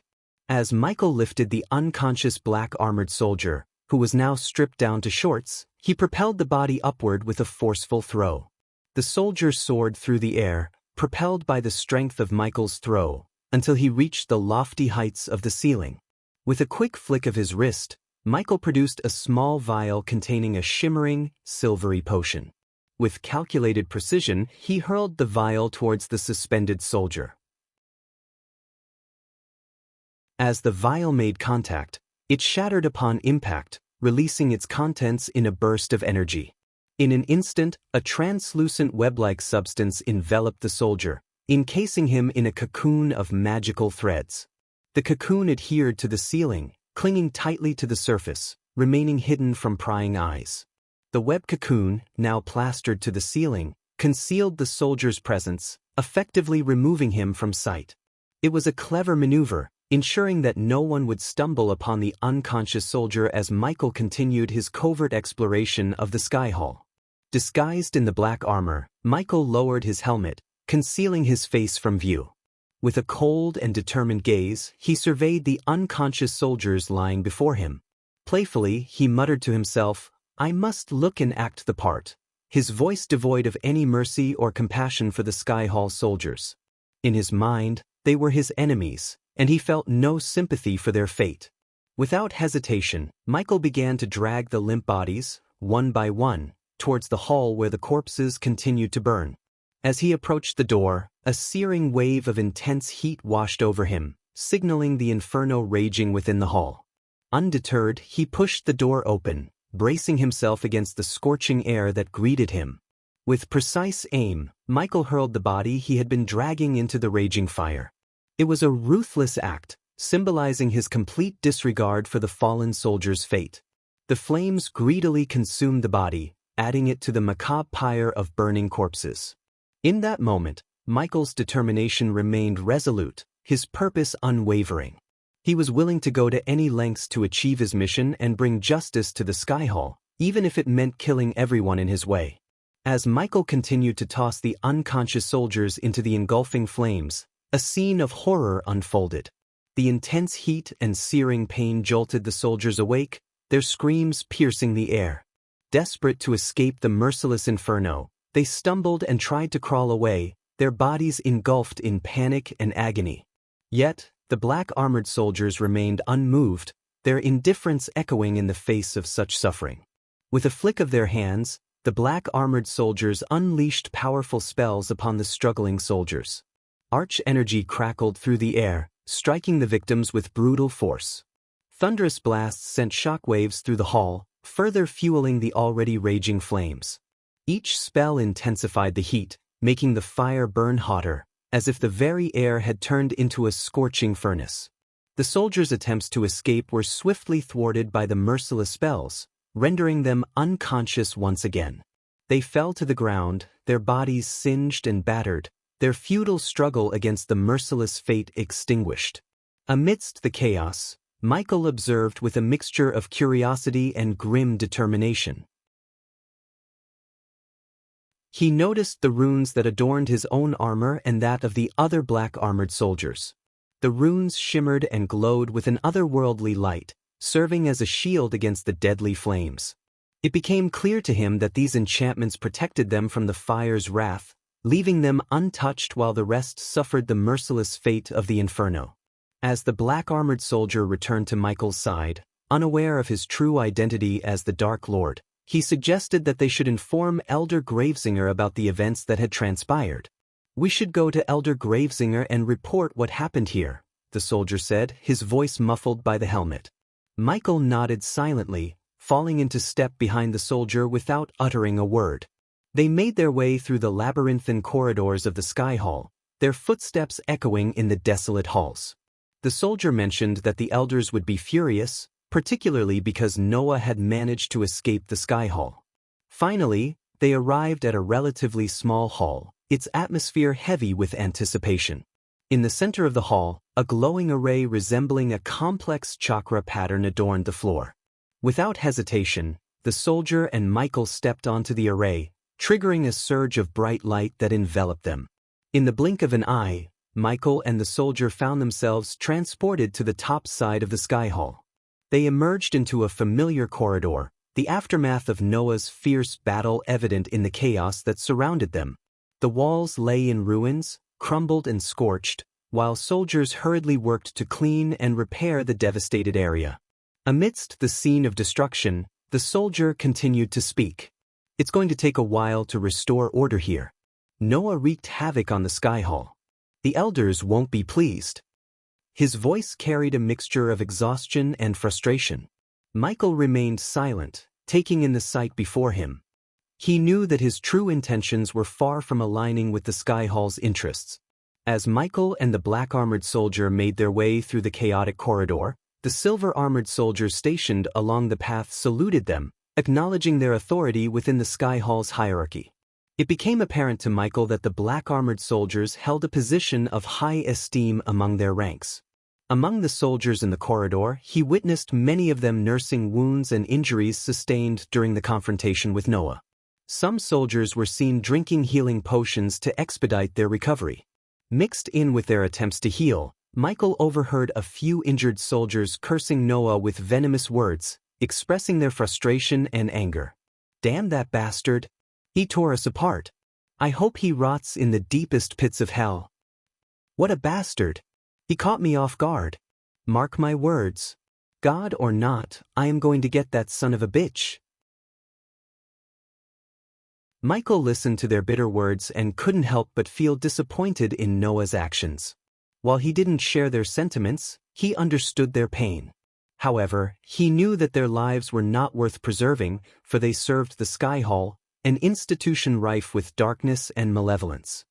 As Michael lifted the unconscious black-armored soldier, who was now stripped down to shorts, he propelled the body upward with a forceful throw. The soldier soared through the air, propelled by the strength of Michael's throw, until he reached the lofty heights of the ceiling. With a quick flick of his wrist, Michael produced a small vial containing a shimmering, silvery potion. With calculated precision, he hurled the vial towards the suspended soldier. As the vial made contact, it shattered upon impact, releasing its contents in a burst of energy. In an instant, a translucent web-like substance enveloped the soldier, encasing him in a cocoon of magical threads. The cocoon adhered to the ceiling, clinging tightly to the surface, remaining hidden from prying eyes. The web cocoon, now plastered to the ceiling, concealed the soldier's presence, effectively removing him from sight. It was a clever maneuver, ensuring that no one would stumble upon the unconscious soldier as Michael continued his covert exploration of the Sky Hall. Disguised in the black armor, Michael lowered his helmet, concealing his face from view. With a cold and determined gaze, he surveyed the unconscious soldiers lying before him. Playfully, he muttered to himself, "I must look and act the part," his voice devoid of any mercy or compassion for the Sky Hall soldiers. In his mind, they were his enemies, and he felt no sympathy for their fate. Without hesitation, Michael began to drag the limp bodies, one by one, towards the hall where the corpses continued to burn. As he approached the door, a searing wave of intense heat washed over him, signaling the inferno raging within the hall. Undeterred, he pushed the door open, bracing himself against the scorching air that greeted him. With precise aim, Michael hurled the body he had been dragging into the raging fire. It was a ruthless act, symbolizing his complete disregard for the fallen soldier's fate. The flames greedily consumed the body, adding it to the macabre pyre of burning corpses. In that moment, Michael's determination remained resolute, his purpose unwavering. He was willing to go to any lengths to achieve his mission and bring justice to the Sky Hall, even if it meant killing everyone in his way. As Michael continued to toss the unconscious soldiers into the engulfing flames, a scene of horror unfolded. The intense heat and searing pain jolted the soldiers awake, their screams piercing the air. Desperate to escape the merciless inferno, they stumbled and tried to crawl away, their bodies engulfed in panic and agony. Yet, the black-armored soldiers remained unmoved, their indifference echoing in the face of such suffering. With a flick of their hands, the black-armored soldiers unleashed powerful spells upon the struggling soldiers. Arch energy crackled through the air, striking the victims with brutal force. Thunderous blasts sent shockwaves through the hall, further fueling the already raging flames. Each spell intensified the heat, making the fire burn hotter, as if the very air had turned into a scorching furnace. The soldiers' attempts to escape were swiftly thwarted by the merciless spells, rendering them unconscious once again. They fell to the ground, their bodies singed and battered, their futile struggle against the merciless fate extinguished. Amidst the chaos, Michael observed with a mixture of curiosity and grim determination. He noticed the runes that adorned his own armor and that of the other black-armored soldiers. The runes shimmered and glowed with an otherworldly light, serving as a shield against the deadly flames. It became clear to him that these enchantments protected them from the fire's wrath, leaving them untouched while the rest suffered the merciless fate of the inferno. As the black-armored soldier returned to Michael's side, unaware of his true identity as the Dark Lord, he suggested that they should inform Elder Gravesinger about the events that had transpired. "We should go to Elder Gravesinger and report what happened here," the soldier said, his voice muffled by the helmet. Michael nodded silently, falling into step behind the soldier without uttering a word. They made their way through the labyrinthine corridors of the Sky Hall, their footsteps echoing in the desolate halls. The soldier mentioned that the elders would be furious, particularly because Noah had managed to escape the Sky Hall. Finally, they arrived at a relatively small hall, its atmosphere heavy with anticipation. In the center of the hall, a glowing array resembling a complex chakra pattern adorned the floor. Without hesitation, the soldier and Michael stepped onto the array, triggering a surge of bright light that enveloped them. In the blink of an eye, Michael and the soldier found themselves transported to the top side of the Sky Hall. They emerged into a familiar corridor, the aftermath of Noah's fierce battle evident in the chaos that surrounded them. The walls lay in ruins, crumbled and scorched, while soldiers hurriedly worked to clean and repair the devastated area. Amidst the scene of destruction, the soldier continued to speak. "It's going to take a while to restore order here. Noah wreaked havoc on the Sky Hall. The elders won't be pleased." His voice carried a mixture of exhaustion and frustration. Michael remained silent, taking in the sight before him. He knew that his true intentions were far from aligning with the Sky Hall's interests. As Michael and the black-armored soldier made their way through the chaotic corridor, the silver-armored soldiers stationed along the path saluted them, acknowledging their authority within the Sky Hall's hierarchy. It became apparent to Michael that the black-armored soldiers held a position of high esteem among their ranks. Among the soldiers in the corridor, he witnessed many of them nursing wounds and injuries sustained during the confrontation with Noah. Some soldiers were seen drinking healing potions to expedite their recovery. Mixed in with their attempts to heal, Michael overheard a few injured soldiers cursing Noah with venomous words, expressing their frustration and anger. "Damn that bastard! He tore us apart. I hope he rots in the deepest pits of hell. What a bastard! He caught me off guard. Mark my words. God or not, I am going to get that son of a bitch." Michael listened to their bitter words and couldn't help but feel disappointed in Noah's actions. While he didn't share their sentiments, he understood their pain. However, he knew that their lives were not worth preserving, for they served the Sky Hall, an institution rife with darkness and malevolence.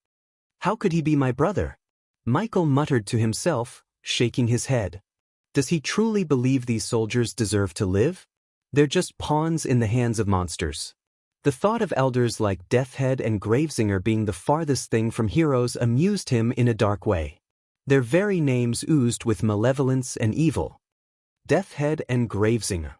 "How could he be my brother?" Michael muttered to himself, shaking his head. Does he truly believe these soldiers deserve to live? They're just pawns in the hands of monsters. The thought of elders like Deathhead and Gravesinger being the farthest thing from heroes amused him in a dark way. Their very names oozed with malevolence and evil. Deathhead and Gravesinger.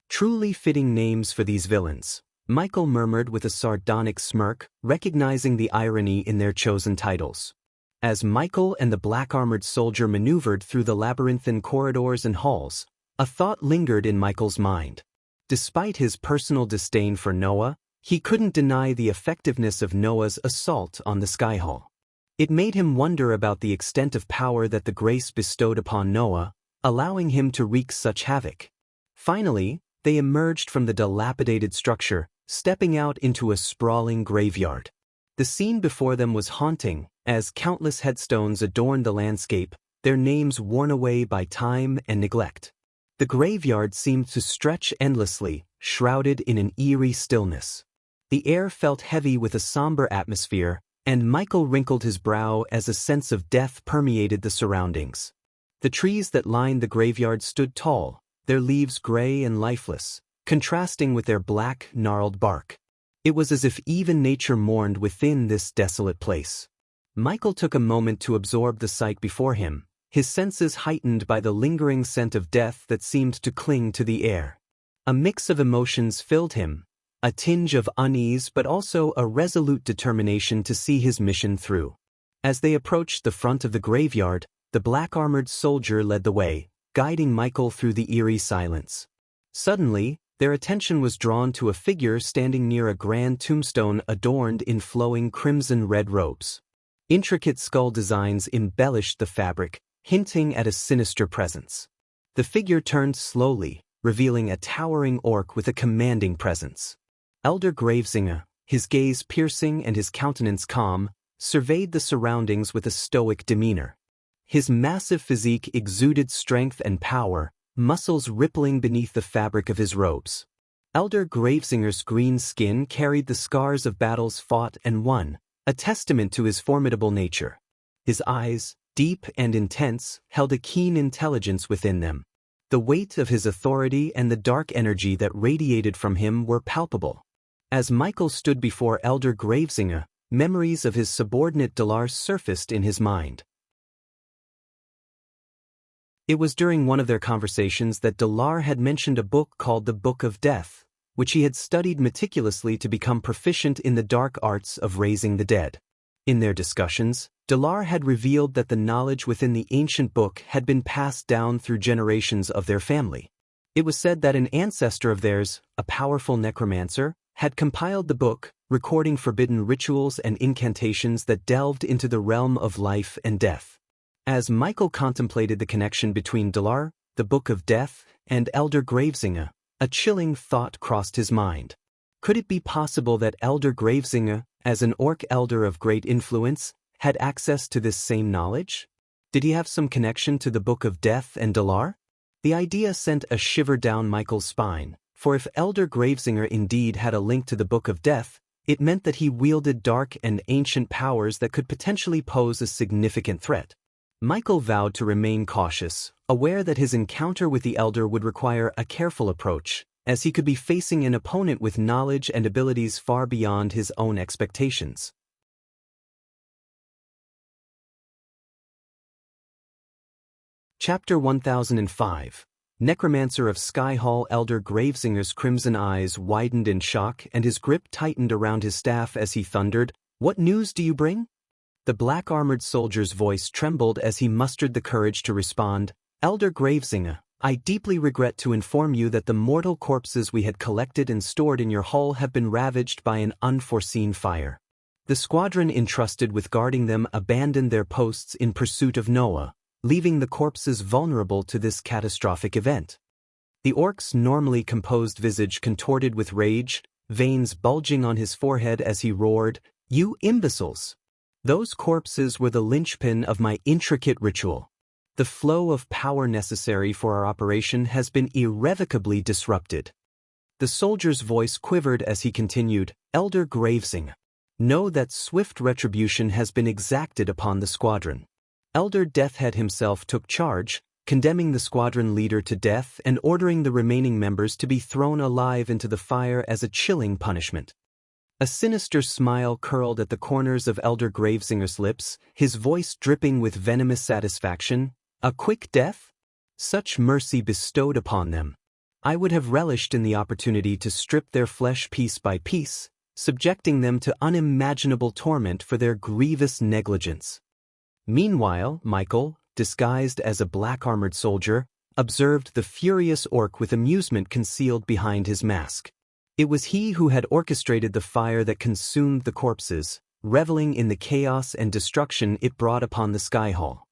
Truly fitting names for these villains, Michael murmured with a sardonic smirk, recognizing the irony in their chosen titles. As Michael and the black-armored soldier maneuvered through the labyrinthine corridors and halls, a thought lingered in Michael's mind. Despite his personal disdain for Noah, he couldn't deny the effectiveness of Noah's assault on the Sky Hall. It made him wonder about the extent of power that the grace bestowed upon Noah, allowing him to wreak such havoc. Finally, they emerged from the dilapidated structure, stepping out into a sprawling graveyard. The scene before them was haunting, as countless headstones adorned the landscape, their names worn away by time and neglect. The graveyard seemed to stretch endlessly, shrouded in an eerie stillness. The air felt heavy with a somber atmosphere, and Michael wrinkled his brow as a sense of death permeated the surroundings. The trees that lined the graveyard stood tall, their leaves gray and lifeless, contrasting with their black, gnarled bark. It was as if even nature mourned within this desolate place. Michael took a moment to absorb the sight before him, his senses heightened by the lingering scent of death that seemed to cling to the air. A mix of emotions filled him, a tinge of unease but also a resolute determination to see his mission through. As they approached the front of the graveyard, the black-armored soldier led the way, guiding Michael through the eerie silence. Suddenly, their attention was drawn to a figure standing near a grand tombstone adorned in flowing crimson-red robes. Intricate skull designs embellished the fabric, hinting at a sinister presence. The figure turned slowly, revealing a towering orc with a commanding presence. Elder Gravesinger, his gaze piercing and his countenance calm, surveyed the surroundings with a stoic demeanor. His massive physique exuded strength and power, muscles rippling beneath the fabric of his robes. Elder Gravesinger's green skin carried the scars of battles fought and won, a testament to his formidable nature. His eyes, deep and intense, held a keen intelligence within them. The weight of his authority and the dark energy that radiated from him were palpable. As Michael stood before Elder Gravesinger, memories of his subordinate Dalar surfaced in his mind. It was during one of their conversations that Dalar had mentioned a book called the Book of Death, which he had studied meticulously to become proficient in the dark arts of raising the dead. In their discussions, Dalar had revealed that the knowledge within the ancient book had been passed down through generations of their family. It was said that an ancestor of theirs, a powerful necromancer, had compiled the book, recording forbidden rituals and incantations that delved into the realm of life and death. As Michael contemplated the connection between Dalar, the Book of Death, and Elder Gravesinger, a chilling thought crossed his mind. Could it be possible that Elder Gravesinger, as an orc elder of great influence, had access to this same knowledge? Did he have some connection to the Book of Death and Dalar? The idea sent a shiver down Michael's spine, for if Elder Gravesinger indeed had a link to the Book of Death, it meant that he wielded dark and ancient powers that could potentially pose a significant threat. Michael vowed to remain cautious, aware that his encounter with the Elder would require a careful approach, as he could be facing an opponent with knowledge and abilities far beyond his own expectations. Chapter 1005. Necromancer of Skyhall. Elder Gravesinger's crimson eyes widened in shock and his grip tightened around his staff as he thundered, "What news do you bring?" The black-armored soldier's voice trembled as he mustered the courage to respond, "Elder Gravesinger, I deeply regret to inform you that the mortal corpses we had collected and stored in your hull have been ravaged by an unforeseen fire. The squadron entrusted with guarding them abandoned their posts in pursuit of Noah, leaving the corpses vulnerable to this catastrophic event." The orc's normally composed visage contorted with rage, veins bulging on his forehead as he roared, "You imbeciles! Those corpses were the linchpin of my intricate ritual. The flow of power necessary for our operation has been irrevocably disrupted." The soldier's voice quivered as he continued, "Elder Gravesinger, know that swift retribution has been exacted upon the squadron." Elder Deathhead himself took charge, condemning the squadron leader to death and ordering the remaining members to be thrown alive into the fire as a chilling punishment. A sinister smile curled at the corners of Elder Gravesinger's lips, his voice dripping with venomous satisfaction. "A quick death? Such mercy bestowed upon them. I would have relished in the opportunity to strip their flesh piece by piece, subjecting them to unimaginable torment for their grievous negligence." Meanwhile, Michael, disguised as a black-armored soldier, observed the furious orc with amusement concealed behind his mask. It was he who had orchestrated the fire that consumed the corpses, reveling in the chaos and destruction it brought upon the Skyhall.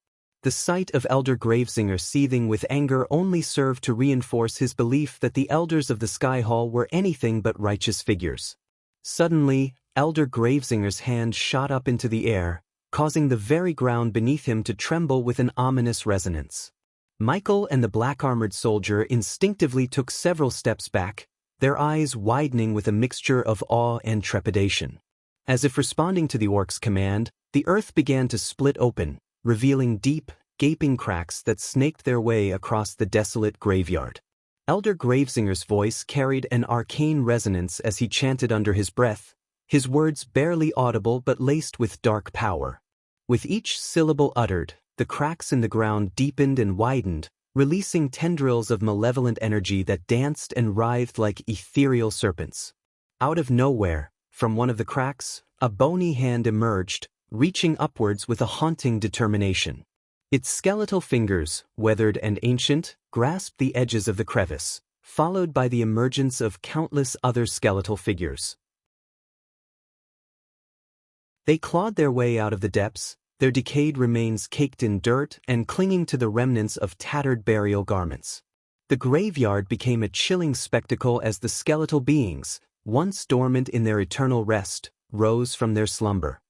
The sight of Elder Gravesinger seething with anger only served to reinforce his belief that the elders of the Skyhall were anything but righteous figures. Suddenly, Elder Gravesinger's hand shot up into the air, causing the very ground beneath him to tremble with an ominous resonance. Michael and the black-armored soldier instinctively took several steps back, their eyes widening with a mixture of awe and trepidation. As if responding to the orc's command, the earth began to split open, revealing deep, gaping cracks that snaked their way across the desolate graveyard. Elder Gravesinger's voice carried an arcane resonance as he chanted under his breath, his words barely audible but laced with dark power. With each syllable uttered, the cracks in the ground deepened and widened, releasing tendrils of malevolent energy that danced and writhed like ethereal serpents. Out of nowhere, from one of the cracks, a bony hand emerged, reaching upwards with a haunting determination. Its skeletal fingers, weathered and ancient, grasped the edges of the crevice, followed by the emergence of countless other skeletal figures. They clawed their way out of the depths, their decayed remains caked in dirt and clinging to the remnants of tattered burial garments. The graveyard became a chilling spectacle as the skeletal beings, once dormant in their eternal rest, rose from their slumber.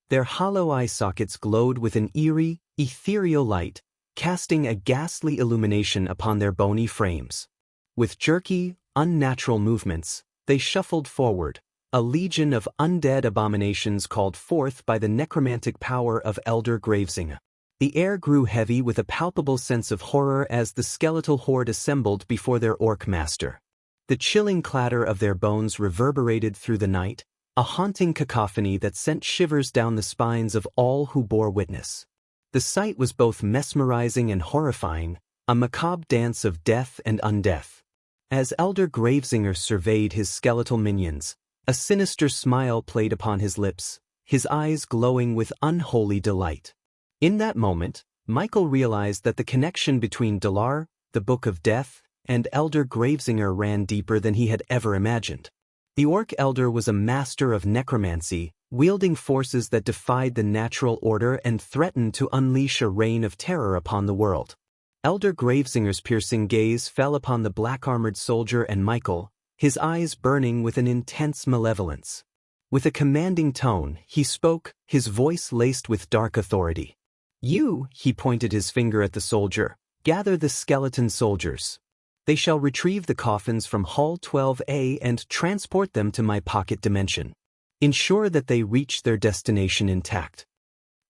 Their hollow eye sockets glowed with an eerie, ethereal light, casting a ghastly illumination upon their bony frames. With jerky, unnatural movements, they shuffled forward, a legion of undead abominations called forth by the necromantic power of Elder Gravesinger. The air grew heavy with a palpable sense of horror as the skeletal horde assembled before their orc master. The chilling clatter of their bones reverberated through the night, a haunting cacophony that sent shivers down the spines of all who bore witness. The sight was both mesmerizing and horrifying, a macabre dance of death and undeath. As Elder Gravesinger surveyed his skeletal minions, a sinister smile played upon his lips, his eyes glowing with unholy delight. In that moment, Michael realized that the connection between Dalar, the Book of Death, and Elder Gravesinger ran deeper than he had ever imagined. The Orc Elder was a master of necromancy, wielding forces that defied the natural order and threatened to unleash a reign of terror upon the world. Elder Gravesinger's piercing gaze fell upon the black-armored soldier and Michael, his eyes burning with an intense malevolence. With a commanding tone, he spoke, his voice laced with dark authority. "You," he pointed his finger at the soldier, "gather the skeleton soldiers. They shall retrieve the coffins from Hall 12A and transport them to my pocket dimension. Ensure that they reach their destination intact."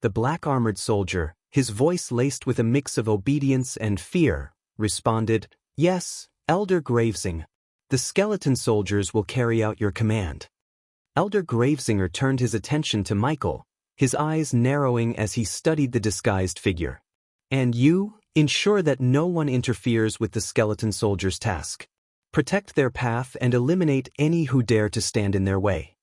The black-armored soldier, his voice laced with a mix of obedience and fear, responded, "Yes, Elder Gravesinger. The skeleton soldiers will carry out your command." Elder Gravesinger turned his attention to Michael, his eyes narrowing as he studied the disguised figure. "And you, ensure that no one interferes with the skeleton soldiers' task. Protect their path and eliminate any who dare to stand in their way."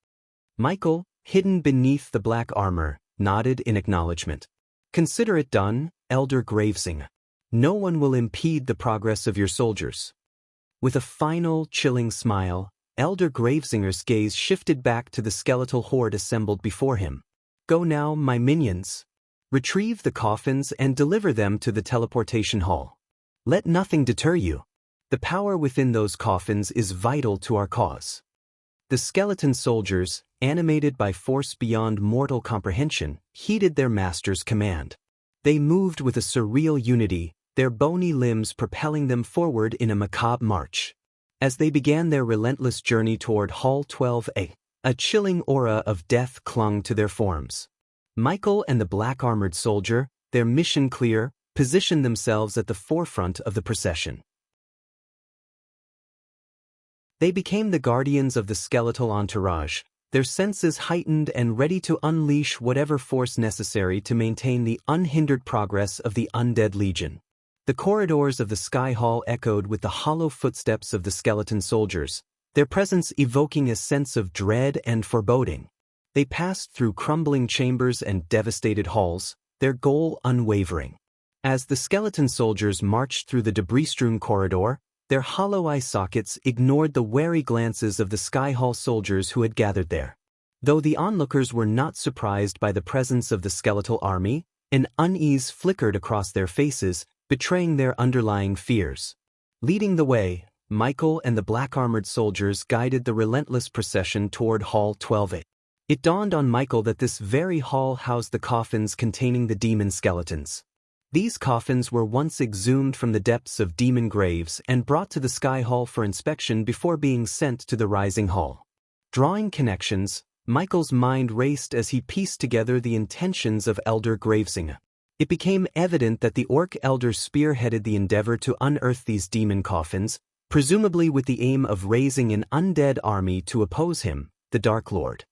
Michael, hidden beneath the black armor, nodded in acknowledgement. "Consider it done, Elder Gravesinger. No one will impede the progress of your soldiers." With a final, chilling smile, Elder Gravesinger's gaze shifted back to the skeletal horde assembled before him. "Go now, my minions. Retrieve the coffins and deliver them to the teleportation hall. Let nothing deter you. The power within those coffins is vital to our cause." The skeleton soldiers, animated by force beyond mortal comprehension, heeded their master's command. They moved with a surreal unity, their bony limbs propelling them forward in a macabre march. As they began their relentless journey toward Hall 12A, a chilling aura of death clung to their forms. Michael and the black-armored soldier, their mission clear, positioned themselves at the forefront of the procession. They became the guardians of the skeletal entourage, their senses heightened and ready to unleash whatever force necessary to maintain the unhindered progress of the undead legion. The corridors of the Sky Hall echoed with the hollow footsteps of the skeleton soldiers, their presence evoking a sense of dread and foreboding. They passed through crumbling chambers and devastated halls, their goal unwavering. As the skeleton soldiers marched through the debris-strewn corridor, their hollow eye sockets ignored the wary glances of the Sky Hall soldiers who had gathered there. Though the onlookers were not surprised by the presence of the skeletal army, an unease flickered across their faces, betraying their underlying fears. Leading the way, Michael and the black-armored soldiers guided the relentless procession toward Hall 12A. It dawned on Michael that this very hall housed the coffins containing the demon skeletons. These coffins were once exhumed from the depths of demon graves and brought to the Sky Hall for inspection before being sent to the Rising Hall. Drawing connections, Michael's mind raced as he pieced together the intentions of Elder Gravesinger. It became evident that the orc elder spearheaded the endeavor to unearth these demon coffins, presumably with the aim of raising an undead army to oppose him, the Dark Lord.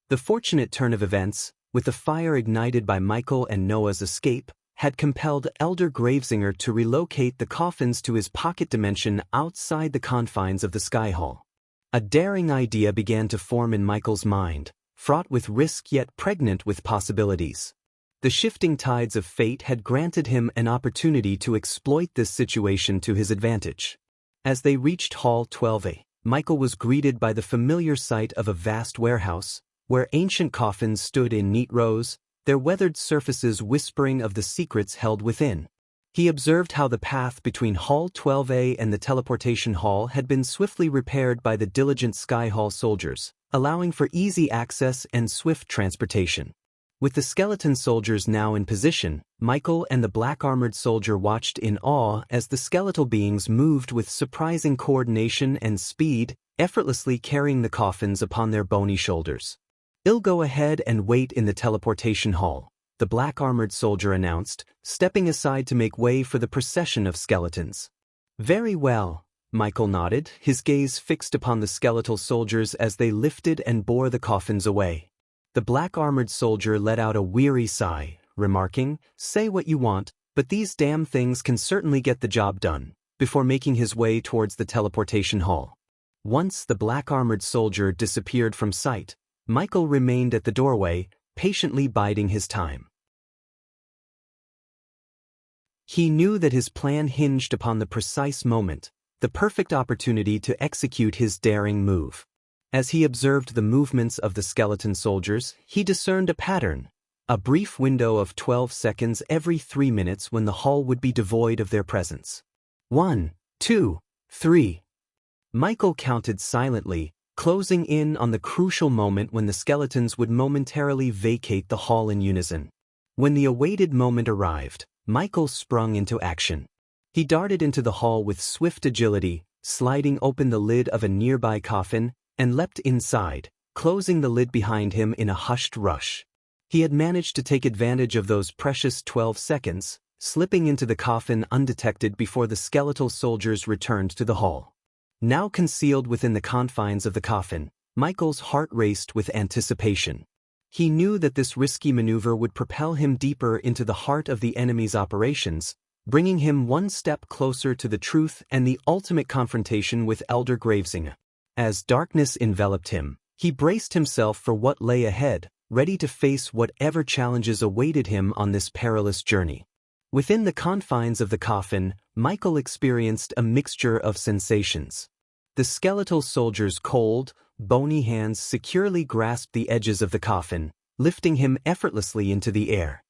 The fortunate turn of events, with the fire ignited by Michael and Noah's escape, had compelled Elder Gravesinger to relocate the coffins to his pocket dimension outside the confines of the Sky Hall. A daring idea began to form in Michael's mind, fraught with risk yet pregnant with possibilities. The shifting tides of fate had granted him an opportunity to exploit this situation to his advantage. As they reached Hall 12A, Michael was greeted by the familiar sight of a vast warehouse, where ancient coffins stood in neat rows, their weathered surfaces whispering of the secrets held within. He observed how the path between Hall 12A and the teleportation hall had been swiftly repaired by the diligent Sky Hall soldiers, allowing for easy access and swift transportation. With the skeleton soldiers now in position, Michael and the black-armored soldier watched in awe as the skeletal beings moved with surprising coordination and speed, effortlessly carrying the coffins upon their bony shoulders. "I'll go ahead and wait in the teleportation hall," the black-armored soldier announced, stepping aside to make way for the procession of skeletons. "Very well," Michael nodded, his gaze fixed upon the skeletal soldiers as they lifted and bore the coffins away. The black-armored soldier let out a weary sigh, remarking, "Say what you want, but these damn things can certainly get the job done," before making his way towards the teleportation hall. Once the black-armored soldier disappeared from sight, Michael remained at the doorway, patiently biding his time. He knew that his plan hinged upon the precise moment, the perfect opportunity to execute his daring move. As he observed the movements of the skeleton soldiers, he discerned a pattern, a brief window of 12 seconds every 3 minutes when the hall would be devoid of their presence. 1, 2, 3. Michael counted silently, closing in on the crucial moment when the skeletons would momentarily vacate the hall in unison. When the awaited moment arrived, Michael sprung into action. He darted into the hall with swift agility, sliding open the lid of a nearby coffin, and leapt inside, closing the lid behind him in a hushed rush. He had managed to take advantage of those precious 12 seconds, slipping into the coffin undetected before the skeletal soldiers returned to the hall. Now concealed within the confines of the coffin, Michael's heart raced with anticipation. He knew that this risky maneuver would propel him deeper into the heart of the enemy's operations, bringing him one step closer to the truth and the ultimate confrontation with Elder Gravesinger. As darkness enveloped him, he braced himself for what lay ahead, ready to face whatever challenges awaited him on this perilous journey. Within the confines of the coffin, Michael experienced a mixture of sensations. The skeletal soldier's cold, bony hands securely grasped the edges of the coffin, lifting him effortlessly into the air.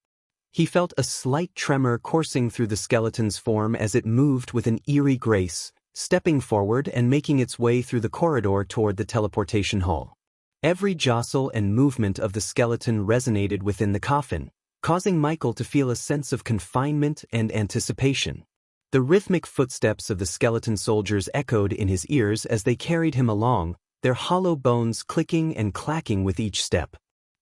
He felt a slight tremor coursing through the skeleton's form as it moved with an eerie grace, stepping forward and making its way through the corridor toward the teleportation hall. Every jostle and movement of the skeleton resonated within the coffin, causing Michael to feel a sense of confinement and anticipation. The rhythmic footsteps of the skeleton soldiers echoed in his ears as they carried him along, their hollow bones clicking and clacking with each step.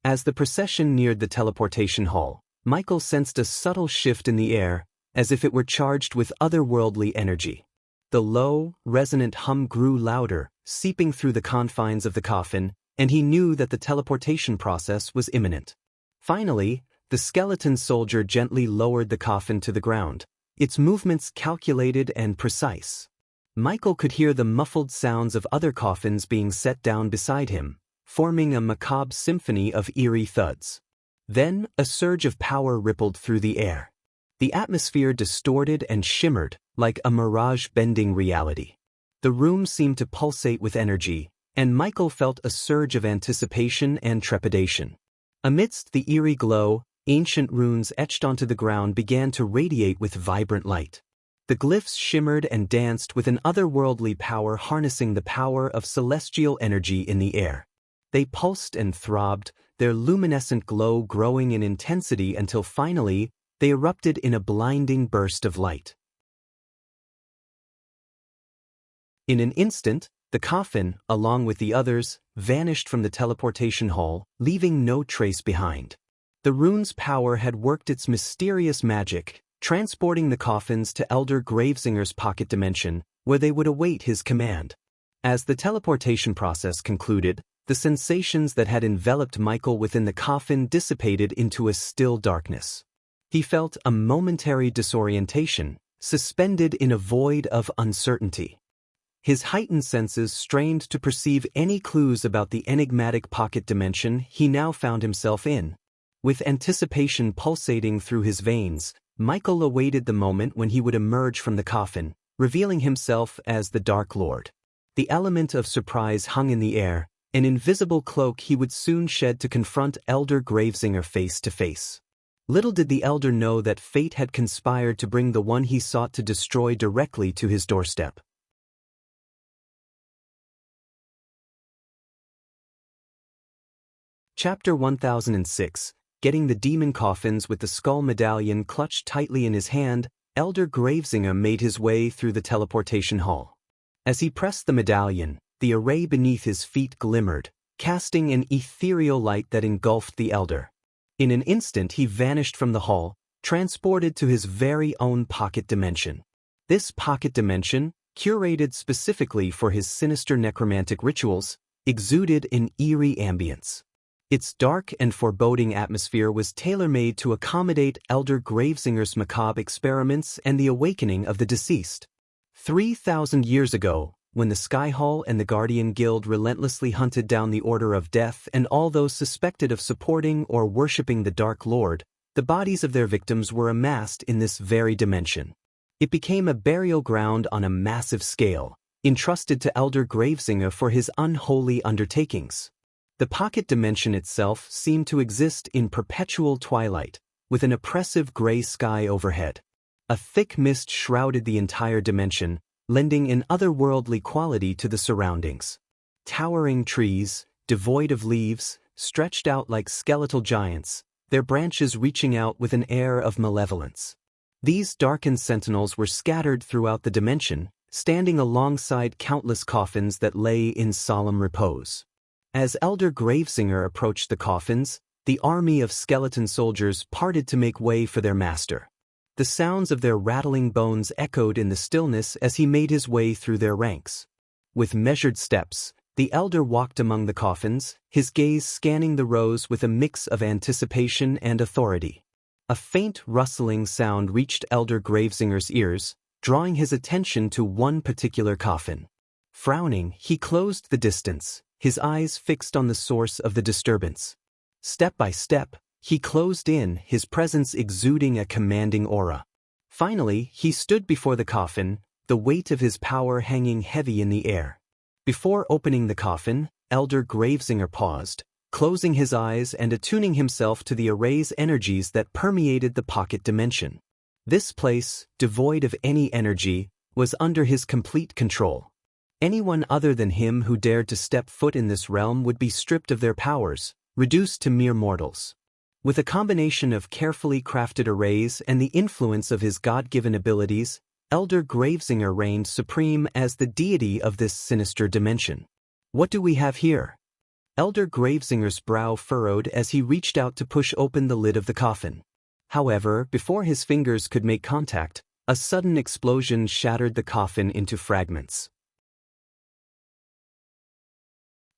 As the procession neared the teleportation hall, Michael sensed a subtle shift in the air, as if it were charged with otherworldly energy. The low, resonant hum grew louder, seeping through the confines of the coffin, and he knew that the teleportation process was imminent. Finally, the skeleton soldier gently lowered the coffin to the ground, its movements calculated and precise. Michael could hear the muffled sounds of other coffins being set down beside him, forming a macabre symphony of eerie thuds. Then, a surge of power rippled through the air. The atmosphere distorted and shimmered, like a mirage bending reality. The room seemed to pulsate with energy, and Michael felt a surge of anticipation and trepidation. Amidst the eerie glow, ancient runes etched onto the ground began to radiate with vibrant light. The glyphs shimmered and danced with an otherworldly power, harnessing the power of celestial energy in the air. They pulsed and throbbed, their luminescent glow growing in intensity until finally, they erupted in a blinding burst of light. In an instant, the coffin, along with the others, vanished from the teleportation hall, leaving no trace behind. The rune's power had worked its mysterious magic, transporting the coffins to Elder Gravesinger's pocket dimension, where they would await his command. As the teleportation process concluded, the sensations that had enveloped Michael within the coffin dissipated into a still darkness. He felt a momentary disorientation, suspended in a void of uncertainty. His heightened senses strained to perceive any clues about the enigmatic pocket dimension he now found himself in. With anticipation pulsating through his veins, Michael awaited the moment when he would emerge from the coffin, revealing himself as the Dark Lord. The element of surprise hung in the air, an invisible cloak he would soon shed to confront Elder Gravesinger face to face. Little did the Elder know that fate had conspired to bring the one he sought to destroy directly to his doorstep. Chapter 1006. Getting the demon coffins with the skull medallion clutched tightly in his hand, Elder Gravesinger made his way through the teleportation hall. As he pressed the medallion, the array beneath his feet glimmered, casting an ethereal light that engulfed the Elder. In an instant he vanished from the hall, transported to his very own pocket dimension. This pocket dimension, curated specifically for his sinister necromantic rituals, exuded an eerie ambience. Its dark and foreboding atmosphere was tailor-made to accommodate Elder Gravesinger's macabre experiments and the awakening of the deceased. 3,000 years ago, when the Sky Hall and the Guardian Guild relentlessly hunted down the Order of Death and all those suspected of supporting or worshipping the Dark Lord, the bodies of their victims were amassed in this very dimension. It became a burial ground on a massive scale, entrusted to Elder Gravesinger for his unholy undertakings. The pocket dimension itself seemed to exist in perpetual twilight, with an oppressive gray sky overhead. A thick mist shrouded the entire dimension, lending an otherworldly quality to the surroundings. Towering trees, devoid of leaves, stretched out like skeletal giants, their branches reaching out with an air of malevolence. These darkened sentinels were scattered throughout the dimension, standing alongside countless coffins that lay in solemn repose. As Elder Gravesinger approached the coffins, the army of skeleton soldiers parted to make way for their master. The sounds of their rattling bones echoed in the stillness as he made his way through their ranks. With measured steps, the Elder walked among the coffins, his gaze scanning the rows with a mix of anticipation and authority. A faint rustling sound reached Elder Gravesinger's ears, drawing his attention to one particular coffin. Frowning, he closed the distance, his eyes fixed on the source of the disturbance. Step by step, he closed in, his presence exuding a commanding aura. Finally, he stood before the coffin, the weight of his power hanging heavy in the air. Before opening the coffin, Elder Gravesinger paused, closing his eyes and attuning himself to the array's energies that permeated the pocket dimension. This place, devoid of any energy, was under his complete control. Anyone other than him who dared to step foot in this realm would be stripped of their powers, reduced to mere mortals. With a combination of carefully crafted arrays and the influence of his God-given abilities, Elder Gravesinger reigned supreme as the deity of this sinister dimension. What do we have here? Elder Gravesinger's brow furrowed as he reached out to push open the lid of the coffin. However, before his fingers could make contact, a sudden explosion shattered the coffin into fragments.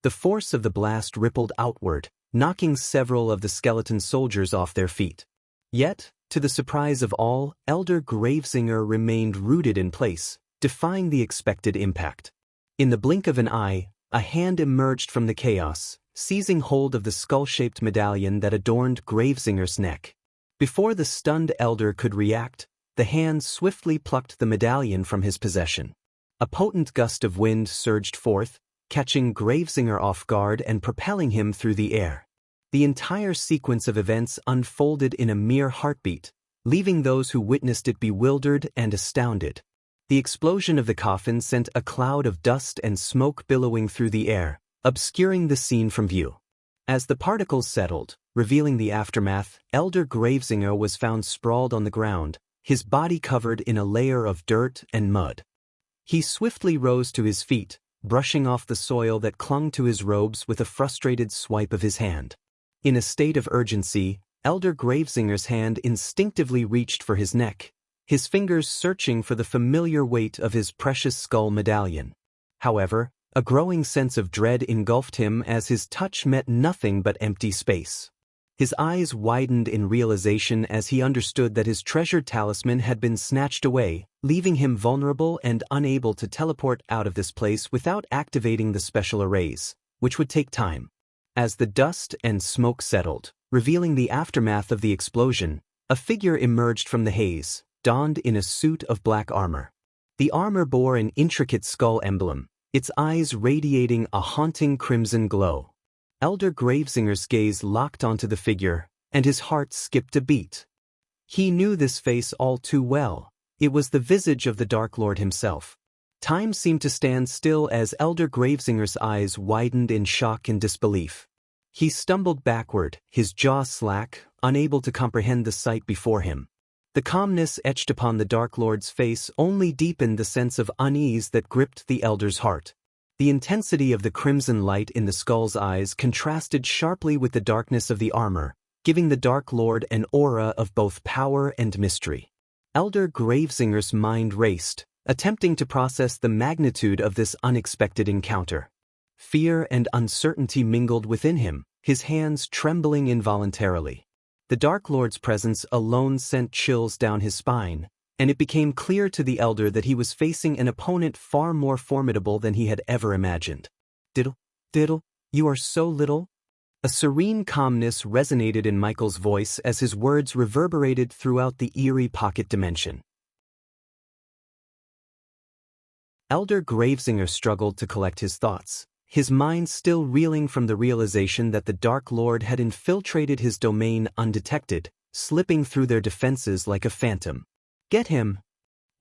The force of the blast rippled outward, knocking several of the skeleton soldiers off their feet. Yet, to the surprise of all, Elder Gravesinger remained rooted in place, defying the expected impact. In the blink of an eye, a hand emerged from the chaos, seizing hold of the skull-shaped medallion that adorned Gravesinger's neck. Before the stunned Elder could react, the hand swiftly plucked the medallion from his possession. A potent gust of wind surged forth, catching Gravesinger off guard and propelling him through the air. The entire sequence of events unfolded in a mere heartbeat, leaving those who witnessed it bewildered and astounded. The explosion of the coffin sent a cloud of dust and smoke billowing through the air, obscuring the scene from view. As the particles settled, revealing the aftermath, Elder Gravesinger was found sprawled on the ground, his body covered in a layer of dirt and mud. He swiftly rose to his feet, brushing off the soil that clung to his robes with a frustrated swipe of his hand. In a state of urgency, Elder Gravesinger's hand instinctively reached for his neck, his fingers searching for the familiar weight of his precious skull medallion. However, a growing sense of dread engulfed him as his touch met nothing but empty space. His eyes widened in realization as he understood that his treasured talisman had been snatched away, leaving him vulnerable and unable to teleport out of this place without activating the special arrays, which would take time. As the dust and smoke settled, revealing the aftermath of the explosion, a figure emerged from the haze, donned in a suit of black armor. The armor bore an intricate skull emblem, its eyes radiating a haunting crimson glow. Elder Gravesinger's gaze locked onto the figure, and his heart skipped a beat. He knew this face all too well. It was the visage of the Dark Lord himself. Time seemed to stand still as Elder Gravesinger's eyes widened in shock and disbelief. He stumbled backward, his jaw slack, unable to comprehend the sight before him. The calmness etched upon the Dark Lord's face only deepened the sense of unease that gripped the Elder's heart. The intensity of the crimson light in the skull's eyes contrasted sharply with the darkness of the armor, giving the Dark Lord an aura of both power and mystery. Elder Gravesinger's mind raced, attempting to process the magnitude of this unexpected encounter. Fear and uncertainty mingled within him, his hands trembling involuntarily. The Dark Lord's presence alone sent chills down his spine, and it became clear to the Elder that he was facing an opponent far more formidable than he had ever imagined. Diddle, you are so little? A serene calmness resonated in Michael's voice as his words reverberated throughout the eerie pocket dimension. Elder Gravesinger struggled to collect his thoughts, his mind still reeling from the realization that the Dark Lord had infiltrated his domain undetected, slipping through their defenses like a phantom. Get him!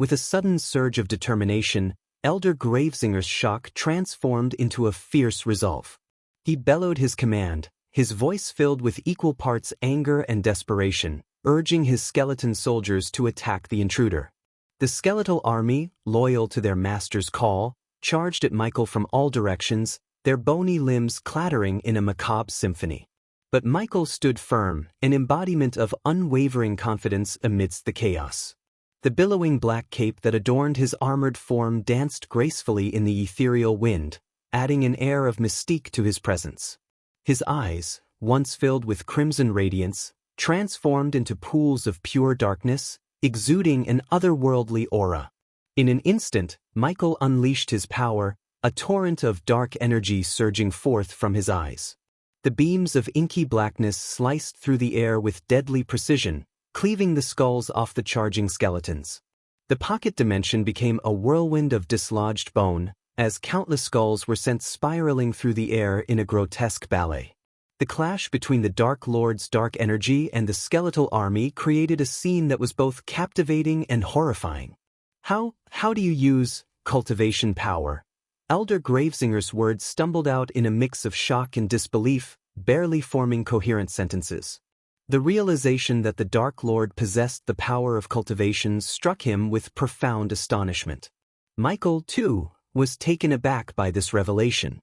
With a sudden surge of determination, Elder Gravesinger's shock transformed into a fierce resolve. He bellowed his command, his voice filled with equal parts anger and desperation, urging his skeleton soldiers to attack the intruder. The skeletal army, loyal to their master's call, charged at Michael from all directions, their bony limbs clattering in a macabre symphony. But Michael stood firm, an embodiment of unwavering confidence amidst the chaos. The billowing black cape that adorned his armored form danced gracefully in the ethereal wind, adding an air of mystique to his presence. His eyes, once filled with crimson radiance, transformed into pools of pure darkness, exuding an otherworldly aura. In an instant, Michael unleashed his power, a torrent of dark energy surging forth from his eyes. The beams of inky blackness sliced through the air with deadly precision, cleaving the skulls off the charging skeletons. The pocket dimension became a whirlwind of dislodged bone, as countless skulls were sent spiraling through the air in a grotesque ballet. The clash between the Dark Lord's dark energy and the skeletal army created a scene that was both captivating and horrifying. How do you use cultivation power? Elder Gravesinger's words stumbled out in a mix of shock and disbelief, barely forming coherent sentences. The realization that the Dark Lord possessed the power of cultivation struck him with profound astonishment. Michael, too, was taken aback by this revelation.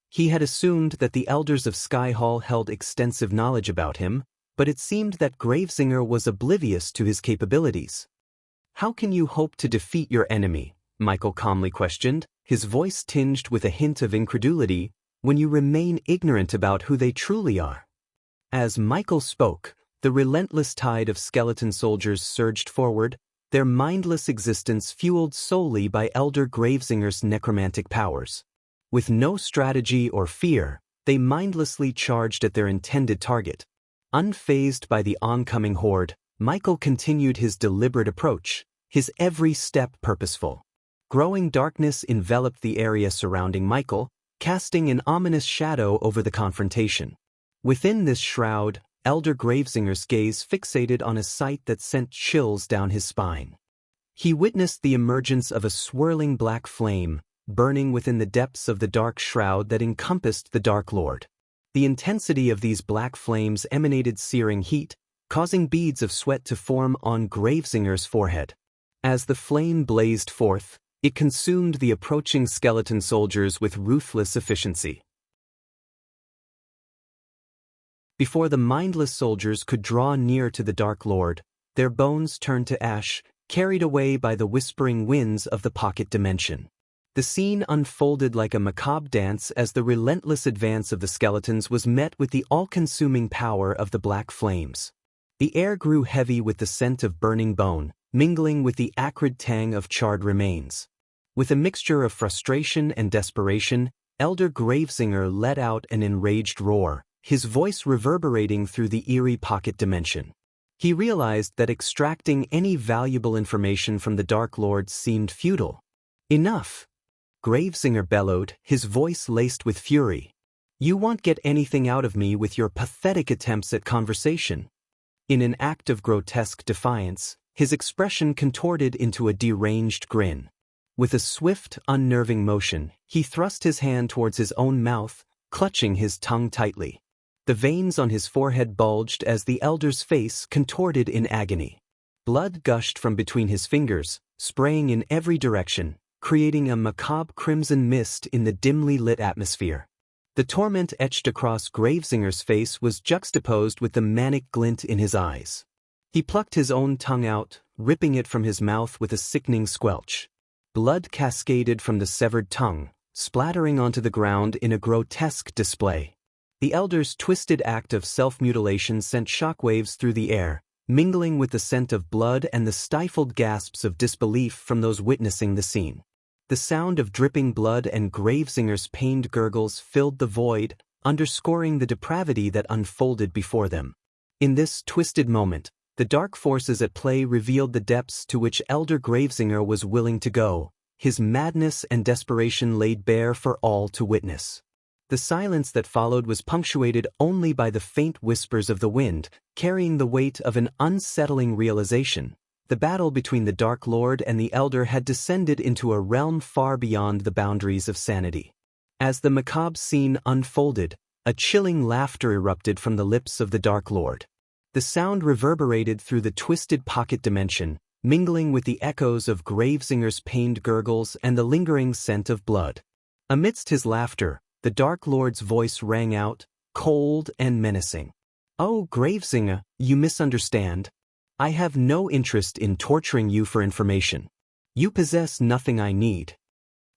He had assumed that the elders of Skyhall held extensive knowledge about him, but it seemed that Gravesinger was oblivious to his capabilities. How can you hope to defeat your enemy? Michael calmly questioned, his voice tinged with a hint of incredulity, when you remain ignorant about who they truly are. As Michael spoke, the relentless tide of skeleton soldiers surged forward, their mindless existence fueled solely by Elder Gravesinger's necromantic powers. With no strategy or fear, they mindlessly charged at their intended target. Unfazed by the oncoming horde, Michael continued his deliberate approach, his every step purposeful. Growing darkness enveloped the area surrounding Michael, casting an ominous shadow over the confrontation. Within this shroud, Elder Gravesinger's gaze fixated on a sight that sent chills down his spine. He witnessed the emergence of a swirling black flame, burning within the depths of the dark shroud that encompassed the Dark Lord. The intensity of these black flames emanated searing heat, causing beads of sweat to form on Gravesinger's forehead. As the flame blazed forth, it consumed the approaching skeleton soldiers with ruthless efficiency. Before the mindless soldiers could draw near to the Dark Lord, their bones turned to ash, carried away by the whispering winds of the pocket dimension. The scene unfolded like a macabre dance as the relentless advance of the skeletons was met with the all-consuming power of the black flames. The air grew heavy with the scent of burning bone, mingling with the acrid tang of charred remains. With a mixture of frustration and desperation, Elder Gravesinger let out an enraged roar, his voice reverberating through the eerie pocket dimension. He realized that extracting any valuable information from the Dark Lord seemed futile. Enough! Gravesinger bellowed, his voice laced with fury. You won't get anything out of me with your pathetic attempts at conversation. In an act of grotesque defiance, his expression contorted into a deranged grin. With a swift, unnerving motion, he thrust his hand towards his own mouth, clutching his tongue tightly. The veins on his forehead bulged as the elder's face contorted in agony. Blood gushed from between his fingers, spraying in every direction, creating a macabre crimson mist in the dimly lit atmosphere. The torment etched across Gravesinger's face was juxtaposed with the manic glint in his eyes. He plucked his own tongue out, ripping it from his mouth with a sickening squelch. Blood cascaded from the severed tongue, splattering onto the ground in a grotesque display. The elder's twisted act of self-mutilation sent shockwaves through the air, mingling with the scent of blood and the stifled gasps of disbelief from those witnessing the scene. The sound of dripping blood and Gravesinger's pained gurgles filled the void, underscoring the depravity that unfolded before them. In this twisted moment, the dark forces at play revealed the depths to which Elder Gravesinger was willing to go, his madness and desperation laid bare for all to witness. The silence that followed was punctuated only by the faint whispers of the wind, carrying the weight of an unsettling realization. The battle between the Dark Lord and the Elder had descended into a realm far beyond the boundaries of sanity. As the macabre scene unfolded, a chilling laughter erupted from the lips of the Dark Lord. The sound reverberated through the twisted pocket dimension, mingling with the echoes of Gravesinger's pained gurgles and the lingering scent of blood. Amidst his laughter, the Dark Lord's voice rang out, cold and menacing. "Oh, Gravesinger, you misunderstand. I have no interest in torturing you for information. You possess nothing I need."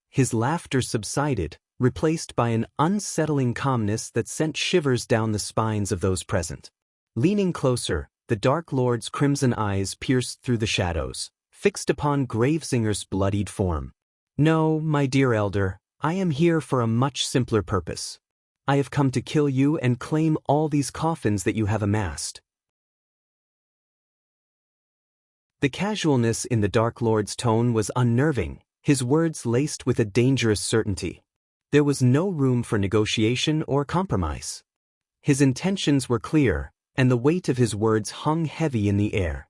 His laughter subsided, replaced by an unsettling calmness that sent shivers down the spines of those present. Leaning closer, the Dark Lord's crimson eyes pierced through the shadows, fixed upon Gravesinger's bloodied form. "No, my dear Elder, I am here for a much simpler purpose. I have come to kill you and claim all these coffins that you have amassed." The casualness in the Dark Lord's tone was unnerving, his words laced with a dangerous certainty. There was no room for negotiation or compromise. His intentions were clear, and the weight of his words hung heavy in the air.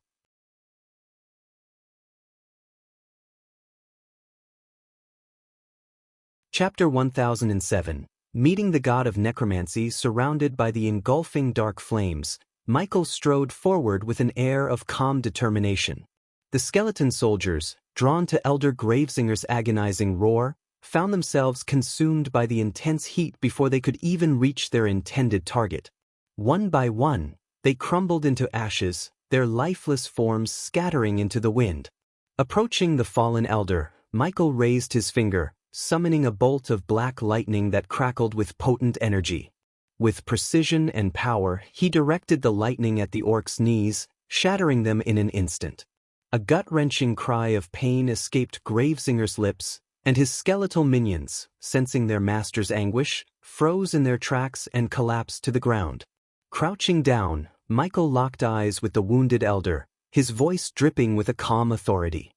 Chapter 1007. Meeting the God of Necromancy surrounded by the engulfing dark flames, Michael strode forward with an air of calm determination. The skeleton soldiers, drawn to Elder Gravesinger's agonizing roar, found themselves consumed by the intense heat before they could even reach their intended target. One by one, they crumbled into ashes, their lifeless forms scattering into the wind. Approaching the fallen elder, Michael raised his finger, summoning a bolt of black lightning that crackled with potent energy. With precision and power, he directed the lightning at the orc's knees, shattering them in an instant. A gut-wrenching cry of pain escaped Gravesinger's lips, and his skeletal minions, sensing their master's anguish, froze in their tracks and collapsed to the ground. Crouching down, Michael locked eyes with the wounded elder, his voice dripping with a calm authority.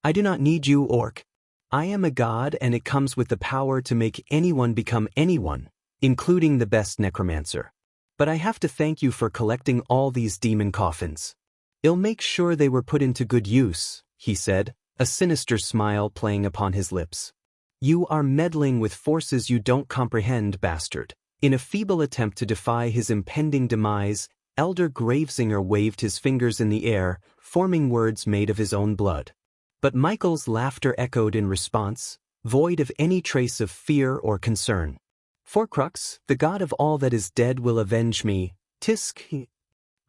"I do not need you, orc. I am a god, and it comes with the power to make anyone become anyone, including the best necromancer. But I have to thank you for collecting all these demon coffins. I'll make sure they were put into good use," he said, a sinister smile playing upon his lips. "You are meddling with forces you don't comprehend, bastard." In a feeble attempt to defy his impending demise, Elder Gravesinger waved his fingers in the air, forming words made of his own blood. But Michael's laughter echoed in response, void of any trace of fear or concern. "Forcrux, the god of all that is dead, will avenge me, Tisk,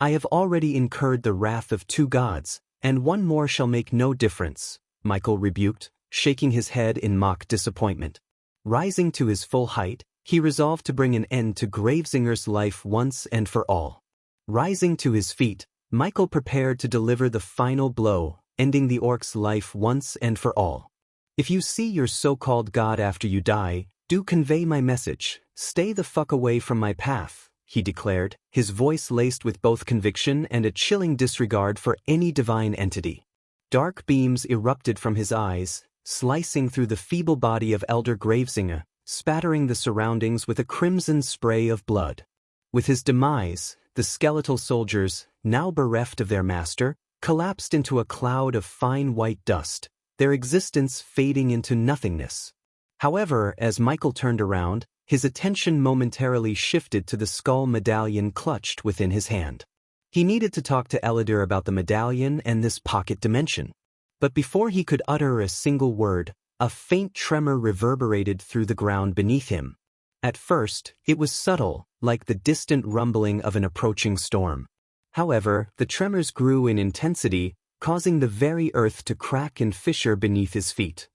I have already incurred the wrath of 2 gods, and one more shall make no difference, Michael rebuked, shaking his head in mock disappointment. Rising to his full height, he resolved to bring an end to Gravesinger's life once and for all. Rising to his feet, Michael prepared to deliver the final blow, ending the orc's life once and for all. If you see your so-called god after you die, do convey my message. Stay the fuck away from my path, he declared, his voice laced with both conviction and a chilling disregard for any divine entity. Dark beams erupted from his eyes, slicing through the feeble body of Elder Gravesinger, spattering the surroundings with a crimson spray of blood. With his demise, the skeletal soldiers, now bereft of their master, collapsed into a cloud of fine white dust, their existence fading into nothingness. However, as Michael turned around, his attention momentarily shifted to the skull medallion clutched within his hand. He needed to talk to Eladir about the medallion and this pocket dimension. But before he could utter a single word, a faint tremor reverberated through the ground beneath him. At first, it was subtle, like the distant rumbling of an approaching storm. However, the tremors grew in intensity, causing the very earth to crack and fissure beneath his feet.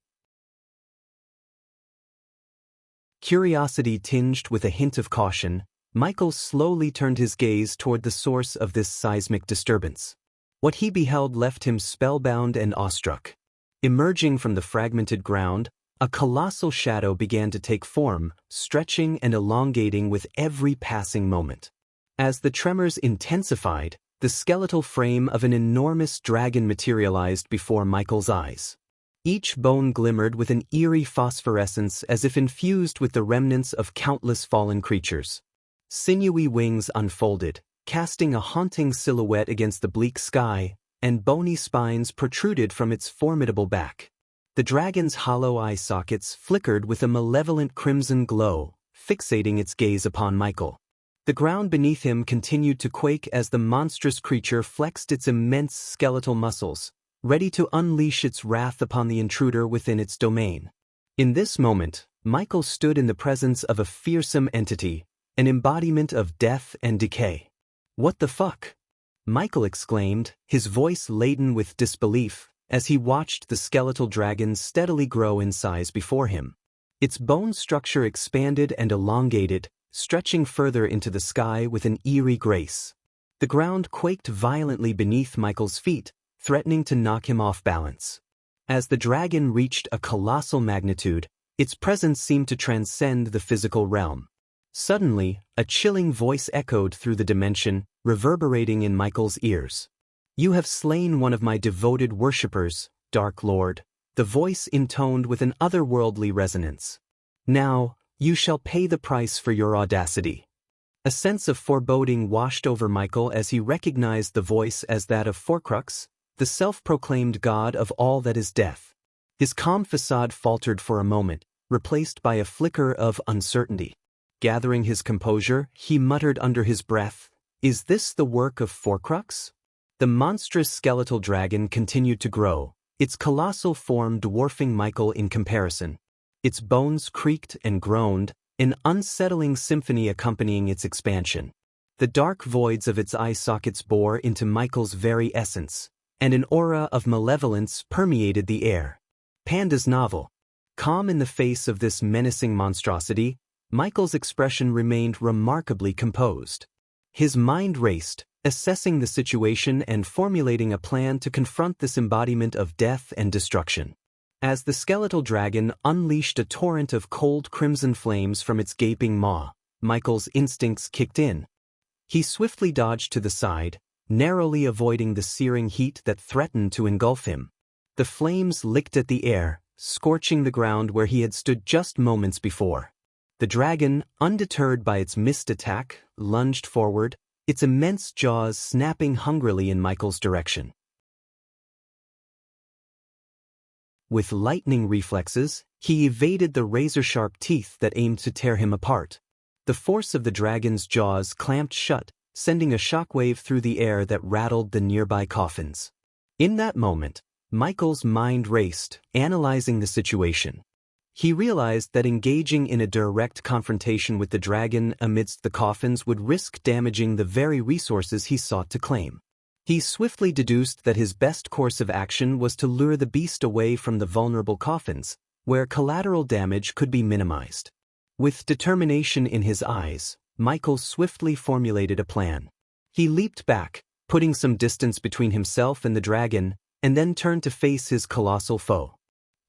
Curiosity tinged with a hint of caution, Michael slowly turned his gaze toward the source of this seismic disturbance. What he beheld left him spellbound and awestruck. Emerging from the fragmented ground, a colossal shadow began to take form, stretching and elongating with every passing moment. As the tremors intensified, the skeletal frame of an enormous dragon materialized before Michael's eyes. Each bone glimmered with an eerie phosphorescence as if infused with the remnants of countless fallen creatures. Sinewy wings unfolded, casting a haunting silhouette against the bleak sky, and bony spines protruded from its formidable back. The dragon's hollow eye sockets flickered with a malevolent crimson glow, fixating its gaze upon Michael. The ground beneath him continued to quake as the monstrous creature flexed its immense skeletal muscles, ready to unleash its wrath upon the intruder within its domain. In this moment, Michael stood in the presence of a fearsome entity, an embodiment of death and decay. "What the fuck?" Michael exclaimed, his voice laden with disbelief, as he watched the skeletal dragon steadily grow in size before him. Its bone structure expanded and elongated, stretching further into the sky with an eerie grace. The ground quaked violently beneath Michael's feet, threatening to knock him off balance. As the dragon reached a colossal magnitude, its presence seemed to transcend the physical realm. Suddenly, a chilling voice echoed through the dimension, reverberating in Michael's ears. "You have slain one of my devoted worshippers, Dark Lord," the voice intoned with an otherworldly resonance. "Now, you shall pay the price for your audacity." A sense of foreboding washed over Michael as he recognized the voice as that of Forcrux, the self-proclaimed god of all that is death. His calm facade faltered for a moment, replaced by a flicker of uncertainty. Gathering his composure, he muttered under his breath, "Is this the work of Forcrux?" The monstrous skeletal dragon continued to grow, its colossal form dwarfing Michael in comparison. Its bones creaked and groaned, an unsettling symphony accompanying its expansion. The dark voids of its eye sockets bore into Michael's very essence, and an aura of malevolence permeated the air. Panda's novel. Calm in the face of this menacing monstrosity, Michael's expression remained remarkably composed. His mind raced, assessing the situation and formulating a plan to confront this embodiment of death and destruction. As the skeletal dragon unleashed a torrent of cold crimson flames from its gaping maw, Michael's instincts kicked in. He swiftly dodged to the side, narrowly avoiding the searing heat that threatened to engulf him. The flames licked at the air, scorching the ground where he had stood just moments before. The dragon, undeterred by its missed attack, lunged forward, its immense jaws snapping hungrily in Michael's direction. With lightning reflexes, he evaded the razor-sharp teeth that aimed to tear him apart. The force of the dragon's jaws clamped shut, sending a shockwave through the air that rattled the nearby coffins. In that moment, Michael's mind raced, analyzing the situation. He realized that engaging in a direct confrontation with the dragon amidst the coffins would risk damaging the very resources he sought to claim. He swiftly deduced that his best course of action was to lure the beast away from the vulnerable coffins, where collateral damage could be minimized. With determination in his eyes, Michael swiftly formulated a plan. He leaped back, putting some distance between himself and the dragon, and then turned to face his colossal foe.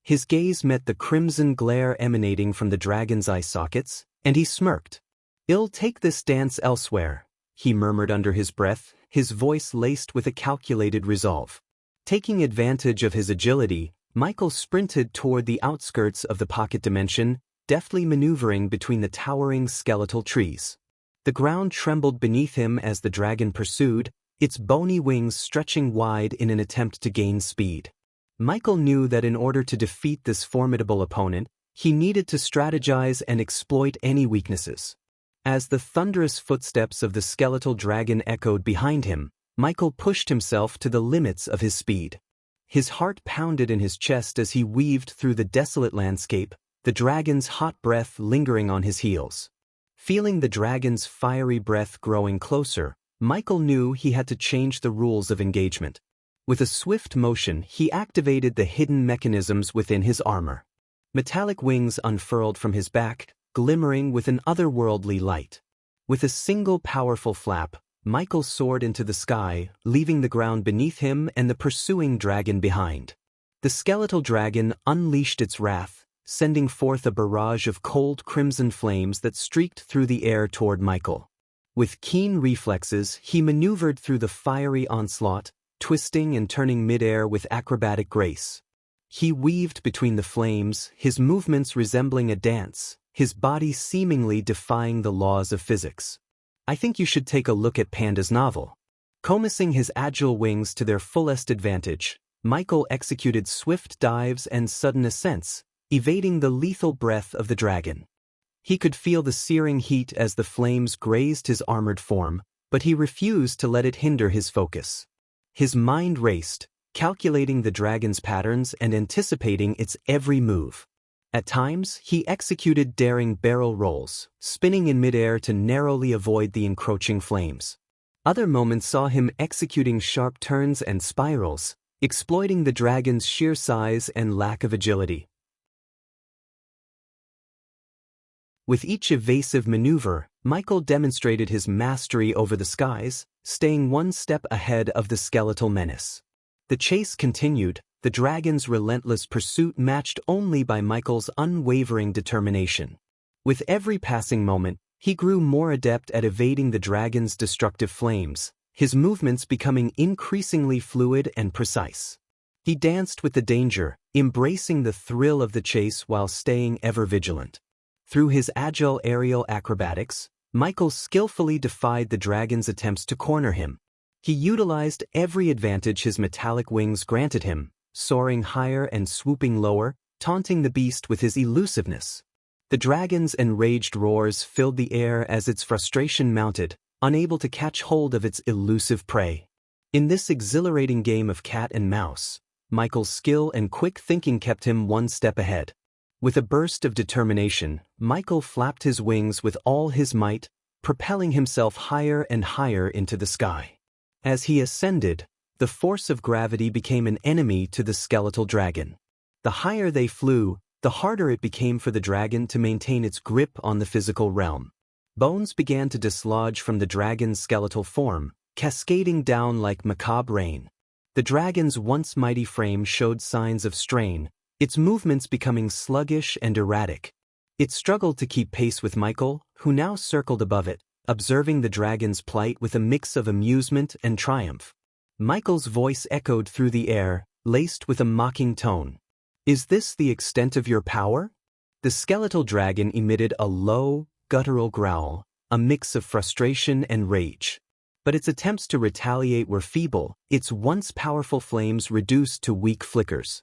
His gaze met the crimson glare emanating from the dragon's eye sockets, and he smirked. "I'll take this dance elsewhere," he murmured under his breath, his voice laced with a calculated resolve. Taking advantage of his agility, Michael sprinted toward the outskirts of the pocket dimension, deftly maneuvering between the towering skeletal trees. The ground trembled beneath him as the dragon pursued, its bony wings stretching wide in an attempt to gain speed. Michael knew that in order to defeat this formidable opponent, he needed to strategize and exploit any weaknesses. As the thunderous footsteps of the skeletal dragon echoed behind him, Michael pushed himself to the limits of his speed. His heart pounded in his chest as he weaved through the desolate landscape, the dragon's hot breath lingering on his heels. Feeling the dragon's fiery breath growing closer, Michael knew he had to change the rules of engagement. With a swift motion, he activated the hidden mechanisms within his armor. Metallic wings unfurled from his back, glimmering with an otherworldly light. With a single powerful flap, Michael soared into the sky, leaving the ground beneath him and the pursuing dragon behind. The skeletal dragon unleashed its wrath, sending forth a barrage of cold crimson flames that streaked through the air toward Michael. With keen reflexes, he maneuvered through the fiery onslaught, twisting and turning midair with acrobatic grace. He weaved between the flames, his movements resembling a dance, his body seemingly defying the laws of physics. "I think you should take a look at Panda's novel." Commissing his agile wings to their fullest advantage, Michael executed swift dives and sudden ascents, evading the lethal breath of the dragon. He could feel the searing heat as the flames grazed his armored form, but he refused to let it hinder his focus. His mind raced, calculating the dragon's patterns and anticipating its every move. At times, he executed daring barrel rolls, spinning in midair to narrowly avoid the encroaching flames. Other moments saw him executing sharp turns and spirals, exploiting the dragon's sheer size and lack of agility. With each evasive maneuver, Michael demonstrated his mastery over the skies, staying one step ahead of the skeletal menace. The chase continued, the dragon's relentless pursuit matched only by Michael's unwavering determination. With every passing moment, he grew more adept at evading the dragon's destructive flames, his movements becoming increasingly fluid and precise. He danced with the danger, embracing the thrill of the chase while staying ever vigilant. Through his agile aerial acrobatics, Michael skillfully defied the dragon's attempts to corner him. He utilized every advantage his metallic wings granted him, soaring higher and swooping lower, taunting the beast with his elusiveness. The dragon's enraged roars filled the air as its frustration mounted, unable to catch hold of its elusive prey. In this exhilarating game of cat and mouse, Michael's skill and quick thinking kept him one step ahead. With a burst of determination, Michael flapped his wings with all his might, propelling himself higher and higher into the sky. As he ascended, the force of gravity became an enemy to the skeletal dragon. The higher they flew, the harder it became for the dragon to maintain its grip on the physical realm. Bones began to dislodge from the dragon's skeletal form, cascading down like macabre rain. The dragon's once mighty frame showed signs of strain, its movements becoming sluggish and erratic. It struggled to keep pace with Michael, who now circled above it, observing the dragon's plight with a mix of amusement and triumph. Michael's voice echoed through the air, laced with a mocking tone. "Is this the extent of your power?" The skeletal dragon emitted a low, guttural growl, a mix of frustration and rage. But its attempts to retaliate were feeble, its once powerful flames reduced to weak flickers.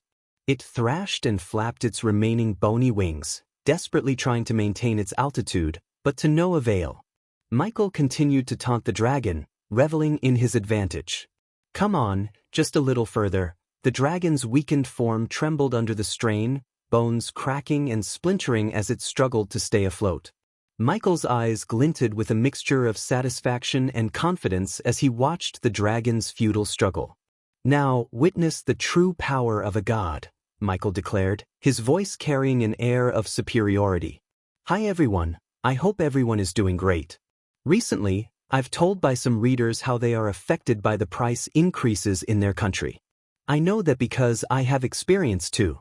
It thrashed and flapped its remaining bony wings, desperately trying to maintain its altitude, but to no avail. Michael continued to taunt the dragon, reveling in his advantage. "Come on, just a little further." The dragon's weakened form trembled under the strain, bones cracking and splintering as it struggled to stay afloat. Michael's eyes glinted with a mixture of satisfaction and confidence as he watched the dragon's futile struggle. "Now, witness the true power of a god," Michael declared, his voice carrying an air of superiority. "Hi everyone, I hope everyone is doing great. Recently, I've told by some readers how they are affected by the price increases in their country. I know that because I have experience too.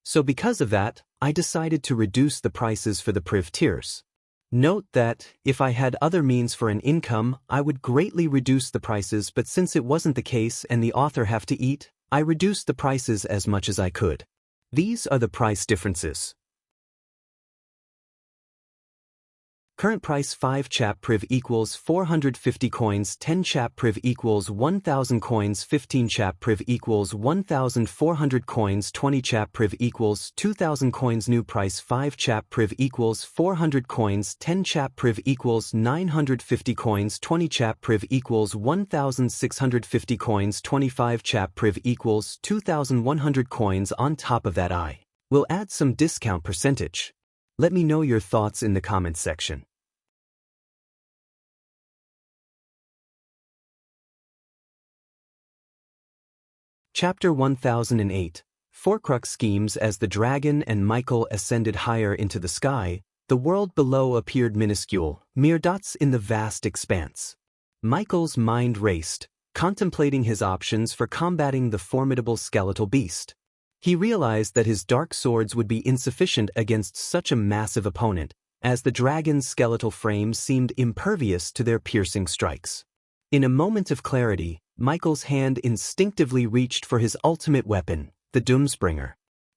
So because of that, I decided to reduce the prices for the priv tiers. Note that, if I had other means for an income, I would greatly reduce the prices, but since it wasn't the case and the author have to eat, I reduced the prices as much as I could. These are the price differences. Current price 5 chap priv equals 450 coins, 10 chap priv equals 1000 coins, 15 chap priv equals 1400 coins, 20 chap priv equals 2000 coins. New price 5 chap priv equals 400 coins, 10 chap priv equals 950 coins, 20 chap priv equals 1650 coins, 25 chap priv equals 2100 coins. On top of that, I will add some discount percentage. Let me know your thoughts in the comments section. Chapter 1008. Forecrux schemes. As the dragon and Michael ascended higher into the sky, the world below appeared minuscule, mere dots in the vast expanse. Michael's mind raced, contemplating his options for combating the formidable skeletal beast. He realized that his dark swords would be insufficient against such a massive opponent, as the dragon's skeletal frame seemed impervious to their piercing strikes. In a moment of clarity, Michael's hand instinctively reached for his ultimate weapon, the Doomsbringer.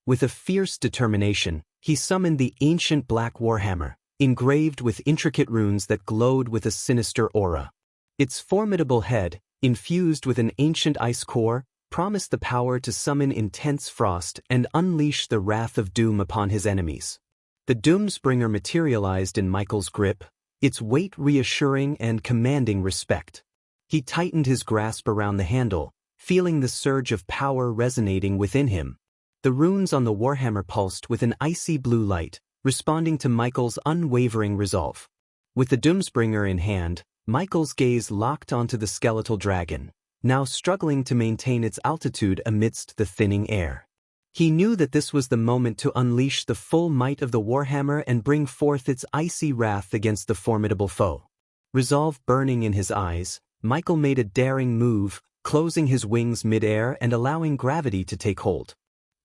With a fierce determination, he summoned the ancient black warhammer, engraved with intricate runes that glowed with a sinister aura. Its formidable head, infused with an ancient ice core, promised the power to summon intense frost and unleash the wrath of doom upon his enemies. The Doomsbringer materialized in Michael's grip, its weight reassuring and commanding respect. He tightened his grasp around the handle, feeling the surge of power resonating within him. The runes on the warhammer pulsed with an icy blue light, responding to Michael's unwavering resolve. With the Doomsbringer in hand, Michael's gaze locked onto the skeletal dragon, now struggling to maintain its altitude amidst the thinning air. He knew that this was the moment to unleash the full might of the warhammer and bring forth its icy wrath against the formidable foe. Resolve burning in his eyes, Michael made a daring move, closing his wings mid-air and allowing gravity to take hold.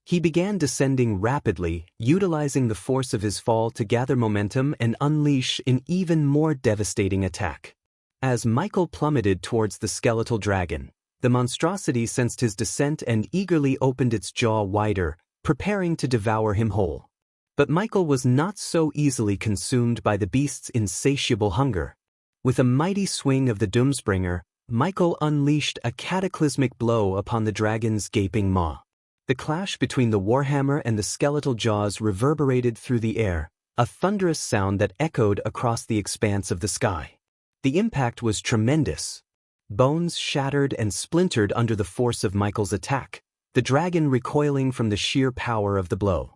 He began descending rapidly, utilizing the force of his fall to gather momentum and unleash an even more devastating attack. As Michael plummeted towards the skeletal dragon, the monstrosity sensed his descent and eagerly opened its jaw wider, preparing to devour him whole. But Michael was not so easily consumed by the beast's insatiable hunger. With a mighty swing of the Doomsbringer, Michael unleashed a cataclysmic blow upon the dragon's gaping maw. The clash between the warhammer and the skeletal jaws reverberated through the air, a thunderous sound that echoed across the expanse of the sky. The impact was tremendous. Bones shattered and splintered under the force of Michael's attack, the dragon recoiling from the sheer power of the blow.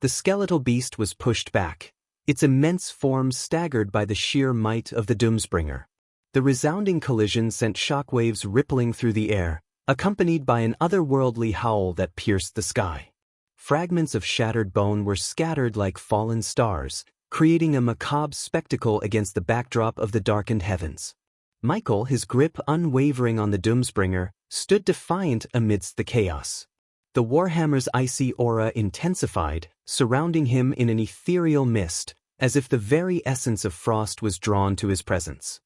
The skeletal beast was pushed back, its immense form staggered by the sheer might of the Doomsbringer. The resounding collision sent shockwaves rippling through the air, accompanied by an otherworldly howl that pierced the sky. Fragments of shattered bone were scattered like fallen stars, creating a macabre spectacle against the backdrop of the darkened heavens. Michael, his grip unwavering on the Doomsbringer, stood defiant amidst the chaos. The warhammer's icy aura intensified, surrounding him in an ethereal mist, as if the very essence of frost was drawn to his presence.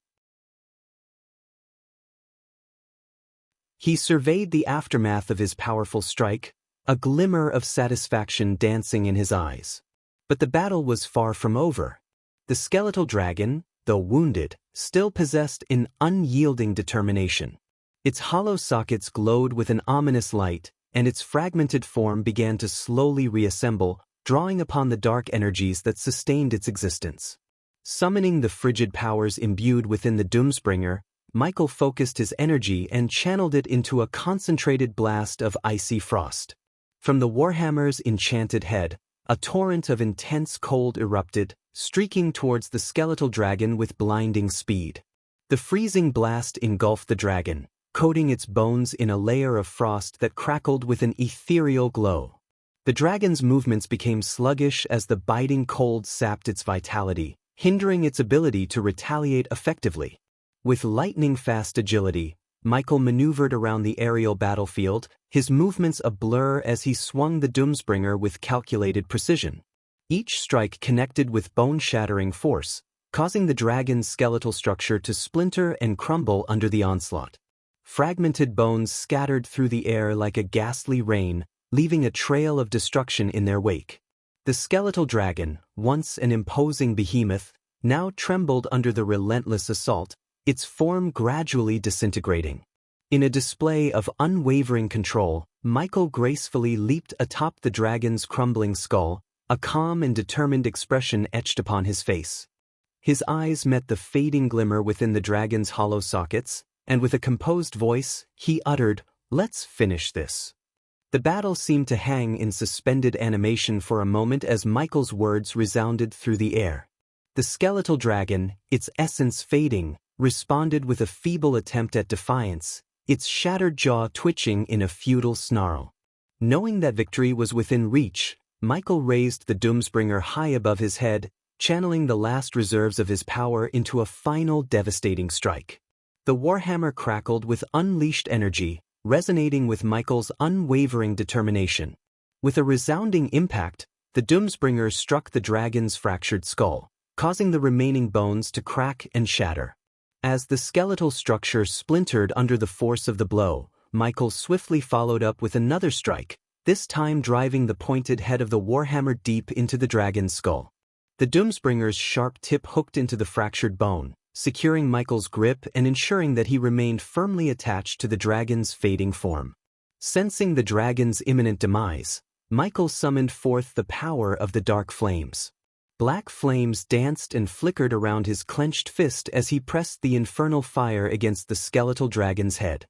He surveyed the aftermath of his powerful strike, a glimmer of satisfaction dancing in his eyes. But the battle was far from over. The skeletal dragon, though wounded, still possessed an unyielding determination. Its hollow sockets glowed with an ominous light, and its fragmented form began to slowly reassemble, drawing upon the dark energies that sustained its existence. Summoning the frigid powers imbued within the Doomsbringer, Michael focused his energy and channeled it into a concentrated blast of icy frost. From the warhammer's enchanted head, a torrent of intense cold erupted, streaking towards the skeletal dragon with blinding speed. The freezing blast engulfed the dragon, coating its bones in a layer of frost that crackled with an ethereal glow. The dragon's movements became sluggish as the biting cold sapped its vitality, hindering its ability to retaliate effectively. With lightning-fast agility, Michael maneuvered around the aerial battlefield, his movements a blur as he swung the Doomsbringer with calculated precision. Each strike connected with bone-shattering force, causing the dragon's skeletal structure to splinter and crumble under the onslaught. Fragmented bones scattered through the air like a ghastly rain, leaving a trail of destruction in their wake. The skeletal dragon, once an imposing behemoth, now trembled under the relentless assault, its form gradually disintegrating. In a display of unwavering control, Michael gracefully leaped atop the dragon's crumbling skull, a calm and determined expression etched upon his face. His eyes met the fading glimmer within the dragon's hollow sockets, and with a composed voice, he uttered, "Let's finish this." The battle seemed to hang in suspended animation for a moment as Michael's words resounded through the air. The skeletal dragon, its essence fading, responded with a feeble attempt at defiance, its shattered jaw twitching in a futile snarl. Knowing that victory was within reach, Michael raised the Doomsbringer high above his head, channeling the last reserves of his power into a final devastating strike. The warhammer crackled with unleashed energy, resonating with Michael's unwavering determination. With a resounding impact, the Doomsbringer struck the dragon's fractured skull, causing the remaining bones to crack and shatter. As the skeletal structure splintered under the force of the blow, Michael swiftly followed up with another strike, this time driving the pointed head of the warhammer deep into the dragon's skull. The Doomsbringer's sharp tip hooked into the fractured bone, securing Michael's grip and ensuring that he remained firmly attached to the dragon's fading form. Sensing the dragon's imminent demise, Michael summoned forth the power of the dark flames. Black flames danced and flickered around his clenched fist as he pressed the infernal fire against the skeletal dragon's head.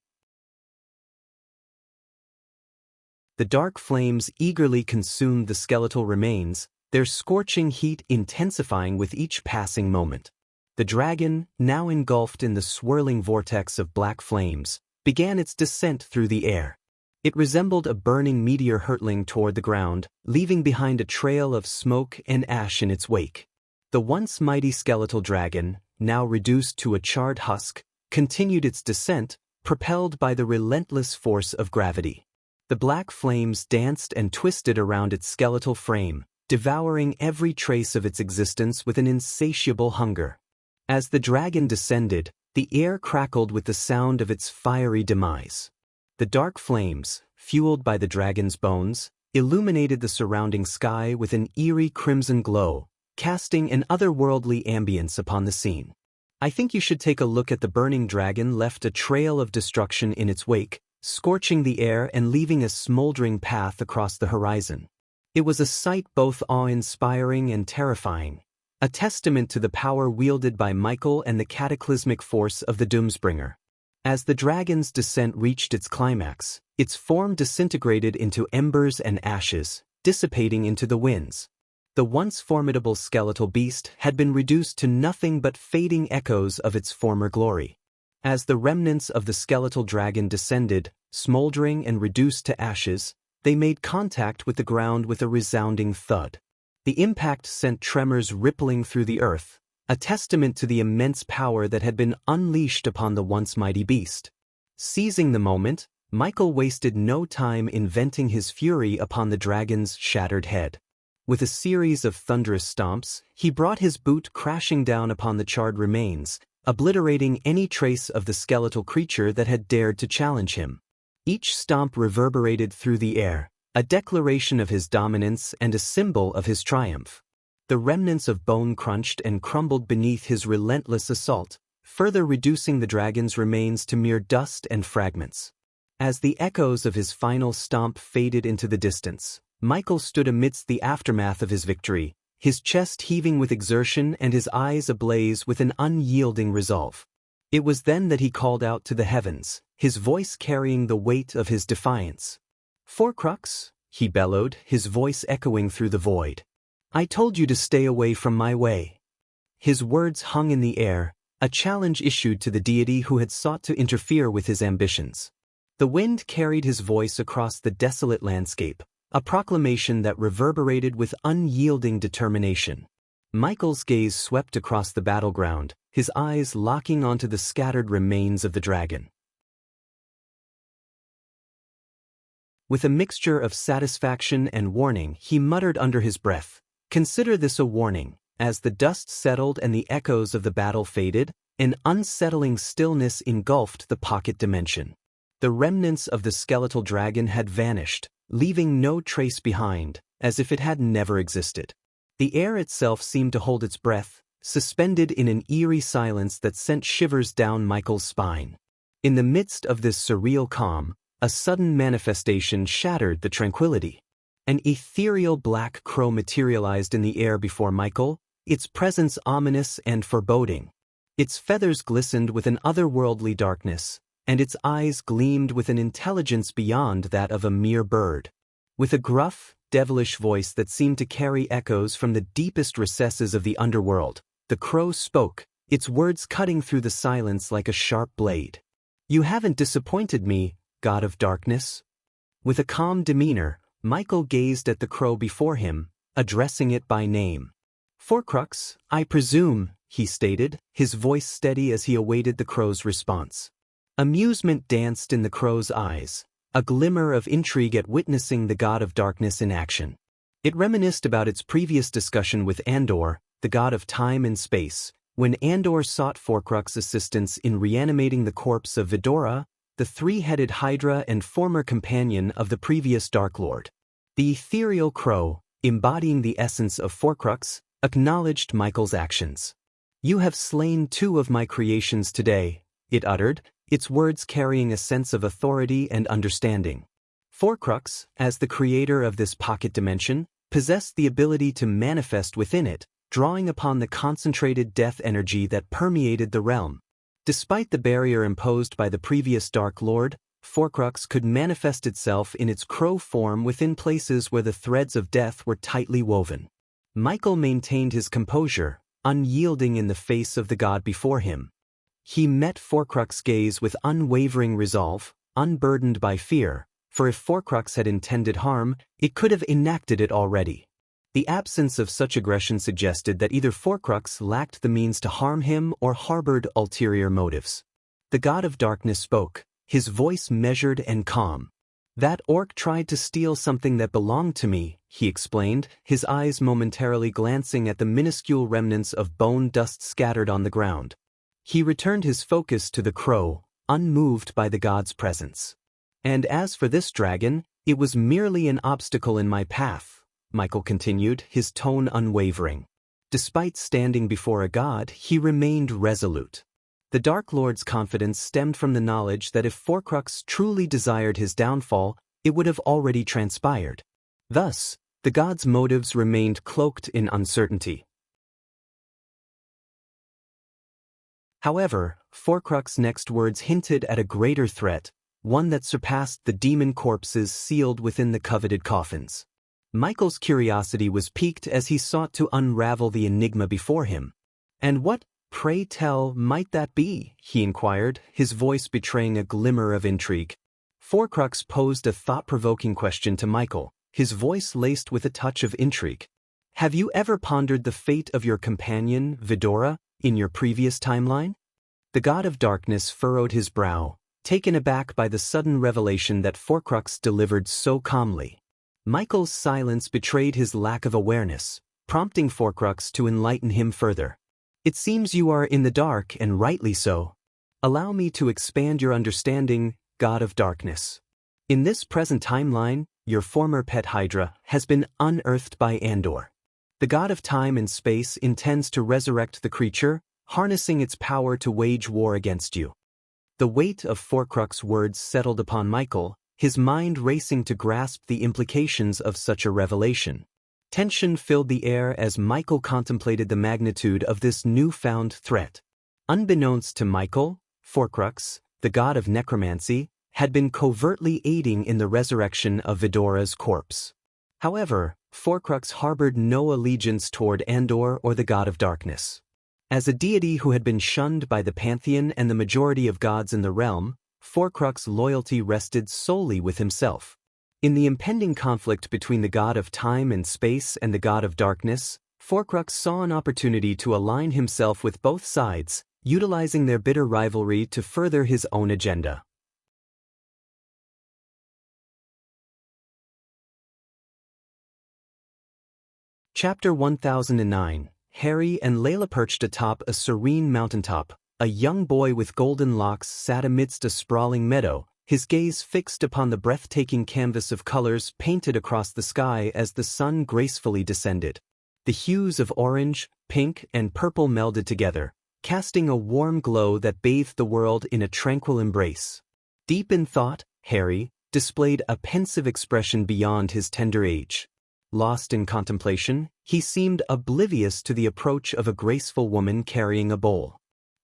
The dark flames eagerly consumed the skeletal remains, their scorching heat intensifying with each passing moment. The dragon, now engulfed in the swirling vortex of black flames, began its descent through the air. It resembled a burning meteor hurtling toward the ground, leaving behind a trail of smoke and ash in its wake. The once mighty skeletal dragon, now reduced to a charred husk, continued its descent, propelled by the relentless force of gravity. The black flames danced and twisted around its skeletal frame, devouring every trace of its existence with an insatiable hunger. As the dragon descended, the air crackled with the sound of its fiery demise. The dark flames, fueled by the dragon's bones, illuminated the surrounding sky with an eerie crimson glow, casting an otherworldly ambience upon the scene. I think you should take a look at the burning dragon left a trail of destruction in its wake, scorching the air and leaving a smoldering path across the horizon. It was a sight both awe-inspiring and terrifying, a testament to the power wielded by Michael and the cataclysmic force of the Doomsbringer. As the dragon's descent reached its climax, its form disintegrated into embers and ashes, dissipating into the winds. The once formidable skeletal beast had been reduced to nothing but fading echoes of its former glory. As the remnants of the skeletal dragon descended, smoldering and reduced to ashes, they made contact with the ground with a resounding thud. The impact sent tremors rippling through the earth, a testament to the immense power that had been unleashed upon the once mighty beast. Seizing the moment, Michael wasted no time in venting his fury upon the dragon's shattered head. With a series of thunderous stomps, he brought his boot crashing down upon the charred remains, obliterating any trace of the skeletal creature that had dared to challenge him. Each stomp reverberated through the air, a declaration of his dominance and a symbol of his triumph. The remnants of bone crunched and crumbled beneath his relentless assault, further reducing the dragon's remains to mere dust and fragments. As the echoes of his final stomp faded into the distance, Michael stood amidst the aftermath of his victory, his chest heaving with exertion and his eyes ablaze with an unyielding resolve. It was then that he called out to the heavens, his voice carrying the weight of his defiance. "Forcrux, he bellowed, his voice echoing through the void. "I told you to stay away from my way." His words hung in the air, a challenge issued to the deity who had sought to interfere with his ambitions. The wind carried his voice across the desolate landscape, a proclamation that reverberated with unyielding determination. Michael's gaze swept across the battleground, his eyes locking onto the scattered remains of the dragon. With a mixture of satisfaction and warning, he muttered under his breath, "Consider this a warning." As the dust settled and the echoes of the battle faded, an unsettling stillness engulfed the pocket dimension. The remnants of the skeletal dragon had vanished, leaving no trace behind, as if it had never existed. The air itself seemed to hold its breath, suspended in an eerie silence that sent shivers down Michael's spine. In the midst of this surreal calm, a sudden manifestation shattered the tranquility. An ethereal black crow materialized in the air before Michael, its presence ominous and foreboding. Its feathers glistened with an otherworldly darkness, and its eyes gleamed with an intelligence beyond that of a mere bird. With a gruff, devilish voice that seemed to carry echoes from the deepest recesses of the underworld, the crow spoke, its words cutting through the silence like a sharp blade. "You haven't disappointed me, God of Darkness." With a calm demeanor, Michael gazed at the crow before him, addressing it by name. "Forcrux, I presume," he stated, his voice steady as he awaited the crow's response. Amusement danced in the crow's eyes, a glimmer of intrigue at witnessing the God of Darkness in action. It reminisced about its previous discussion with Andor, the god of time and space, when Andor sought Forcrux assistance in reanimating the corpse of Vidora, the three-headed Hydra and former companion of the previous Dark Lord. The ethereal crow, embodying the essence of Forcrux, acknowledged Michael's actions. "You have slain two of my creations today," it uttered, its words carrying a sense of authority and understanding. Forcrux, as the creator of this pocket dimension, possessed the ability to manifest within it, drawing upon the concentrated death energy that permeated the realm. Despite the barrier imposed by the previous Dark Lord, Forcrux could manifest itself in its crow form within places where the threads of death were tightly woven. Michael maintained his composure, unyielding in the face of the god before him. He met Forcrux's gaze with unwavering resolve, unburdened by fear, for if Forcrux had intended harm, it could have enacted it already. The absence of such aggression suggested that either Forcrux lacked the means to harm him or harbored ulterior motives. The God of Darkness spoke, his voice measured and calm. "That orc tried to steal something that belonged to me," he explained, his eyes momentarily glancing at the minuscule remnants of bone dust scattered on the ground. He returned his focus to the crow, unmoved by the god's presence. "And as for this dragon, it was merely an obstacle in my path," Michael continued, his tone unwavering. Despite standing before a god, he remained resolute. The Dark Lord's confidence stemmed from the knowledge that if Forcrux truly desired his downfall, it would have already transpired. Thus, the god's motives remained cloaked in uncertainty. However, Forcrux's next words hinted at a greater threat, one that surpassed the demon corpses sealed within the coveted coffins. Michael's curiosity was piqued as he sought to unravel the enigma before him. "And what, pray tell, might that be?" he inquired, his voice betraying a glimmer of intrigue. Forcrux posed a thought-provoking question to Michael, his voice laced with a touch of intrigue. "Have you ever pondered the fate of your companion, Vidora, in your previous timeline?" The God of Darkness furrowed his brow, taken aback by the sudden revelation that Forcrux delivered so calmly. Michael's silence betrayed his lack of awareness, prompting Forcrux to enlighten him further. "It seems you are in the dark, and rightly so. Allow me to expand your understanding, God of Darkness. In this present timeline, your former pet Hydra has been unearthed by Andor. The god of time and space intends to resurrect the creature, harnessing its power to wage war against you." The weight of Forcrux's words settled upon Michael, his mind racing to grasp the implications of such a revelation. Tension filled the air as Michael contemplated the magnitude of this newfound threat. Unbeknownst to Michael, Forcrux, the god of necromancy, had been covertly aiding in the resurrection of Vidora's corpse. However, Forcrux harbored no allegiance toward Andor or the god of darkness. As a deity who had been shunned by the pantheon and the majority of gods in the realm, Forcrux's loyalty rested solely with himself. In the impending conflict between the god of time and space and the god of darkness, Forcrux saw an opportunity to align himself with both sides, utilizing their bitter rivalry to further his own agenda. Chapter 1009. Harry and Layla perched atop a serene mountaintop. A young boy with golden locks sat amidst a sprawling meadow, his gaze fixed upon the breathtaking canvas of colors painted across the sky as the sun gracefully descended. The hues of orange, pink, and purple melded together, casting a warm glow that bathed the world in a tranquil embrace. Deep in thought, Harry displayed a pensive expression beyond his tender age. Lost in contemplation, he seemed oblivious to the approach of a graceful woman carrying a bowl.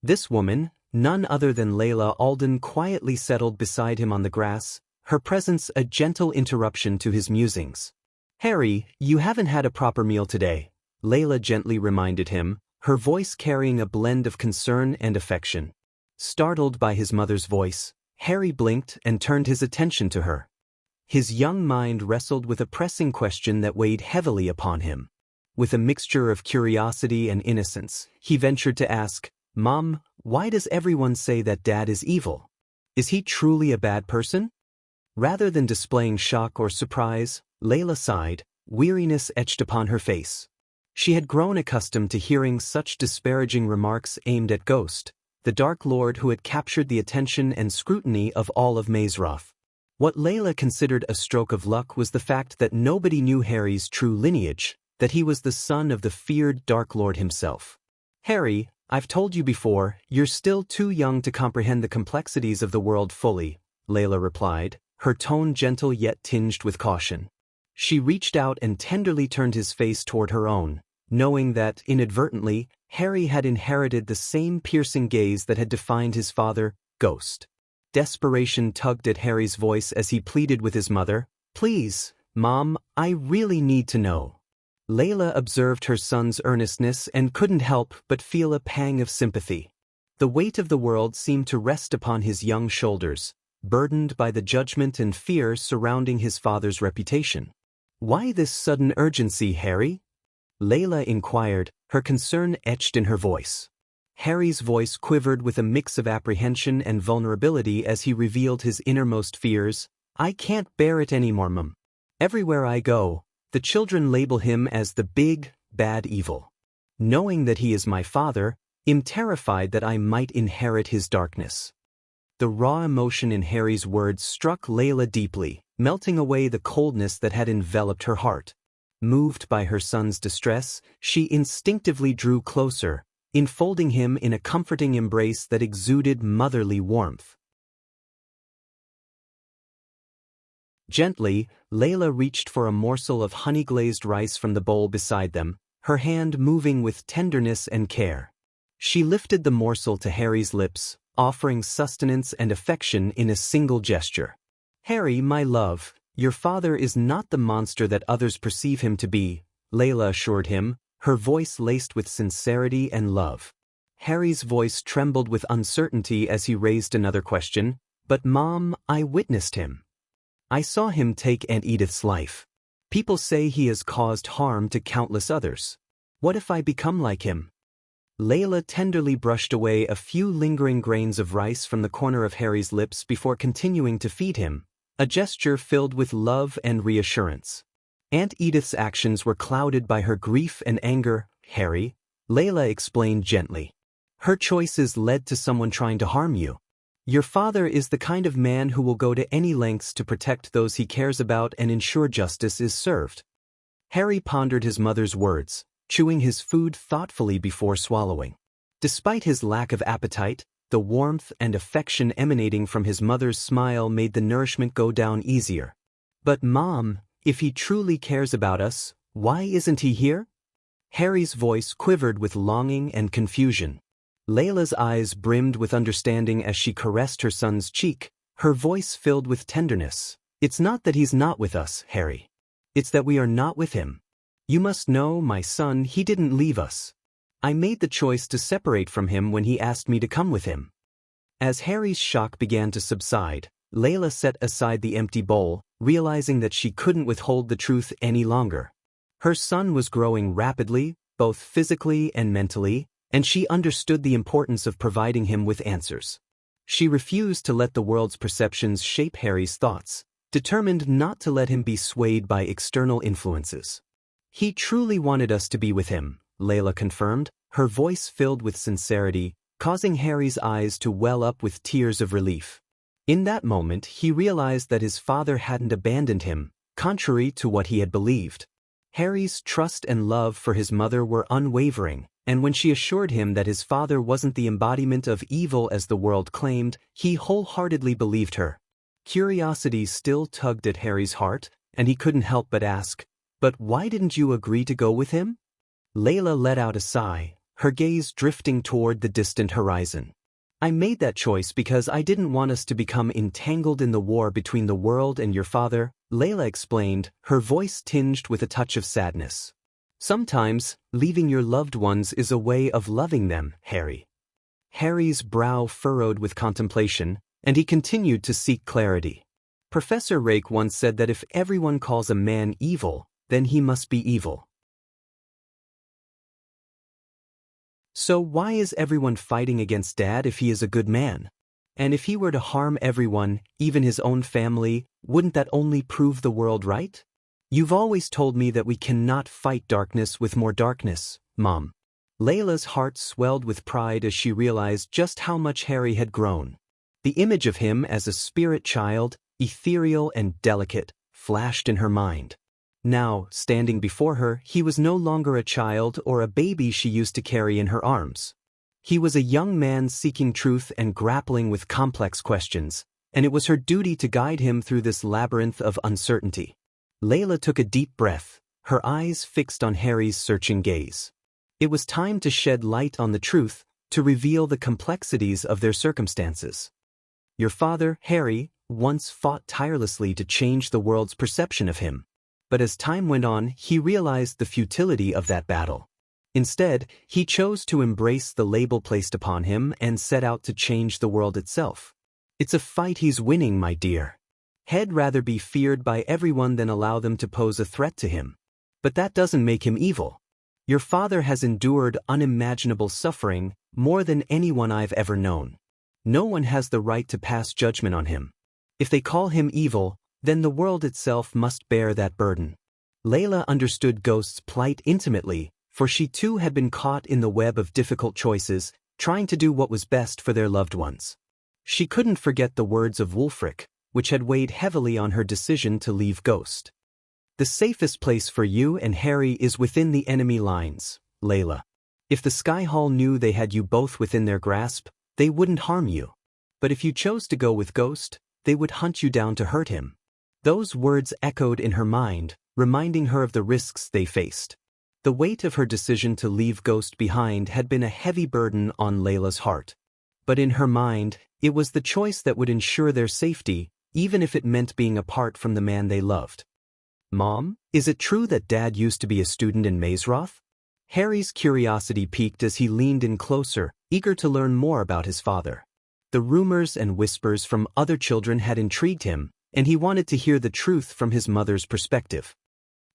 This woman, none other than Layla Alden, quietly settled beside him on the grass, her presence a gentle interruption to his musings. "Harry, you haven't had a proper meal today," Layla gently reminded him, her voice carrying a blend of concern and affection. Startled by his mother's voice, Harry blinked and turned his attention to her. His young mind wrestled with a pressing question that weighed heavily upon him. With a mixture of curiosity and innocence, he ventured to ask, "Mom, why does everyone say that Dad is evil? Is he truly a bad person?" Rather than displaying shock or surprise, Layla sighed, weariness etched upon her face. She had grown accustomed to hearing such disparaging remarks aimed at Ghost, the Dark Lord who had captured the attention and scrutiny of all of Mazeroth. What Layla considered a stroke of luck was the fact that nobody knew Harry's true lineage, that he was the son of the feared Dark Lord himself. "Harry, I've told you before, you're still too young to comprehend the complexities of the world fully," Layla replied, her tone gentle yet tinged with caution. She reached out and tenderly turned his face toward her own, knowing that, inadvertently, Harry had inherited the same piercing gaze that had defined his father, Ghost. Desperation tugged at Harry's voice as he pleaded with his mother, "Please, Mom, I really need to know." Layla observed her son's earnestness and couldn't help but feel a pang of sympathy. The weight of the world seemed to rest upon his young shoulders, burdened by the judgment and fear surrounding his father's reputation. "Why this sudden urgency, Harry?" Layla inquired, her concern etched in her voice. Harry's voice quivered with a mix of apprehension and vulnerability as he revealed his innermost fears. "I can't bear it anymore, Mum. Everywhere I go, the children label him as the big, bad evil. Knowing that he is my father, I'm terrified that I might inherit his darkness." The raw emotion in Harry's words struck Layla deeply, melting away the coldness that had enveloped her heart. Moved by her son's distress, she instinctively drew closer, enfolding him in a comforting embrace that exuded motherly warmth. Gently, Layla reached for a morsel of honey-glazed rice from the bowl beside them, her hand moving with tenderness and care. She lifted the morsel to Harry's lips, offering sustenance and affection in a single gesture. "Harry, my love, your father is not the monster that others perceive him to be," Layla assured him, her voice laced with sincerity and love. Harry's voice trembled with uncertainty as he raised another question, "But Mom, I witnessed him. I saw him take Aunt Edith's life. People say he has caused harm to countless others. What if I become like him?" Layla tenderly brushed away a few lingering grains of rice from the corner of Harry's lips before continuing to feed him, a gesture filled with love and reassurance. "Aunt Edith's actions were clouded by her grief and anger, Harry," Layla explained gently. "Her choices led to someone trying to harm you. Your father is the kind of man who will go to any lengths to protect those he cares about and ensure justice is served." Harry pondered his mother's words, chewing his food thoughtfully before swallowing. Despite his lack of appetite, the warmth and affection emanating from his mother's smile made the nourishment go down easier. "But Mom, if he truly cares about us, why isn't he here?" Harry's voice quivered with longing and confusion. Layla's eyes brimmed with understanding as she caressed her son's cheek, her voice filled with tenderness. "It's not that he's not with us, Harry. It's that we are not with him. You must know, my son, he didn't leave us. I made the choice to separate from him when he asked me to come with him." As Harry's shock began to subside, Layla set aside the empty bowl, realizing that she couldn't withhold the truth any longer. Her son was growing rapidly, both physically and mentally, and she understood the importance of providing him with answers. She refused to let the world's perceptions shape Harry's thoughts, determined not to let him be swayed by external influences. "He truly wanted us to be with him," Layla confirmed, her voice filled with sincerity, causing Harry's eyes to well up with tears of relief. In that moment, he realized that his father hadn't abandoned him, contrary to what he had believed. Harry's trust and love for his mother were unwavering, and when she assured him that his father wasn't the embodiment of evil as the world claimed, he wholeheartedly believed her. Curiosity still tugged at Harry's heart, and he couldn't help but ask, "But why didn't you agree to go with him?" Layla let out a sigh, her gaze drifting toward the distant horizon. "I made that choice because I didn't want us to become entangled in the war between the world and your father," Layla explained, her voice tinged with a touch of sadness. "Sometimes, leaving your loved ones is a way of loving them, Harry." Harry's brow furrowed with contemplation, and he continued to seek clarity. Professor Rake once said that if everyone calls a man evil, then he must be evil. So why is everyone fighting against Dad if he is a good man? And if he were to harm everyone, even his own family, wouldn't that only prove the world right? You've always told me that we cannot fight darkness with more darkness, Mom. Layla's heart swelled with pride as she realized just how much Harry had grown. The image of him as a spirit child, ethereal and delicate, flashed in her mind. Now, standing before her, he was no longer a child or a baby she used to carry in her arms. He was a young man seeking truth and grappling with complex questions, and it was her duty to guide him through this labyrinth of uncertainty. Layla took a deep breath, her eyes fixed on Harry's searching gaze. It was time to shed light on the truth, to reveal the complexities of their circumstances. Your father, Harry, once fought tirelessly to change the world's perception of him. But as time went on, he realized the futility of that battle. Instead, he chose to embrace the label placed upon him and set out to change the world itself. It's a fight he's winning, my dear. He'd rather be feared by everyone than allow them to pose a threat to him. But that doesn't make him evil. Your father has endured unimaginable suffering, more than anyone I've ever known. No one has the right to pass judgment on him. If they call him evil, then the world itself must bear that burden. Layla understood Ghost's plight intimately, for she too had been caught in the web of difficult choices, trying to do what was best for their loved ones. She couldn't forget the words of Wulfric, which had weighed heavily on her decision to leave Ghost. "The safest place for you and Harry is within the enemy lines, Layla. If the Sky Hall knew they had you both within their grasp, they wouldn't harm you. But if you chose to go with Ghost, they would hunt you down to hurt him." Those words echoed in her mind, reminding her of the risks they faced. The weight of her decision to leave Ghost behind had been a heavy burden on Layla's heart. But in her mind, it was the choice that would ensure their safety, even if it meant being apart from the man they loved. "Mom, is it true that Dad used to be a student in Mazeroth?" Harry's curiosity piqued as he leaned in closer, eager to learn more about his father. The rumors and whispers from other children had intrigued him, and he wanted to hear the truth from his mother's perspective.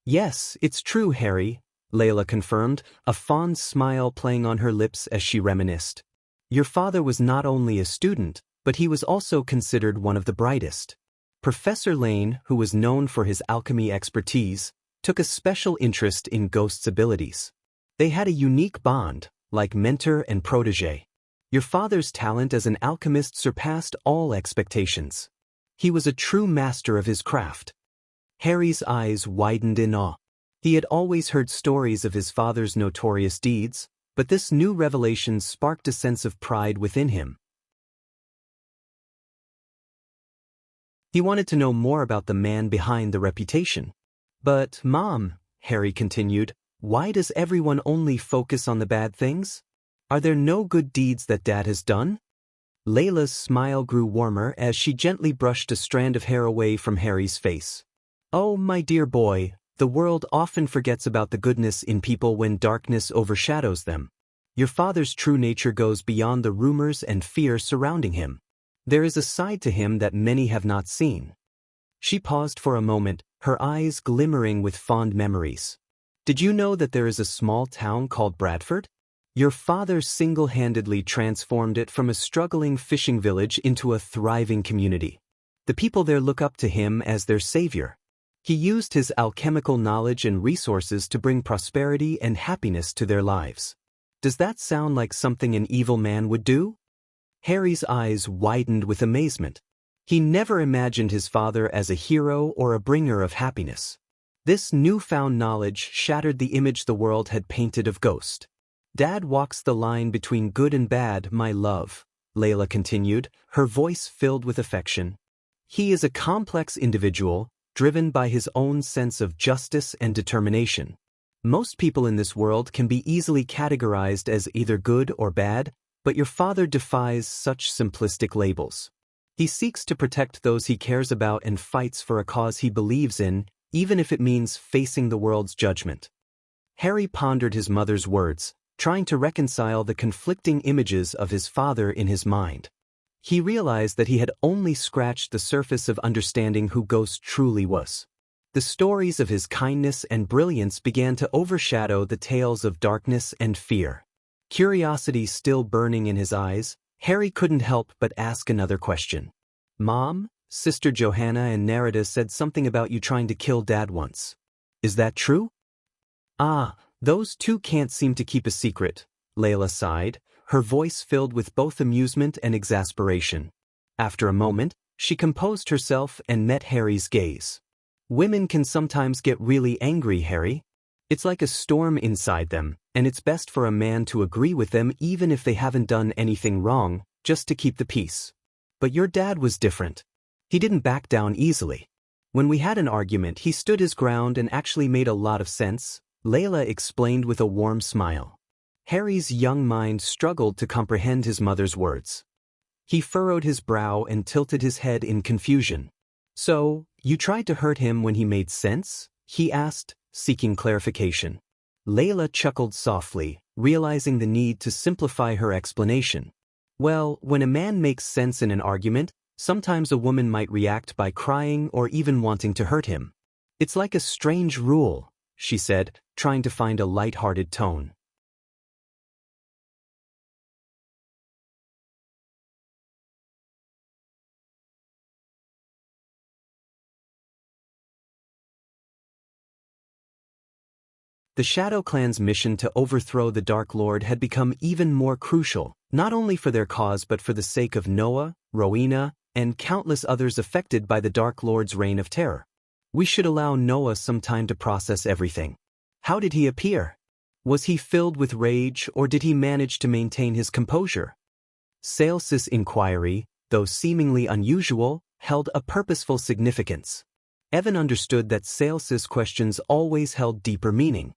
"Yes, it's true, Harry," Layla confirmed, a fond smile playing on her lips as she reminisced. "Your father was not only a student, but he was also considered one of the brightest. Professor Lane, who was known for his alchemy expertise, took a special interest in Ghost's abilities. They had a unique bond, like mentor and protege. Your father's talent as an alchemist surpassed all expectations. He was a true master of his craft." Harry's eyes widened in awe. He had always heard stories of his father's notorious deeds, but this new revelation sparked a sense of pride within him. He wanted to know more about the man behind the reputation. "But, Mom," Harry continued, "why does everyone only focus on the bad things? Are there no good deeds that Dad has done?" Layla's smile grew warmer as she gently brushed a strand of hair away from Harry's face. "Oh, my dear boy, the world often forgets about the goodness in people when darkness overshadows them. Your father's true nature goes beyond the rumors and fear surrounding him. There is a side to him that many have not seen." She paused for a moment, her eyes glimmering with fond memories. "Did you know that there is a small town called Bradford? Your father single-handedly transformed it from a struggling fishing village into a thriving community. The people there look up to him as their savior. He used his alchemical knowledge and resources to bring prosperity and happiness to their lives. Does that sound like something an evil man would do?" Harry's eyes widened with amazement. He never imagined his father as a hero or a bringer of happiness. This newfound knowledge shattered the image the world had painted of Ghost. "Dad walks the line between good and bad, my love," Layla continued, her voice filled with affection. "He is a complex individual, driven by his own sense of justice and determination. Most people in this world can be easily categorized as either good or bad, but your father defies such simplistic labels. He seeks to protect those he cares about and fights for a cause he believes in, even if it means facing the world's judgment." Harry pondered his mother's words, trying to reconcile the conflicting images of his father in his mind. He realized that he had only scratched the surface of understanding who Ghost truly was. The stories of his kindness and brilliance began to overshadow the tales of darkness and fear. Curiosity still burning in his eyes, Harry couldn't help but ask another question. "Mom, Sister Johanna and Narita said something about you trying to kill Dad once. Is that true?" "Ah, those two can't seem to keep a secret," Layla sighed, her voice filled with both amusement and exasperation. After a moment, she composed herself and met Harry's gaze. "Women can sometimes get really angry, Harry. It's like a storm inside them, and it's best for a man to agree with them even if they haven't done anything wrong, just to keep the peace. But your dad was different. He didn't back down easily. When we had an argument, he stood his ground and actually made a lot of sense," Layla explained with a warm smile. Harry's young mind struggled to comprehend his mother's words. He furrowed his brow and tilted his head in confusion. "So, you tried to hurt him when he made sense?" he asked, seeking clarification. Layla chuckled softly, realizing the need to simplify her explanation. "Well, when a man makes sense in an argument, sometimes a woman might react by crying or even wanting to hurt him. It's like a strange rule," she said, trying to find a light-hearted tone. The Shadow Clan's mission to overthrow the Dark Lord had become even more crucial, not only for their cause but for the sake of Noah, Rowena, and countless others affected by the Dark Lord's reign of terror. "We should allow Noah some time to process everything. How did he appear? Was he filled with rage or did he manage to maintain his composure?" Sales's inquiry, though seemingly unusual, held a purposeful significance. Evan understood that Sales's questions always held deeper meaning.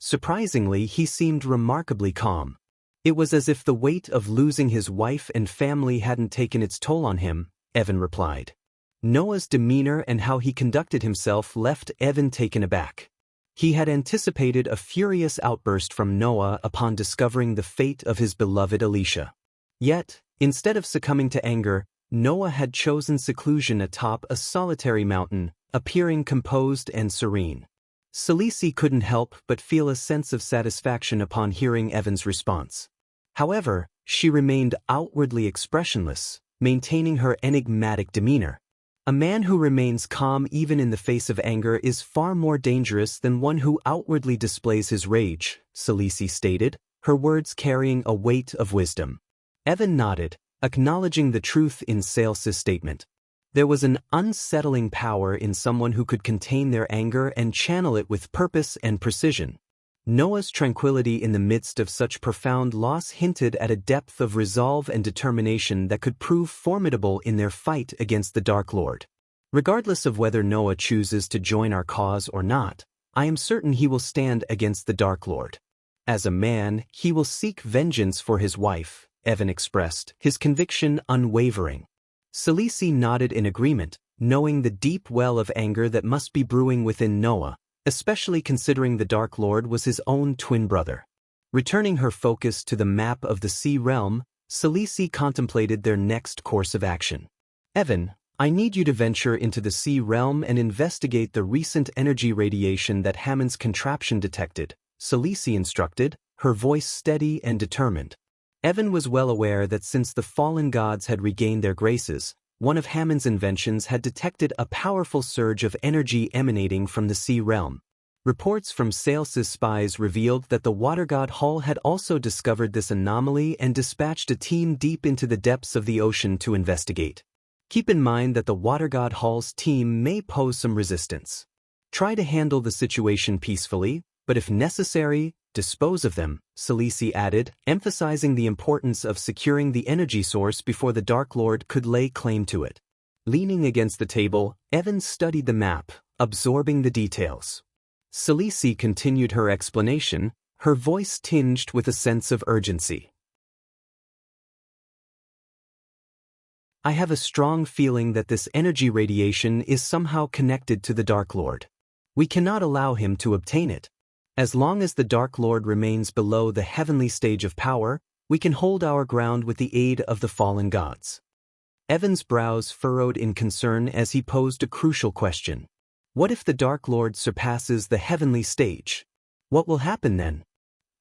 Surprisingly, he seemed remarkably calm. It was as if the weight of losing his wife and family hadn't taken its toll on him, Evan replied. Noah's demeanor and how he conducted himself left Evan taken aback. He had anticipated a furious outburst from Noah upon discovering the fate of his beloved Alicia. Yet, instead of succumbing to anger, Noah had chosen seclusion atop a solitary mountain, appearing composed and serene. Salisi couldn't help but feel a sense of satisfaction upon hearing Evan's response. However, she remained outwardly expressionless, maintaining her enigmatic demeanor. A man who remains calm even in the face of anger is far more dangerous than one who outwardly displays his rage, Salisi stated, her words carrying a weight of wisdom. Evan nodded, acknowledging the truth in Sales's statement. There was an unsettling power in someone who could contain their anger and channel it with purpose and precision. Noah's tranquility in the midst of such profound loss hinted at a depth of resolve and determination that could prove formidable in their fight against the Dark Lord. Regardless of whether Noah chooses to join our cause or not, I am certain he will stand against the Dark Lord. As a man, he will seek vengeance for his wife, Evan expressed, his conviction unwavering. Celici nodded in agreement, knowing the deep well of anger that must be brewing within Noah, especially considering the Dark Lord was his own twin brother. Returning her focus to the map of the Sea Realm, Celici contemplated their next course of action. Evan, I need you to venture into the Sea Realm and investigate the recent energy radiation that Hammond's contraption detected, Celici instructed, her voice steady and determined. Evan was well aware that since the fallen gods had regained their graces, one of Hammond's inventions had detected a powerful surge of energy emanating from the Sea Realm. Reports from Sales's spies revealed that the Water God Hull had also discovered this anomaly and dispatched a team deep into the depths of the ocean to investigate. Keep in mind that the Water God Hull's team may pose some resistance. Try to handle the situation peacefully, but if necessary, dispose of them, Celici added, emphasizing the importance of securing the energy source before the Dark Lord could lay claim to it. Leaning against the table, Evan studied the map, absorbing the details. Celici continued her explanation, her voice tinged with a sense of urgency. I have a strong feeling that this energy radiation is somehow connected to the Dark Lord. We cannot allow him to obtain it. As long as the Dark Lord remains below the heavenly stage of power, we can hold our ground with the aid of the fallen gods. Evan's brows furrowed in concern as he posed a crucial question. What if the Dark Lord surpasses the heavenly stage? What will happen then?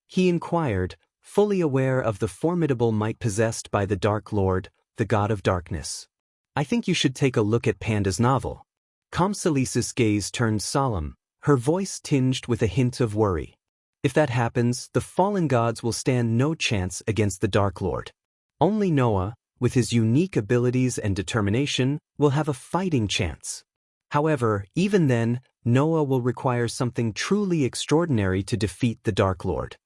He inquired, fully aware of the formidable might possessed by the Dark Lord, the God of Darkness. I think you should take a look at Panda's novel. Celicis' gaze turned solemn, her voice tinged with a hint of worry. If that happens, the fallen gods will stand no chance against the Dark Lord. Only Noah, with his unique abilities and determination, will have a fighting chance. However, even then, Noah will require something truly extraordinary to defeat the Dark Lord.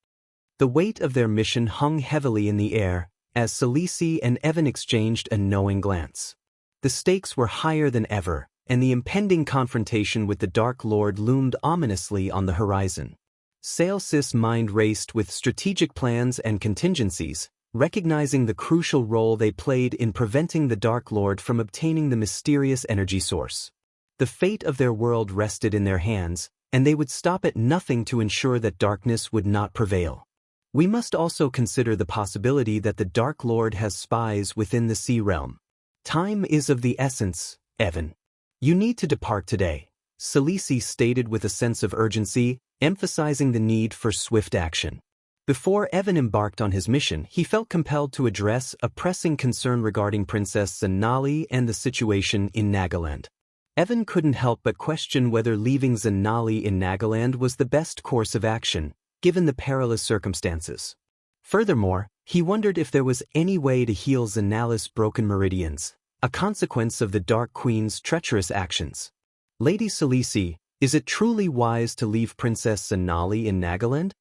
The weight of their mission hung heavily in the air, as Celici and Evan exchanged a knowing glance. The stakes were higher than ever, and the impending confrontation with the Dark Lord loomed ominously on the horizon. Sales's mind raced with strategic plans and contingencies, recognizing the crucial role they played in preventing the Dark Lord from obtaining the mysterious energy source. The fate of their world rested in their hands, and they would stop at nothing to ensure that darkness would not prevail. We must also consider the possibility that the Dark Lord has spies within the Sea Realm. Time is of the essence, Evan. You need to depart today, Celici stated with a sense of urgency, emphasizing the need for swift action. Before Evan embarked on his mission, he felt compelled to address a pressing concern regarding Princess Zanali and the situation in Nagaland. Evan couldn't help but question whether leaving Zanali in Nagaland was the best course of action, given the perilous circumstances. Furthermore, he wondered if there was any way to heal Zanali's broken meridians, a consequence of the Dark Queen's treacherous actions. Lady Celici, is it truly wise to leave Princess Zanali in Nagaland?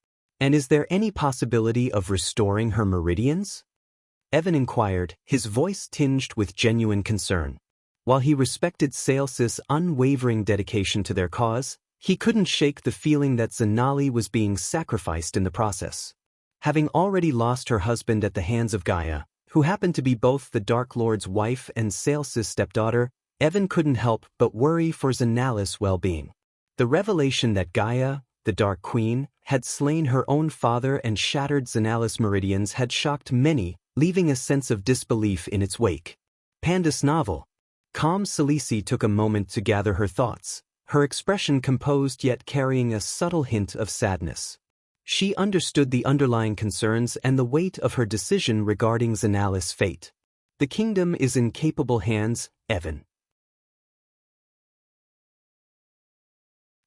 And is there any possibility of restoring her meridians? Evan inquired, his voice tinged with genuine concern. While he respected Sales's unwavering dedication to their cause, he couldn't shake the feeling that Zanali was being sacrificed in the process. Having already lost her husband at the hands of Gaia, who happened to be both the Dark Lord's wife and Sales's stepdaughter, Evan couldn't help but worry for Zanali's well-being. The revelation that Gaia, the Dark Queen, had slain her own father and shattered Zanali's meridians had shocked many, leaving a sense of disbelief in its wake. Panda's novel. Calm Celici took a moment to gather her thoughts, her expression composed yet carrying a subtle hint of sadness. She understood the underlying concerns and the weight of her decision regarding Zanali's fate. The kingdom is in capable hands, Evan.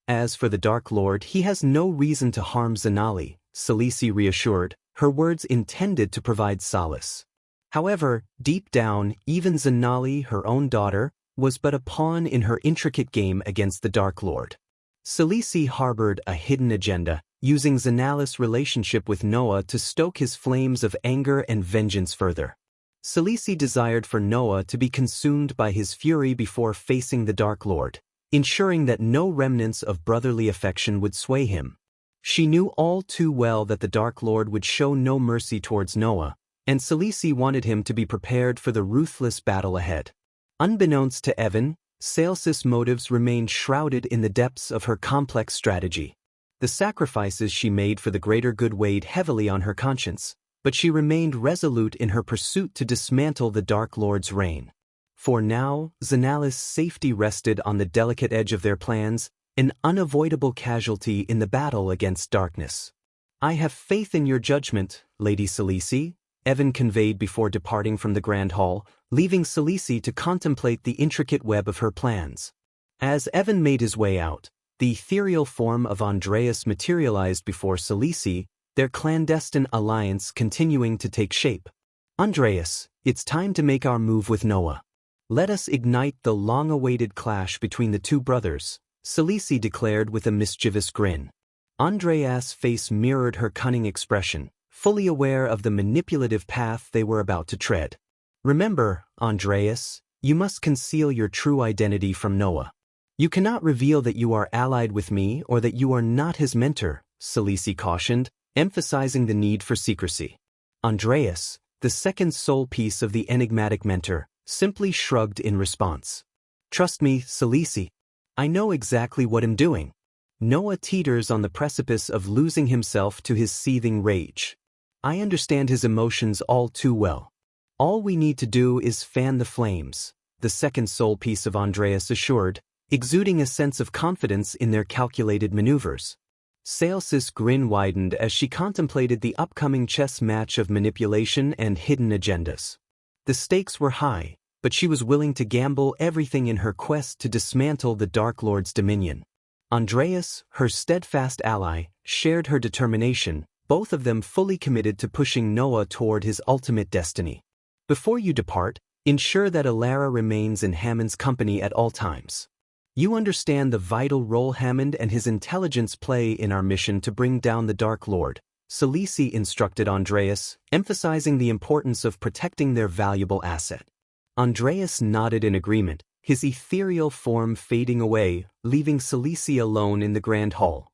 As for the Dark Lord, he has no reason to harm Zanali, Celici reassured, her words intended to provide solace. However, deep down, even Zanali, her own daughter, was but a pawn in her intricate game against the Dark Lord. Celici harbored a hidden agenda, using Zanali's relationship with Noah to stoke his flames of anger and vengeance further. Celici desired for Noah to be consumed by his fury before facing the Dark Lord, ensuring that no remnants of brotherly affection would sway him. She knew all too well that the Dark Lord would show no mercy towards Noah, and Celici wanted him to be prepared for the ruthless battle ahead. Unbeknownst to Evan, Xianxia's motives remained shrouded in the depths of her complex strategy. The sacrifices she made for the greater good weighed heavily on her conscience, but she remained resolute in her pursuit to dismantle the Dark Lord's reign. For now, Zanala's safety rested on the delicate edge of their plans, an unavoidable casualty in the battle against darkness. "I have faith in your judgment, Lady Celici," Evan conveyed before departing from the Grand Hall, leaving Celici to contemplate the intricate web of her plans. As Evan made his way out, the ethereal form of Andreas materialized before Celici, their clandestine alliance continuing to take shape. "Andreas, it's time to make our move with Noah. Let us ignite the long-awaited clash between the two brothers," Celici declared with a mischievous grin. Andreas' face mirrored her cunning expression, fully aware of the manipulative path they were about to tread. "Remember, Andreas, you must conceal your true identity from Noah. You cannot reveal that you are allied with me or that you are not his mentor," Celici cautioned, emphasizing the need for secrecy. Andreas, the second soul piece of the enigmatic mentor, simply shrugged in response. "Trust me, Celici. I know exactly what I'm doing." Noah teeters on the precipice of losing himself to his seething rage. "I understand his emotions all too well. All we need to do is fan the flames," the second soul piece of Andreas assured, exuding a sense of confidence in their calculated maneuvers. Xianxia's grin widened as she contemplated the upcoming chess match of manipulation and hidden agendas. The stakes were high, but she was willing to gamble everything in her quest to dismantle the Dark Lord's dominion. Andreas, her steadfast ally, shared her determination, both of them fully committed to pushing Noah toward his ultimate destiny. "Before you depart, ensure that Alara remains in Hammond's company at all times. You understand the vital role Hammond and his intelligence play in our mission to bring down the Dark Lord," Celici instructed Andreas, emphasizing the importance of protecting their valuable asset. Andreas nodded in agreement, his ethereal form fading away, leaving Celici alone in the Grand Hall.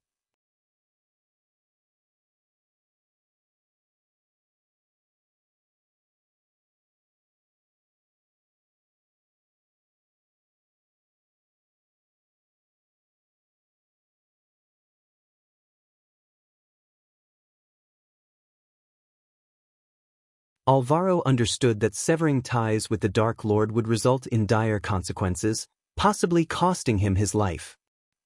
Alvaro understood that severing ties with the Dark Lord would result in dire consequences, possibly costing him his life.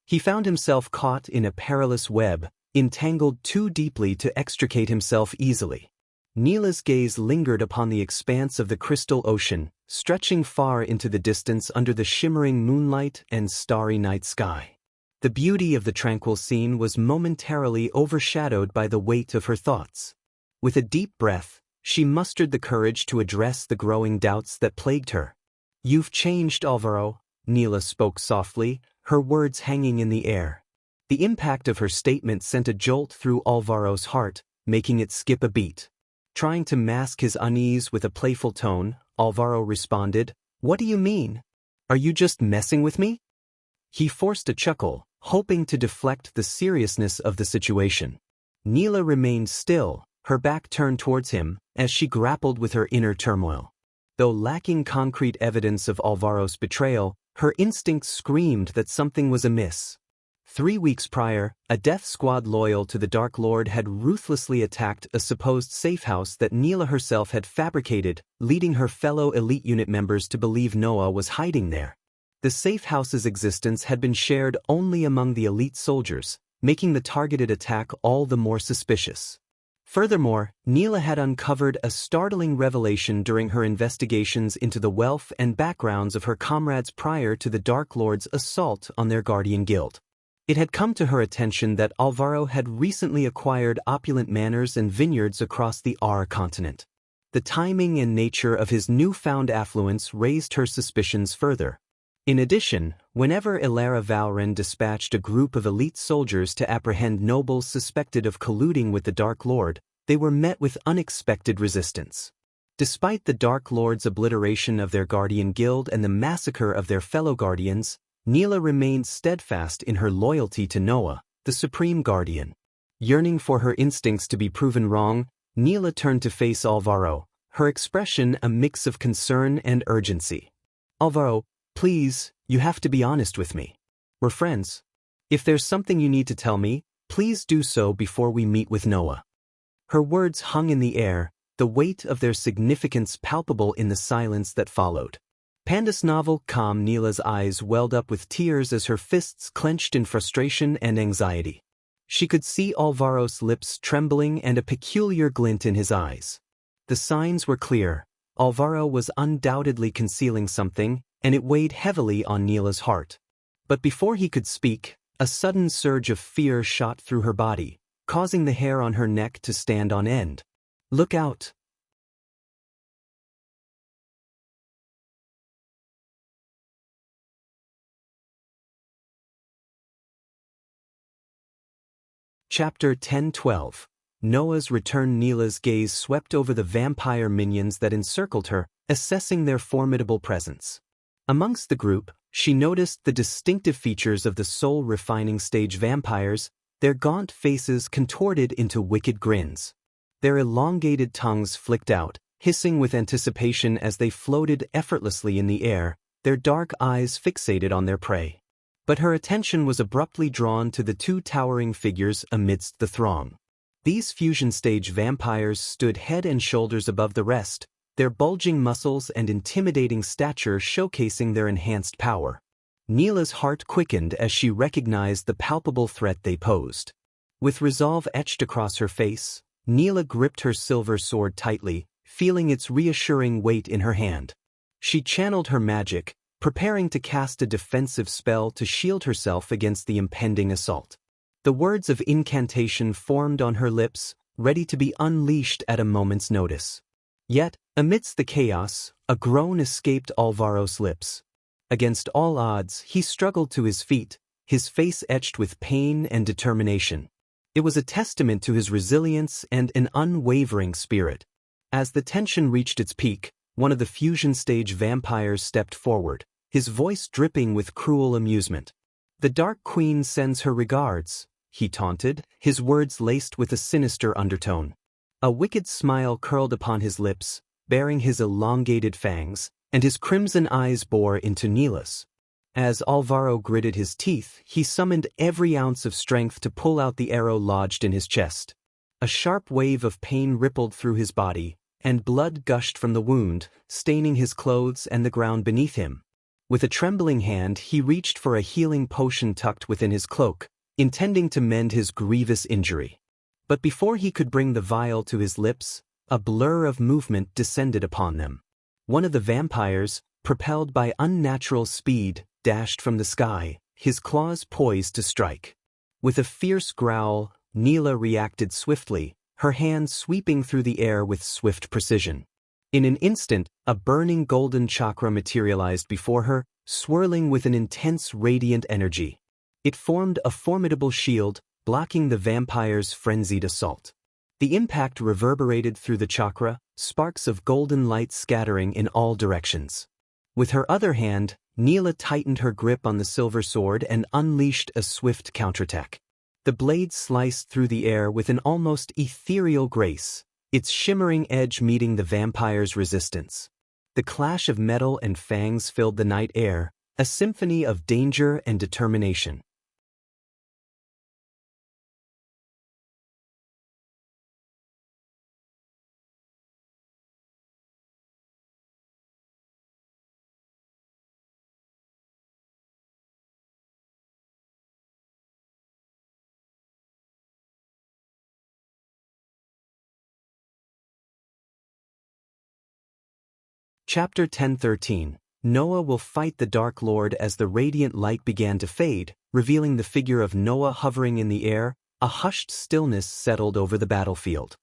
He found himself caught in a perilous web, entangled too deeply to extricate himself easily. Neela's gaze lingered upon the expanse of the crystal ocean, stretching far into the distance under the shimmering moonlight and starry night sky. The beauty of the tranquil scene was momentarily overshadowed by the weight of her thoughts. With a deep breath, she mustered the courage to address the growing doubts that plagued her. "You've changed, Alvaro," Neela spoke softly, her words hanging in the air. The impact of her statement sent a jolt through Alvaro's heart, making it skip a beat. Trying to mask his unease with a playful tone, Alvaro responded, "What do you mean? Are you just messing with me?" He forced a chuckle, hoping to deflect the seriousness of the situation. Neela remained still, her back turned towards him, as she grappled with her inner turmoil. Though lacking concrete evidence of Alvaro's betrayal, her instincts screamed that something was amiss. 3 weeks prior, a death squad loyal to the Dark Lord had ruthlessly attacked a supposed safe house that Neela herself had fabricated, leading her fellow elite unit members to believe Noah was hiding there. The safe house's existence had been shared only among the elite soldiers, making the targeted attack all the more suspicious. Furthermore, Neela had uncovered a startling revelation during her investigations into the wealth and backgrounds of her comrades prior to the Dark Lord's assault on their guardian guild. It had come to her attention that Alvaro had recently acquired opulent manors and vineyards across the R continent. The timing and nature of his newfound affluence raised her suspicions further. In addition, whenever Ilara Valren dispatched a group of elite soldiers to apprehend nobles suspected of colluding with the Dark Lord, they were met with unexpected resistance. Despite the Dark Lord's obliteration of their guardian guild and the massacre of their fellow guardians, Neela remained steadfast in her loyalty to Noah, the supreme guardian. Yearning for her instincts to be proven wrong, Neela turned to face Alvaro, her expression a mix of concern and urgency. "Alvaro, please, you have to be honest with me. We're friends. If there's something you need to tell me, please do so before we meet with Noah." Her words hung in the air, the weight of their significance palpable in the silence that followed. Panda's novel calm Neela's eyes welled up with tears as her fists clenched in frustration and anxiety. She could see Alvaro's lips trembling and a peculiar glint in his eyes. The signs were clear. Alvaro was undoubtedly concealing something, and it weighed heavily on Neela's heart. But before he could speak, a sudden surge of fear shot through her body, causing the hair on her neck to stand on end. "Look out!" Chapter 10-12. Noah's return. Neela's gaze swept over the vampire minions that encircled her, assessing their formidable presence. Amongst the group, she noticed the distinctive features of the soul-refining stage vampires, their gaunt faces contorted into wicked grins. Their elongated tongues flicked out, hissing with anticipation as they floated effortlessly in the air, their dark eyes fixated on their prey. But her attention was abruptly drawn to the two towering figures amidst the throng. These fusion-stage vampires stood head and shoulders above the rest, their bulging muscles and intimidating stature showcasing their enhanced power. Neela's heart quickened as she recognized the palpable threat they posed. With resolve etched across her face, Neela gripped her silver sword tightly, feeling its reassuring weight in her hand. She channeled her magic, preparing to cast a defensive spell to shield herself against the impending assault. The words of incantation formed on her lips, ready to be unleashed at a moment's notice. Yet, amidst the chaos, a groan escaped Alvaro's lips. Against all odds, he struggled to his feet, his face etched with pain and determination. It was a testament to his resilience and an unwavering spirit. As the tension reached its peak, one of the fusion-stage vampires stepped forward, his voice dripping with cruel amusement. "The Dark Queen sends her regards," he taunted, his words laced with a sinister undertone. A wicked smile curled upon his lips, baring his elongated fangs, and his crimson eyes bore into Neela's. As Alvaro gritted his teeth, he summoned every ounce of strength to pull out the arrow lodged in his chest. A sharp wave of pain rippled through his body, and blood gushed from the wound, staining his clothes and the ground beneath him. With a trembling hand, he reached for a healing potion tucked within his cloak, intending to mend his grievous injury. But before he could bring the vial to his lips, a blur of movement descended upon them. One of the vampires, propelled by unnatural speed, dashed from the sky, his claws poised to strike. With a fierce growl, Neela reacted swiftly, her hands sweeping through the air with swift precision. In an instant, a burning golden chakra materialized before her, swirling with an intense radiant energy. It formed a formidable shield, blocking the vampire's frenzied assault. The impact reverberated through the chakra, sparks of golden light scattering in all directions. With her other hand, Neela tightened her grip on the silver sword and unleashed a swift counterattack. The blade sliced through the air with an almost ethereal grace, its shimmering edge meeting the vampire's resistance. The clash of metal and fangs filled the night air, a symphony of danger and determination. Chapter 10-13. Noah will fight the Dark Lord. As the radiant light began to fade, revealing the figure of Noah hovering in the air, a hushed stillness settled over the battlefield.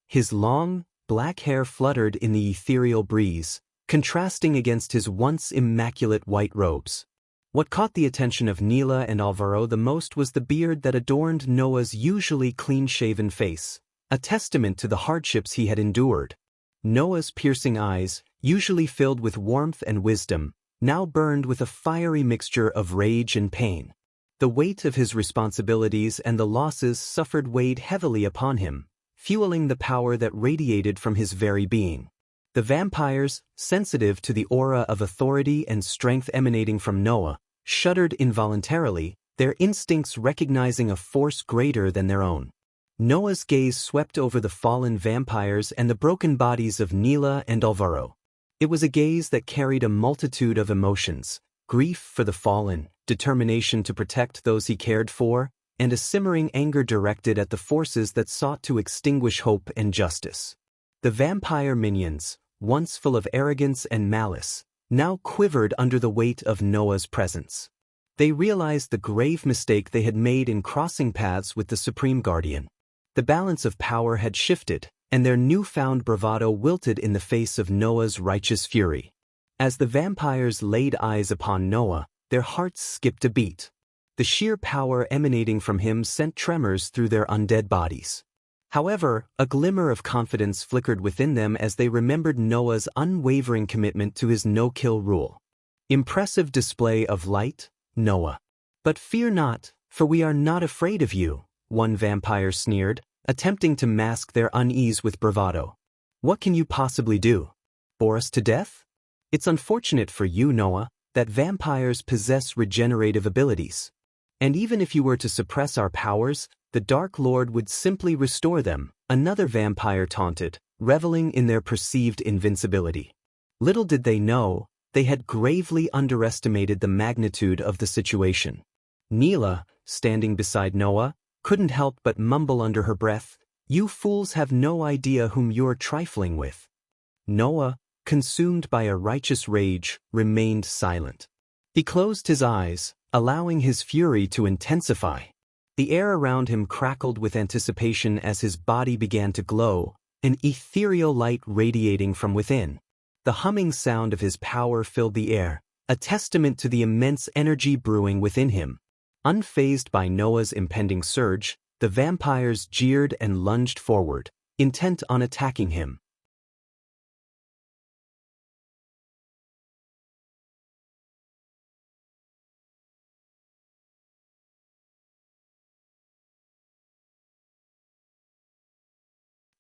His long, black hair fluttered in the ethereal breeze, contrasting against his once immaculate white robes. What caught the attention of Neela and Alvaro the most was the beard that adorned Noah's usually clean-shaven face, a testament to the hardships he had endured. Noah's piercing eyes, usually filled with warmth and wisdom, now burned with a fiery mixture of rage and pain. The weight of his responsibilities and the losses suffered weighed heavily upon him, fueling the power that radiated from his very being. The vampires, sensitive to the aura of authority and strength emanating from Noah, shuddered involuntarily, their instincts recognizing a force greater than their own. Noah's gaze swept over the fallen vampires and the broken bodies of Neela and Alvaro. It was a gaze that carried a multitude of emotions: grief for the fallen, determination to protect those he cared for, and a simmering anger directed at the forces that sought to extinguish hope and justice. The vampire minions, once full of arrogance and malice, now quivered under the weight of Noah's presence. They realized the grave mistake they had made in crossing paths with the Supreme Guardian. The balance of power had shifted, and their newfound bravado wilted in the face of Noah's righteous fury. As the vampires laid eyes upon Noah, their hearts skipped a beat. The sheer power emanating from him sent tremors through their undead bodies. However, a glimmer of confidence flickered within them as they remembered Noah's unwavering commitment to his no-kill rule. Impressive display of light, Noah. But fear not, for we are not afraid of you, one vampire sneered, attempting to mask their unease with bravado. What can you possibly do? Bore us to death? It's unfortunate for you, Noah, that vampires possess regenerative abilities. And even if you were to suppress our powers, the Dark Lord would simply restore them, another vampire taunted, reveling in their perceived invincibility. Little did they know, they had gravely underestimated the magnitude of the situation. Neela, standing beside Noah, couldn't help but mumble under her breath, "You fools have no idea whom you're trifling with." Noah, consumed by a righteous rage, remained silent. He closed his eyes, allowing his fury to intensify. The air around him crackled with anticipation as his body began to glow, an ethereal light radiating from within. The humming sound of his power filled the air, a testament to the immense energy brewing within him. Unfazed by Noah's impending surge, the vampires jeered and lunged forward, intent on attacking him.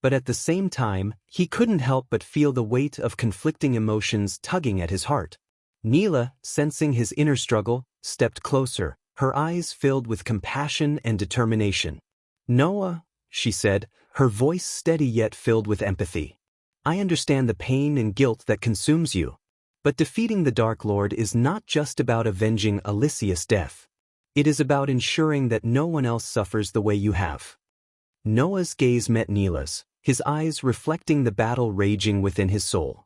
But at the same time, he couldn't help but feel the weight of conflicting emotions tugging at his heart. Neela, sensing his inner struggle, stepped closer, her eyes filled with compassion and determination. "Noah," she said, her voice steady yet filled with empathy. "I understand the pain and guilt that consumes you. But defeating the Dark Lord is not just about avenging Alicia's death. It is about ensuring that no one else suffers the way you have." Noah's gaze met Neela's, his eyes reflecting the battle raging within his soul.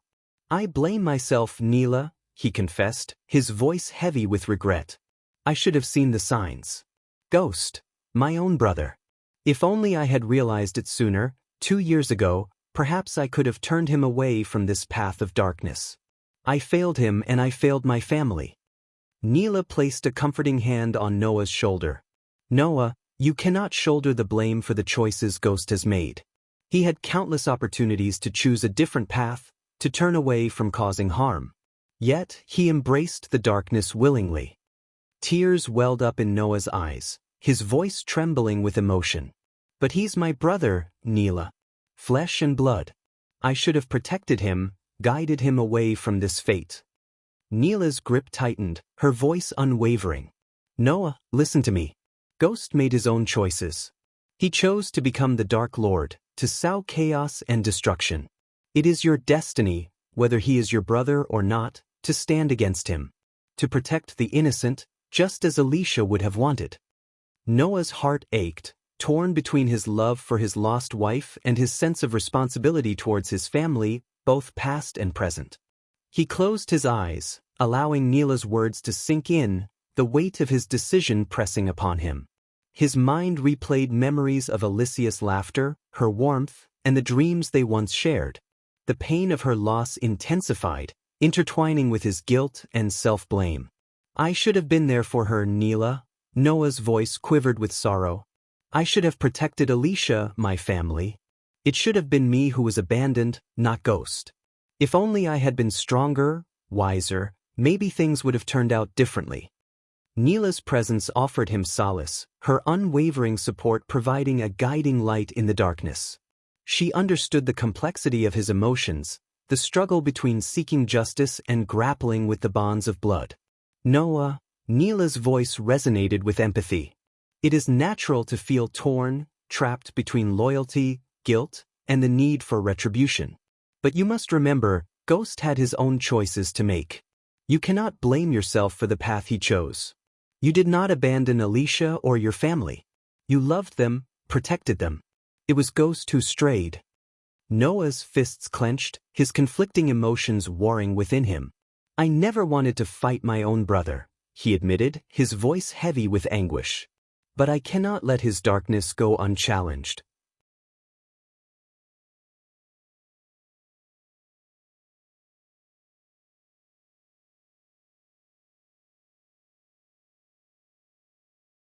"I blame myself, Neela," he confessed, his voice heavy with regret. "I should have seen the signs. Ghost, my own brother. If only I had realized it sooner, 2 years ago, perhaps I could have turned him away from this path of darkness. I failed him and I failed my family." Neela placed a comforting hand on Noah's shoulder. "Noah, you cannot shoulder the blame for the choices Ghost has made. He had countless opportunities to choose a different path, to turn away from causing harm. Yet, he embraced the darkness willingly." Tears welled up in Noah's eyes, his voice trembling with emotion. "But he's my brother, Neela. Flesh and blood. I should have protected him, guided him away from this fate." Neela's grip tightened, her voice unwavering. "Noah, listen to me. Ghost made his own choices. He chose to become the Dark Lord, to sow chaos and destruction. It is your destiny, whether he is your brother or not, to stand against him. To protect the innocent, just as Alicia would have wanted." Noah's heart ached, torn between his love for his lost wife and his sense of responsibility towards his family, both past and present. He closed his eyes, allowing Neela's words to sink in, the weight of his decision pressing upon him. His mind replayed memories of Alicia's laughter, her warmth, and the dreams they once shared. The pain of her loss intensified, intertwining with his guilt and self-blame. "I should have been there for her, Neela." Noah's voice quivered with sorrow. "I should have protected Alicia, my family. It should have been me who was abandoned, not Ghost. If only I had been stronger, wiser, maybe things would have turned out differently." Neela's presence offered him solace, her unwavering support providing a guiding light in the darkness. She understood the complexity of his emotions, the struggle between seeking justice and grappling with the bonds of blood. Noah, Neela's voice resonated with empathy. It is natural to feel torn, trapped between loyalty, guilt, and the need for retribution. But you must remember, Ghost had his own choices to make. You cannot blame yourself for the path he chose. You did not abandon Alicia or your family. You loved them, protected them. It was Ghost who strayed. Noah's fists clenched, his conflicting emotions warring within him. I never wanted to fight my own brother, he admitted, his voice heavy with anguish. But I cannot let his darkness go unchallenged.